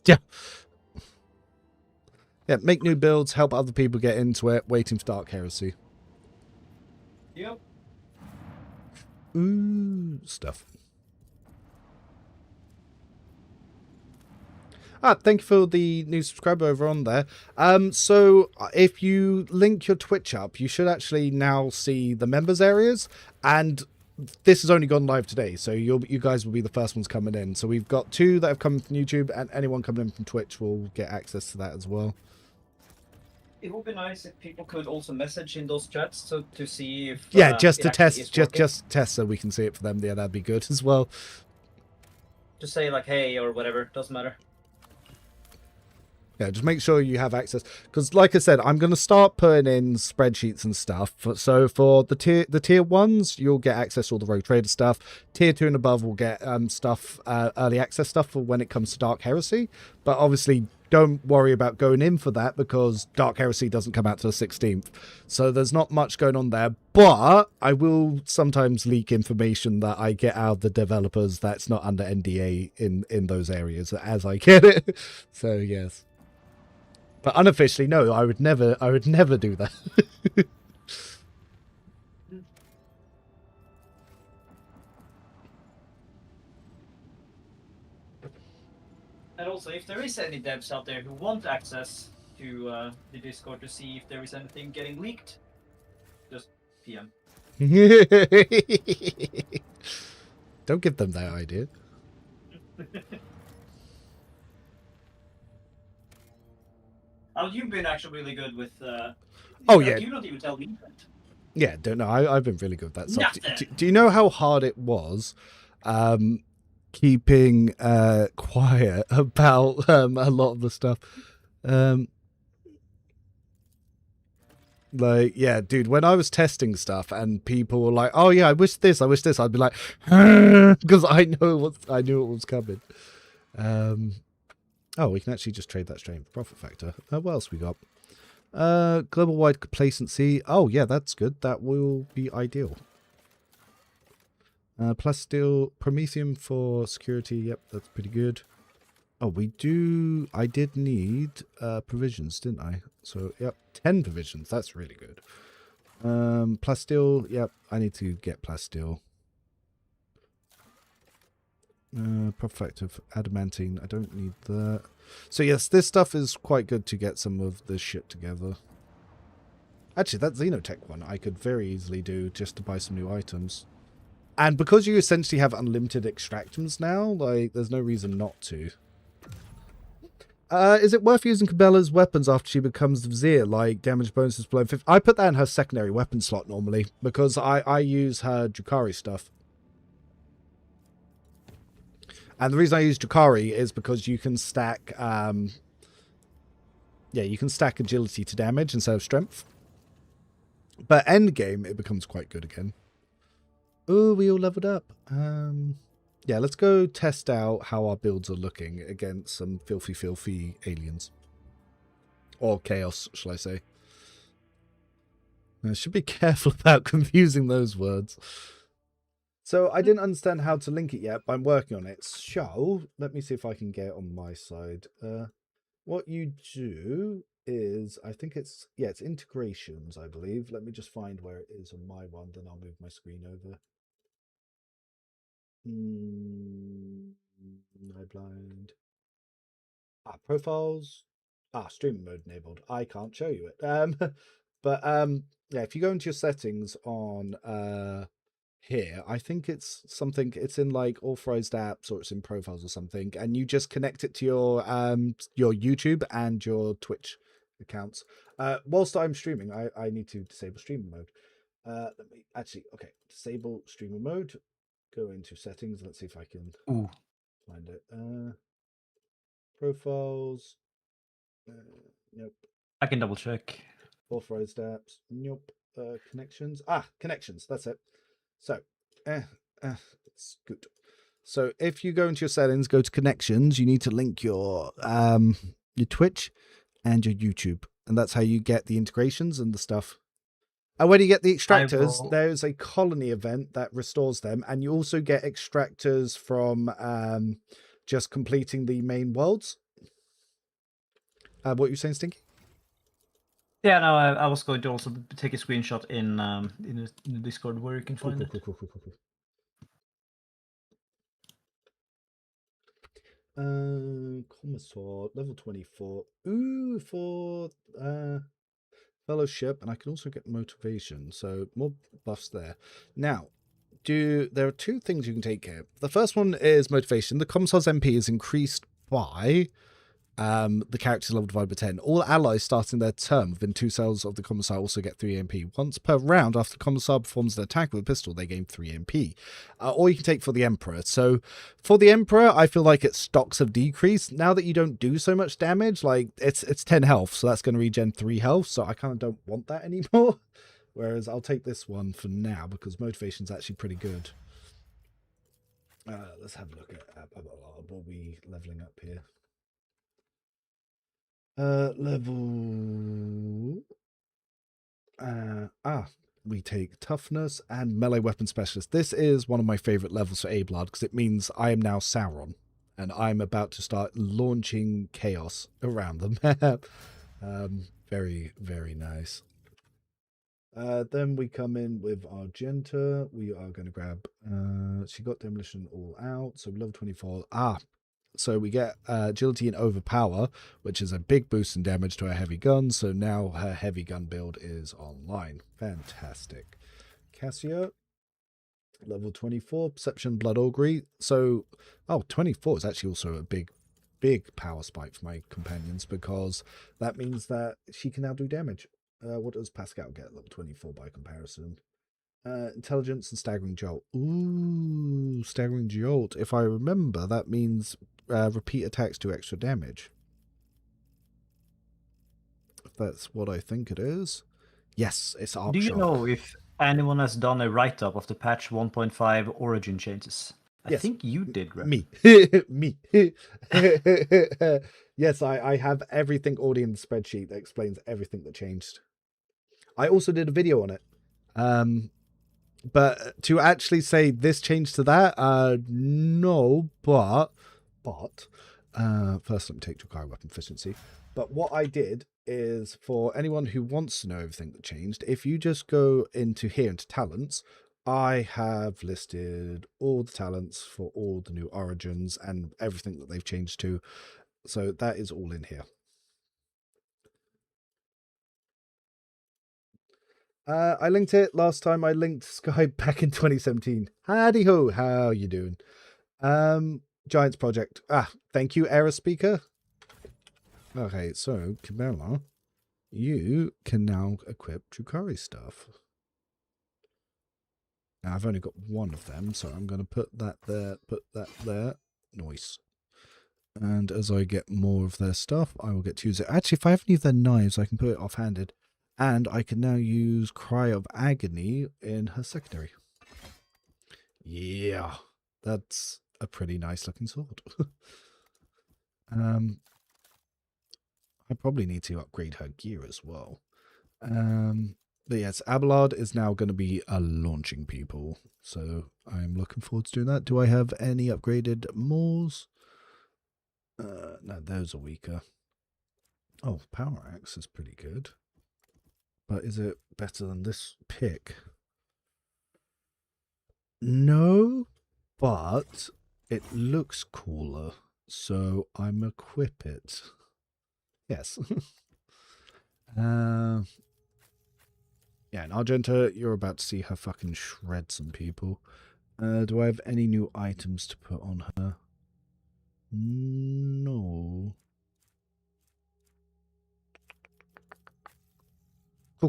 Speaker 1: Yeah. Yeah, make new builds, help other people get into it, waiting for Dark Heresy.
Speaker 8: Yep.
Speaker 1: Ooh, stuff. Thank you for the new subscriber over on there. So if you link your Twitch up, you should actually now see the members areas, and this has only gone live today, so you guys will be the first ones coming in. So we've got 2 that have come from YouTube, and anyone coming in from Twitch will get access to that as well.
Speaker 8: It would be nice if people could also message in those chats to see if
Speaker 1: Just to
Speaker 8: it
Speaker 1: test,
Speaker 8: actually is working.
Speaker 1: just test so we can see it for them. Yeah, that'd be good as well.
Speaker 8: Just say like hey or whatever, doesn't matter.
Speaker 1: Yeah, just make sure you have access, because like I said, I'm going to start putting in spreadsheets and stuff. So for the tier 1s, you'll get access to all the Rogue Trader stuff. Tier 2 and above will get stuff, early access stuff for when it comes to Dark Heresy. But obviously, don't worry about going in for that, because Dark Heresy doesn't come out till the 16th. So there's not much going on there. But I will sometimes leak information that I get out of the developers that's not under NDA in those areas as I get it. So yes. But unofficially, no, I would never do that.
Speaker 8: And also, if there is any devs out there who want access to the Discord to see if there is anything getting leaked, just PM.
Speaker 1: Don't give them that idea.
Speaker 8: Oh, you've been actually really good with.
Speaker 1: Oh yeah.
Speaker 8: You don't even tell me that.
Speaker 1: Yeah, don't know. I've been really good with that stuff.
Speaker 8: Nothing.
Speaker 1: Do you know how hard it was keeping quiet about a lot of the stuff? Like, yeah, dude, when I was testing stuff and people were like, oh yeah, I wish this, I'd be like, because I knew what was coming. Oh, we can actually just trade that straight for profit factor. What else we got? Global wide complacency. Oh yeah, that's good. That will be ideal. Plus steel Promethium for security. Yep, that's pretty good. Oh, I did need provisions, didn't I? So yep, 10 provisions. That's really good. Plasteel. Yep, I need to get plasteel. Profective adamantine. I don't need that. So yes, this stuff is quite good to get some of this shit together. Actually, that Xenotech one I could very easily do just to buy some new items. And because you essentially have unlimited extractions now, like, there's no reason not to. Is it worth using Cabela's weapons after she becomes the Vizier, like damage bonuses below 50? I put that in her secondary weapon slot normally, because I use her Drukhari stuff. And the reason I use Drukhari is because you can stack, you can stack agility to damage instead of strength. But endgame, it becomes quite good again. Oh, we all leveled up. Yeah, let's go test out how our builds are looking against some filthy aliens. Or chaos, shall I say. I should be careful about confusing those words. So I didn't understand how to link it yet, but I'm working on it. So let me see if I can get it on my side. What you do is, I think it's integrations, I believe. Let me just find where it is on my one, then I'll move my screen over. I blind. Profiles. Stream mode enabled. I can't show you it. But yeah, if you go into your settings on here, I think it's in like authorized apps, or it's in profiles or something, and you just connect it to your YouTube and your Twitch accounts. Whilst I'm streaming, I need to disable streaming mode. Let me actually, okay, disable streamer mode. Go into settings. Let's see if I can find it. Profiles. Nope.
Speaker 9: I can double check.
Speaker 1: Authorized apps. Nope. Connections. Connections. That's it. So, it's good. So if you go into your settings, go to connections, you need to link your Twitch and your YouTube, and that's how you get the integrations and the stuff. And when you get the extractors, there's a colony event that restores them, and you also get extractors from just completing the main worlds. What were you saying, Stinky?
Speaker 9: Yeah, no, I was going to also take a screenshot in the Discord where you can find it.
Speaker 1: Cool. Commissar, level 24. Ooh, for fellowship, and I can also get motivation, so more buffs there. Now, there are two things you can take here. The first one is motivation. The Commissar's MP is increased by the character's level divided by 10. All allies starting their turn within 2 cells of the Commissar also get 3 MP. Once per round, after the Commissar performs an attack with a pistol, they gain 3 MP. Or you can take for the Emperor. So for the Emperor, I feel like its stocks have decreased. Now that you don't do so much damage, like it's 10 health, so that's going to regen 3 health, so I kind of don't want that anymore. Whereas I'll take this one for now because motivation's actually pretty good. Let's have a look at what we leveling up here. We take toughness and melee weapon specialist. This is one of my favorite levels for Abelard because it means I am now Sauron and I'm about to start launching chaos around them. Very, very nice. Then we come in with Argenta. We are going to grab, she got demolition all out. So level 24. So we get agility and overpower, which is a big boost in damage to our heavy gun. So now her heavy gun build is online. Fantastic. Cassia, level 24, perception, blood augury. So, 24 is actually also a big power spike for my companions because that means that she can now do damage. What does Pascal get? Level 24 by comparison. Intelligence and staggering jolt. Ooh, staggering jolt. If I remember, that means repeat attacks do extra damage. If that's what I think it is. Yes, it's Arc
Speaker 9: Do you
Speaker 1: Shock.
Speaker 9: know if anyone has done a write-up of the patch 1.5 origin changes? I think you did, right?
Speaker 1: Me. Me. Yes, I have everything already in the spreadsheet that explains everything that changed. I also did a video on it. But to actually say this changed to that, no, but first let me take Drukhari weapon efficiency. But what I did is, for anyone who wants to know everything that changed, if you just go into here into talents, I have listed all the talents for all the new origins and everything that they've changed to. So that is all in here. I linked it last time. I linked Sky back in 2017. Howdy ho, how you doing? Giants Project. Thank you, Era Speaker. Okay, so Cabela, you can now equip Drukhari stuff. Now I've only got one of them, so I'm going to put that there. Nice. And as I get more of their stuff, I will get to use it. Actually, if I have any of their knives, I can put it offhanded. And I can now use Cry of Agony in her secondary. Yeah, that's a pretty nice looking sword. I probably need to upgrade her gear as well. But yes, Abelard is now going to be a launching people. So I'm looking forward to doing that. Do I have any upgraded Moors? No, those are weaker. Oh, Power Axe is pretty good. But is it better than this pick? No, but it looks cooler, so I'm equip it. Yes. Yeah, and Argenta, you're about to see her fucking shred some people. Do I have any new items to put on her? No.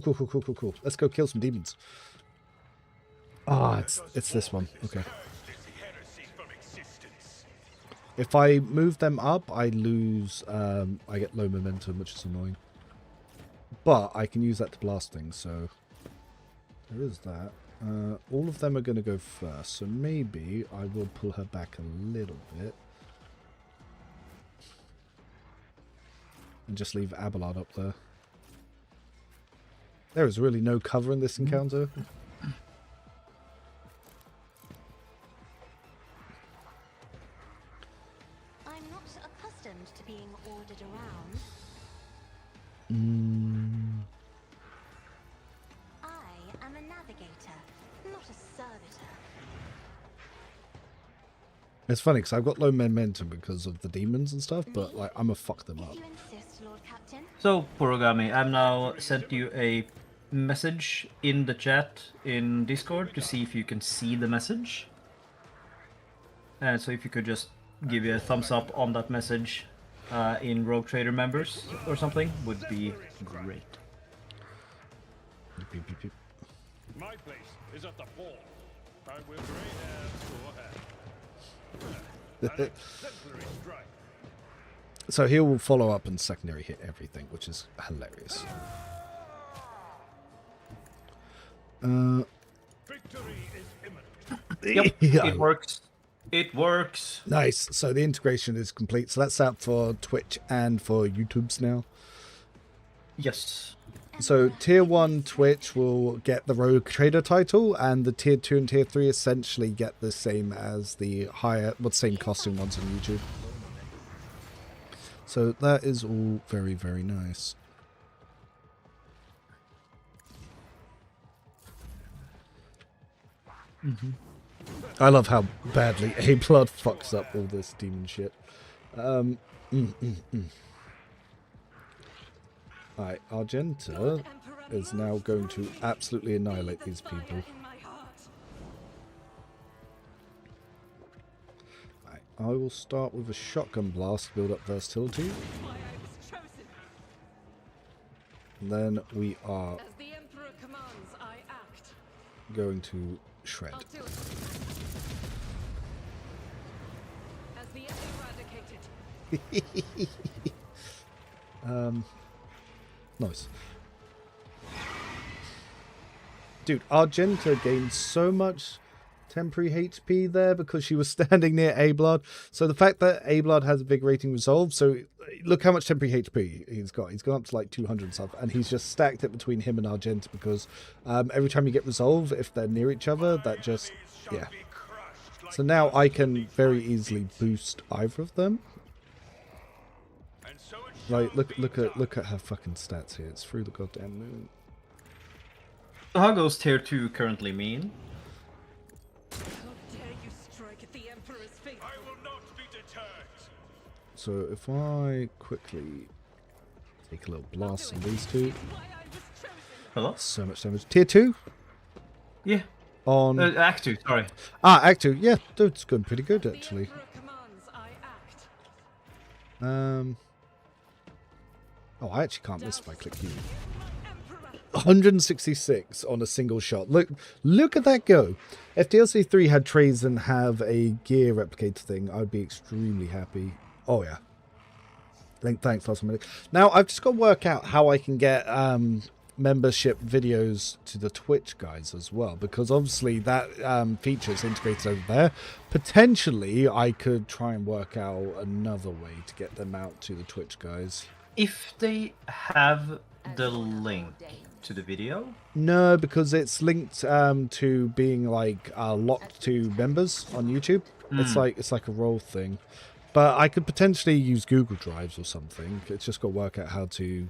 Speaker 1: Cool. Let's go kill some demons. Ah, it's this one. Okay. If I move them up, I lose. I get low momentum, which is annoying. But I can use that to blast things, so there is that. All of them are going to go first, so maybe I will pull her back a little bit. And just leave Abelard up there. There is really no cover in this encounter.
Speaker 3: I'm not accustomed to being ordered around. I am a navigator, not a servitor.
Speaker 1: It's funny because I've got low momentum because of the demons and stuff, but like I'm gonna fuck them up.
Speaker 3: If you insist, Lord Captain.
Speaker 9: So, Purogami, I've now sent you a message in the chat in Discord to see if you can see the message. And so if you could just give you a thumbs up on that message in Rogue Trader members or something would be great.
Speaker 6: My place is at the fort. I will bring her to an exemplary strike.
Speaker 1: So he will follow up and secondary hit everything, which is hilarious.
Speaker 6: Victory is imminent.
Speaker 9: Yep, it works. It works.
Speaker 1: Nice. So the integration is complete. So that's out for Twitch and for YouTube's now.
Speaker 9: Yes.
Speaker 1: So tier 1 Twitch will get the Rogue Trader title, and the tier 2 and tier 3 essentially get the same as the higher, same costing ones on YouTube. So that is all very, very nice. I love how badly A-Blood fucks up all this demon shit. Alright, Argenta is now going to absolutely annihilate these people. Right, I will start with a shotgun blast to build up versatility. And then we are
Speaker 5: As the Emperor commands, I act.
Speaker 1: going to shred.
Speaker 5: I'll do it. As the eradicated.
Speaker 1: Nice. Dude, Argenta gained so much temporary HP there because she was standing near A-Blood. So the fact that A-Blood has a big rating resolve, so look how much temporary HP he's got. He's gone up to like 200 and stuff, and he's just stacked it between him and Argenta because every time you get resolve, if they're near each other, that just, yeah. So now I can very easily boost either of them. Like, look at her fucking stats here. It's through the goddamn moon.
Speaker 9: So how goes tier 2 currently mean?
Speaker 5: How dare you strike at the Emperor's feet?
Speaker 2: I will not be deterred.
Speaker 1: So if I quickly take a little blast on these two.
Speaker 5: Why I was chosen.
Speaker 9: Hello?
Speaker 1: So much damage. Tier 2
Speaker 9: Yeah.
Speaker 1: on...
Speaker 9: Act 2, sorry.
Speaker 1: Act 2. Yeah, dude, it's going pretty good, actually.
Speaker 5: The Emperor commands, I act.
Speaker 1: Oh, I actually can't miss if I click you.
Speaker 5: Emperor.
Speaker 1: 166 on a single shot. Look at that go. If DLC 3 had Trazyn have a gear replicator thing, I'd be extremely happy. Oh, yeah. Thanks, last minute. Now, I've just got to work out how I can get membership videos to the Twitch guys as well, because obviously that feature is integrated over there. Potentially, I could try and work out another way to get them out to the Twitch guys.
Speaker 9: If they have the link to the video?
Speaker 1: No, because it's linked to being like locked to members on YouTube. It's like a role thing. But I could potentially use Google Drives or something. It's just got to work out how to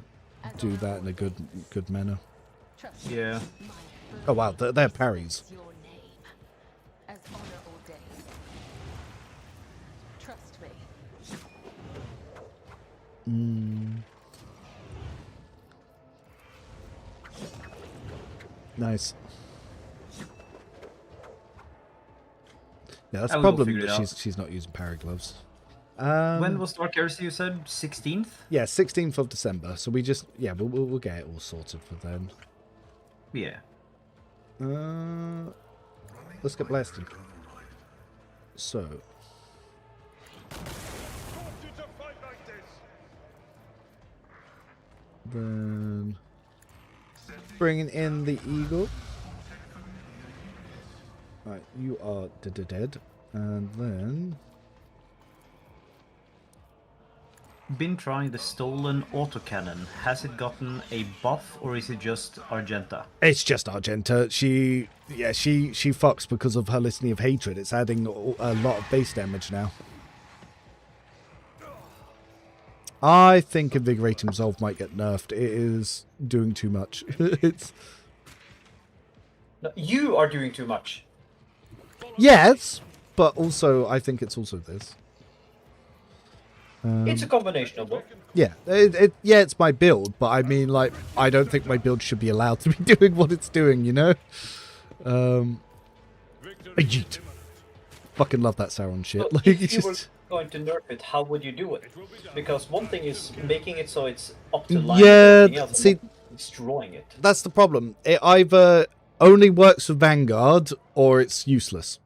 Speaker 1: do that in a good manner.
Speaker 9: Yeah.
Speaker 1: Oh wow, they're parries.
Speaker 4: Your name, as honor ordained. Trust me.
Speaker 1: Nice. Yeah, that's
Speaker 9: I
Speaker 1: the
Speaker 9: will
Speaker 1: problem.
Speaker 9: figure it
Speaker 1: That
Speaker 9: out.
Speaker 1: she's not using parry gloves.
Speaker 9: When was Dark Heresy, you said? 16th?
Speaker 1: Yeah, 16th of December. So we just we'll get it all sorted for then.
Speaker 9: Yeah.
Speaker 1: Let's get blasted. So. Then bringing in the eagle. Right, you are dead. And then
Speaker 9: Been trying the stolen autocannon. Has it gotten a buff or is it just Argenta?
Speaker 1: it's just Argenta. She fucks because of her litany of hatred. It's adding a lot of base damage now. I think Invigorating Resolve might get nerfed. It is doing too much. It's
Speaker 8: No, you are doing too much.
Speaker 1: yes, but also I think it's also this.
Speaker 8: It's a combination of both.
Speaker 1: Yeah, it's my build, but I mean, like, I don't think my build should be allowed to be doing what it's doing, you know? Yeet. Fucking love that Sauron shit.
Speaker 8: But
Speaker 1: Like,
Speaker 8: if
Speaker 1: it's
Speaker 8: you were
Speaker 1: just...
Speaker 8: going to nerf it, how would you do it? Because one thing is making it so it's up to line
Speaker 1: Yeah,
Speaker 8: with everything else,
Speaker 1: see-
Speaker 8: and not destroying it.
Speaker 1: That's the problem. It either only works for Vanguard, or it's useless.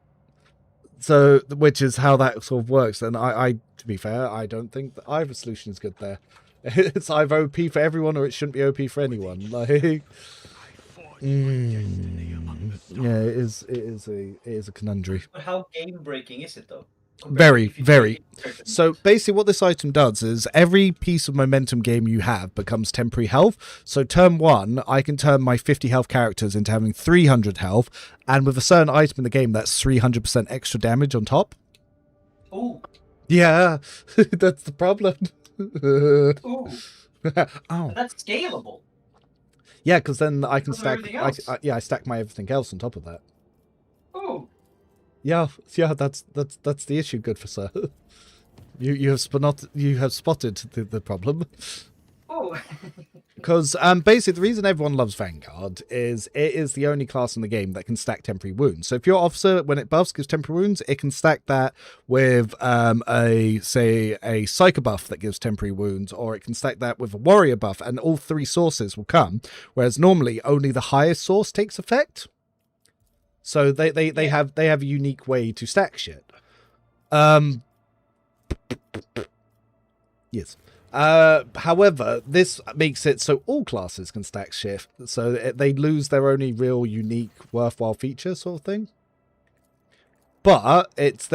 Speaker 1: So, which is how that sort of works. And I to be fair, I don't think that either solution is good there. It's either OP for everyone, or it shouldn't be OP for anyone. Like, yeah, it is a conundrum.
Speaker 8: But how game breaking is it though?
Speaker 1: Very, very. So basically what this item does is every piece of momentum gain you have becomes temporary health. So turn 1, I can turn my 50 health characters into having 300 health. And with a certain item in the game, that's 300% extra damage on top.
Speaker 8: Ooh.
Speaker 1: Yeah, that's the problem.
Speaker 8: Ooh.
Speaker 1: Oh.
Speaker 8: That's scalable.
Speaker 1: Yeah, because then I can
Speaker 8: Because of
Speaker 1: stack...
Speaker 8: everything else.
Speaker 1: I stack my everything else on top of that.
Speaker 8: Ooh.
Speaker 1: Yeah, that's the issue, good for sir. You have spotted the problem.
Speaker 8: Oh.
Speaker 1: Because basically the reason everyone loves Vanguard is it is the only class in the game that can stack temporary wounds. So if your officer, when it buffs, gives temporary wounds, it can stack that with a psycho buff that gives temporary wounds, or it can stack that with a warrior buff, and all three sources will come. Whereas normally only the highest source takes effect. So they have a unique way to stack shit. Yes. However, this makes it so all classes can stack shit, so they lose their only real unique worthwhile feature sort of thing. But it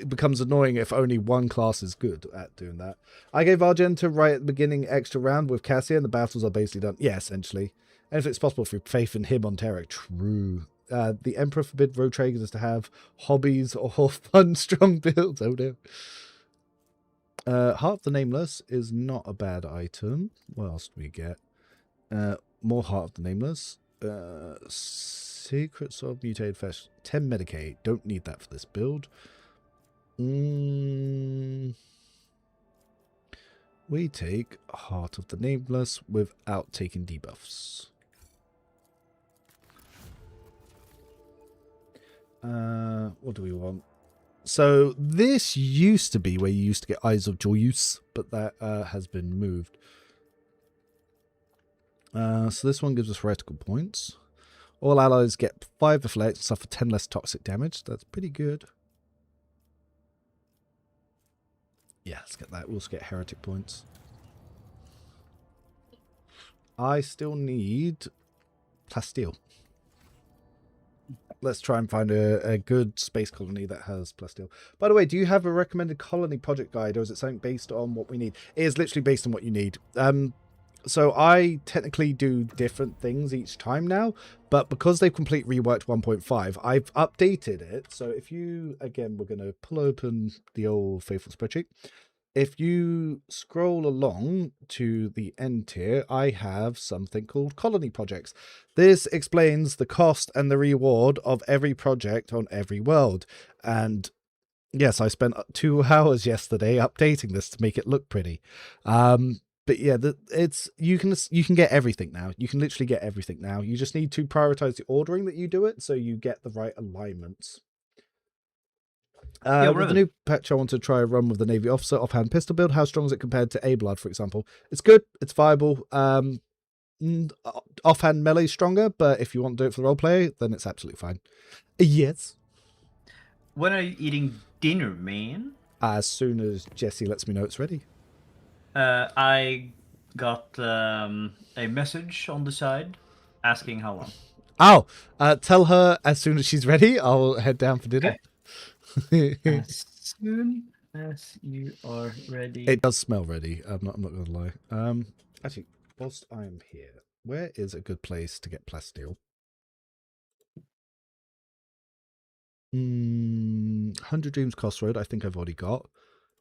Speaker 1: becomes annoying if only one class is good at doing that. I gave Argenta right at the beginning extra round with Cassia, and the battles are basically done. Yeah, essentially. And if it's possible through faith in him on Terek, true. The Emperor forbid road traders to have hobbies or fun, strong builds. Oh no. Heart of the Nameless is not a bad item. What else do we get? More Heart of the Nameless. Secret Soul Mutated Flesh. 10 Medicaid. Don't need that for this build. We take Heart of the Nameless without taking debuffs. What do we want? So this used to be where you used to get Eyes of Joyous, but that has been moved. So this one gives us heretical points. All allies get 5 deflect and suffer 10 less toxic damage. That's pretty good. Yeah, let's get that. We'll also get heretic points. I still need plasteel. Let's try and find a good space colony that has plasteel. By the way, do you have a recommended colony project guide, or is it something based on what we need? It is literally based on what you need. So I technically do different things each time now, but because they've completely reworked 1.5, I've updated it. So if you, again, we're going to pull open the old faithful spreadsheet. If you scroll along to the end tier, I have something called colony projects. This explains the cost and the reward of every project on every world. And yes, I spent 2 hours yesterday updating this to make it look pretty. But yeah, you can get everything now. You can literally get everything now. You just need to prioritize the ordering that you do it, so you get the right alignments. With the new patch, I want to try a run with the Navy officer offhand pistol build. How strong is it compared to A Blood, for example? It's good. It's viable. offhand melee stronger, but if you want to do it for the roleplay, then it's absolutely fine. Yes.
Speaker 9: When are you eating dinner, man?
Speaker 1: As soon as Jesse lets me know it's ready.
Speaker 9: I got a message on the side asking how long.
Speaker 1: Oh, tell her as soon as she's ready, I'll head down for dinner.
Speaker 9: Okay. As soon as you are ready.
Speaker 1: It does smell ready. I'm not gonna lie. Actually, whilst I'm here, where is a good place to get plasteel? 100 Dreams Crossroad, I think I've already got.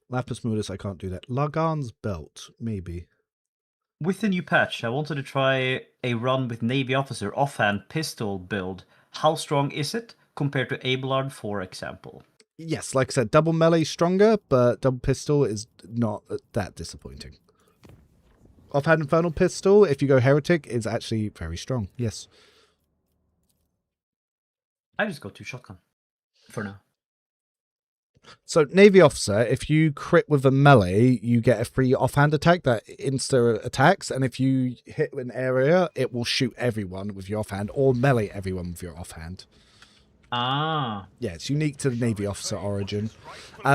Speaker 1: Lapis Modus, I can't do that. Lagan's Belt, maybe.
Speaker 9: With the new patch, I wanted to try a run with Navy Officer offhand pistol build. How strong is it compared to Abelard, for example?
Speaker 1: Yes, like I said, double melee stronger, but double pistol is not that disappointing. Offhand Infernal Pistol, if you go Heretic, is actually very strong. Yes.
Speaker 9: I just go to shotgun for now.
Speaker 1: So, Navy Officer, if you crit with a melee, you get a free offhand attack that insta attacks, and if you hit an area, it will shoot everyone with your offhand, or melee everyone with your offhand.
Speaker 9: Ah.
Speaker 1: Yeah, it's unique to the Navy Officer origin.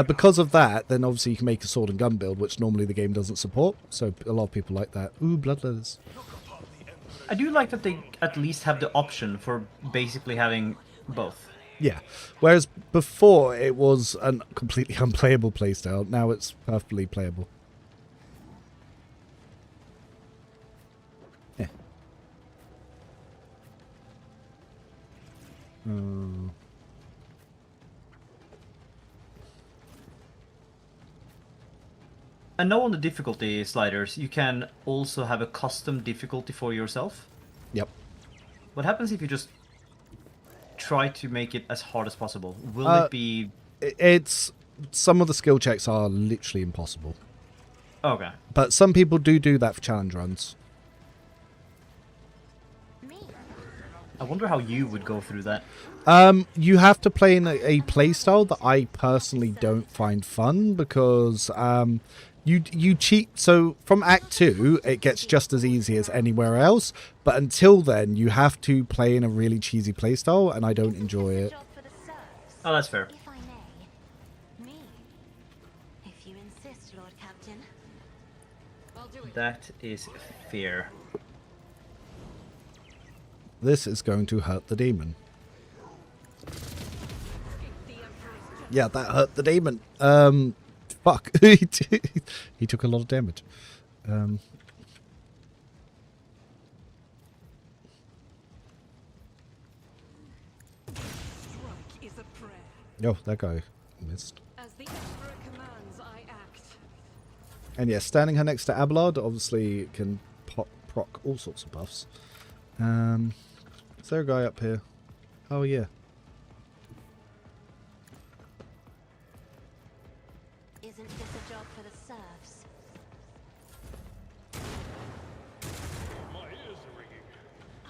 Speaker 1: Because of that, then obviously you can make a sword and gun build, which normally the game doesn't support, so a lot of people like that. Ooh, bloodletters.
Speaker 9: I do like that they at least have the option for basically having both.
Speaker 1: Yeah, whereas before it was a completely unplayable playstyle, now it's perfectly playable. Yeah.
Speaker 9: I know on the difficulty sliders, you can also have a custom difficulty for yourself.
Speaker 1: Yep.
Speaker 9: What happens if you just try to make it as hard as possible? Will it be...
Speaker 1: It's... Some of the skill checks are literally impossible.
Speaker 9: Okay.
Speaker 1: But some people do that for challenge runs.
Speaker 9: I wonder how you would go through that.
Speaker 1: You have to play in a playstyle that I personally don't find fun, because you cheat. So from Act 2, it gets just as easy as anywhere else, but until then, you have to play in a really cheesy playstyle, and I don't enjoy it.
Speaker 9: Oh, that's fair.
Speaker 3: If I may. Me. If you insist, Lord Captain.
Speaker 4: I'll do it.
Speaker 9: That is fair.
Speaker 1: This is going to hurt the demon. Yeah, that hurt the demon. Fuck. He took a lot of damage. Oh, that guy missed.
Speaker 5: As the Emperor commands, I act.
Speaker 1: And yeah, standing her next to Abelard obviously can proc all sorts of buffs. Is there a guy up here? Oh yeah.
Speaker 3: Isn't this a job for the serfs?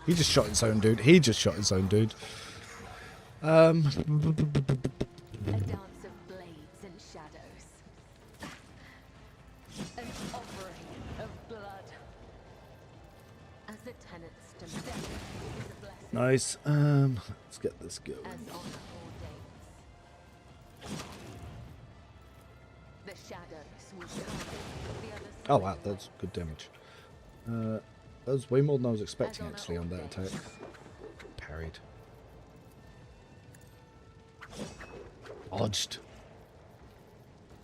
Speaker 1: He just shot his own dude. He just shot his own dude.
Speaker 4: A dance of blades and shadows. An offering of blood. As the tenants to death is a blessing.
Speaker 1: Nice. Let's get this going.
Speaker 4: As honor ordains. The shadows will come. The other
Speaker 1: Oh wow, that's good damage. That was way more than I was expecting actually on that attack. Parried. Dodged.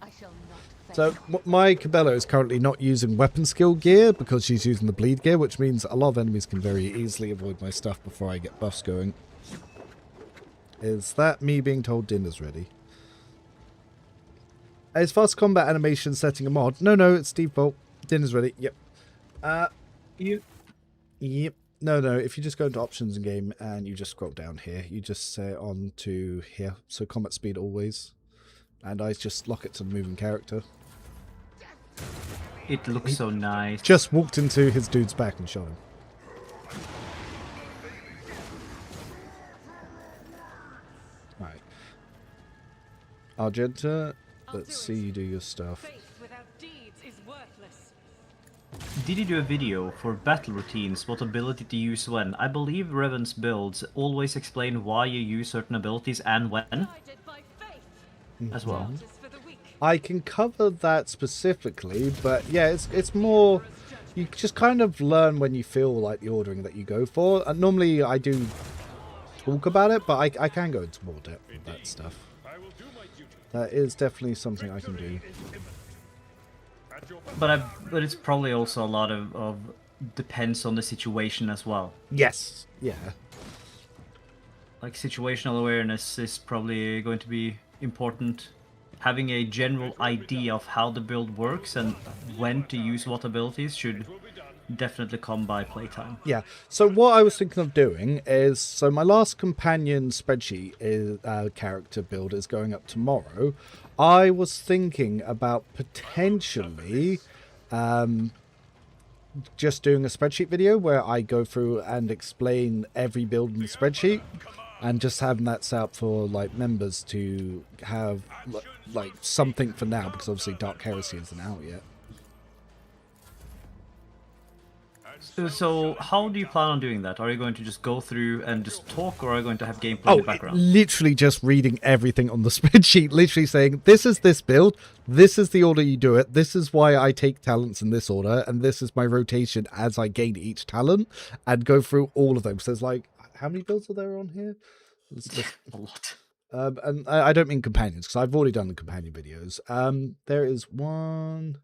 Speaker 4: I shall not
Speaker 1: So my Cabello is currently not using weapon skill gear because she's using the bleed gear, which means a lot of enemies can very easily avoid my stuff before I get buffs going. Is that me being told dinner's ready? Is fast combat animation setting a mod? No, it's default. Dinner's ready. Yep. Yep. No. If you just go into options in game and you just scroll down here, you just set it on to here. So combat speed always. And I just lock it to the moving character.
Speaker 9: It looks so nice.
Speaker 1: Just walked into his dude's back and shot him. Right. Argenta, let's see you do your stuff.
Speaker 5: Faith without deeds is worthless.
Speaker 9: did you do a video for battle routines, what ability to use when? I believe Revan's builds always explain why you use certain abilities and when
Speaker 5: Guided by faith.
Speaker 9: as well.
Speaker 5: Justice for the weak.
Speaker 1: I can cover that specifically, but yeah, it's more... You just kind of learn when you feel like the ordering that you go for. And normally I do talk about it, but I can go into more depth with that stuff. That is definitely something I can do.
Speaker 9: But it's probably also a lot of depends on the situation as well.
Speaker 1: Yes. Yeah.
Speaker 9: Like situational awareness is probably going to be important. Having a general idea of how the build works and when to use what abilities should definitely come by playtime.
Speaker 1: Yeah. So what I was thinking of doing is, so my last companion spreadsheet is character build is going up tomorrow. I was thinking about potentially just doing a spreadsheet video where I go through and explain every build in the spreadsheet, and just having that set up for like members to have like something for now, because obviously Dark Heresy isn't out yet.
Speaker 9: So how do you plan on doing that? Are you going to just go through and just talk, or are you going to have gameplay in the background?
Speaker 1: Literally just reading everything on the spreadsheet, literally saying, this is this build, this is the order you do it, this is why I take talents in this order, and this is my rotation as I gain each talent, and go through all of them. So there's like, how many builds are there on here?
Speaker 9: A lot.
Speaker 1: And I don't mean companions, because I've already done the companion videos. There is 1,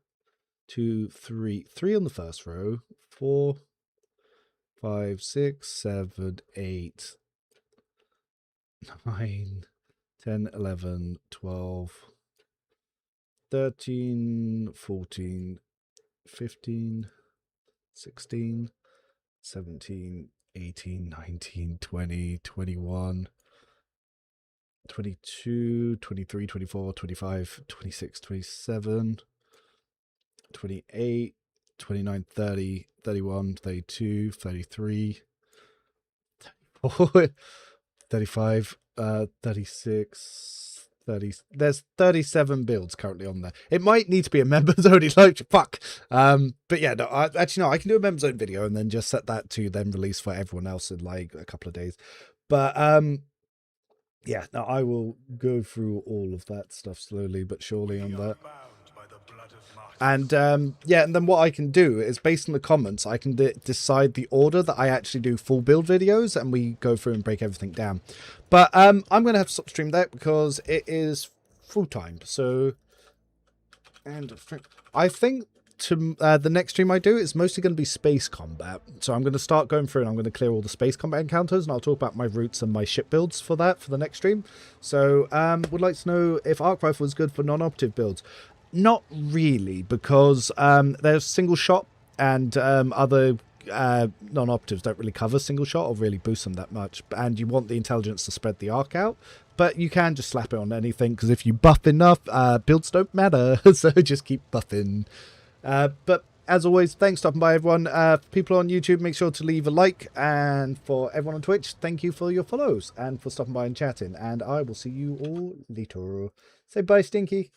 Speaker 1: 2, 3 on the first row, 4, 5, 6, 7, 8, 9, 10, 11, 12, 13, 14, 15, 16, 17, 18, 19, 20, 21, 22, 23, 24, 25, 26, 27, 28, 29, 30, 31, 32, 33, 34, 35, 36, 30. There's 37 builds currently on there. It might need to be a members only, like, fuck. But yeah, no, I can do a members only video and then just set that to then release for everyone else in like a couple of days. But yeah, no, I will go through all of that stuff slowly but surely on that. And yeah, and then what I can do is, based on the comments, I can decide the order that I actually do full build videos, and we go through and break everything down. But I'm going to have to stop stream that because it is full time. So, and I think to the next stream I do is mostly going to be space combat. So I'm going to start going through and I'm going to clear all the space combat encounters, and I'll talk about my routes and my ship builds for that for the next stream. So would like to know if arc rifle is good for non-operative builds. Not really, because there's single shot, and other non-operatives don't really cover single shot or really boost them that much, and you want the intelligence to spread the arc out. But you can just slap it on anything, because if you buff enough, builds don't matter, so just keep buffing. But as always, thanks for stopping by, everyone. For people on YouTube, make sure to leave a like, and for everyone on Twitch, thank you for your follows and for stopping by and chatting, and I will see you all later. Say bye, Stinky.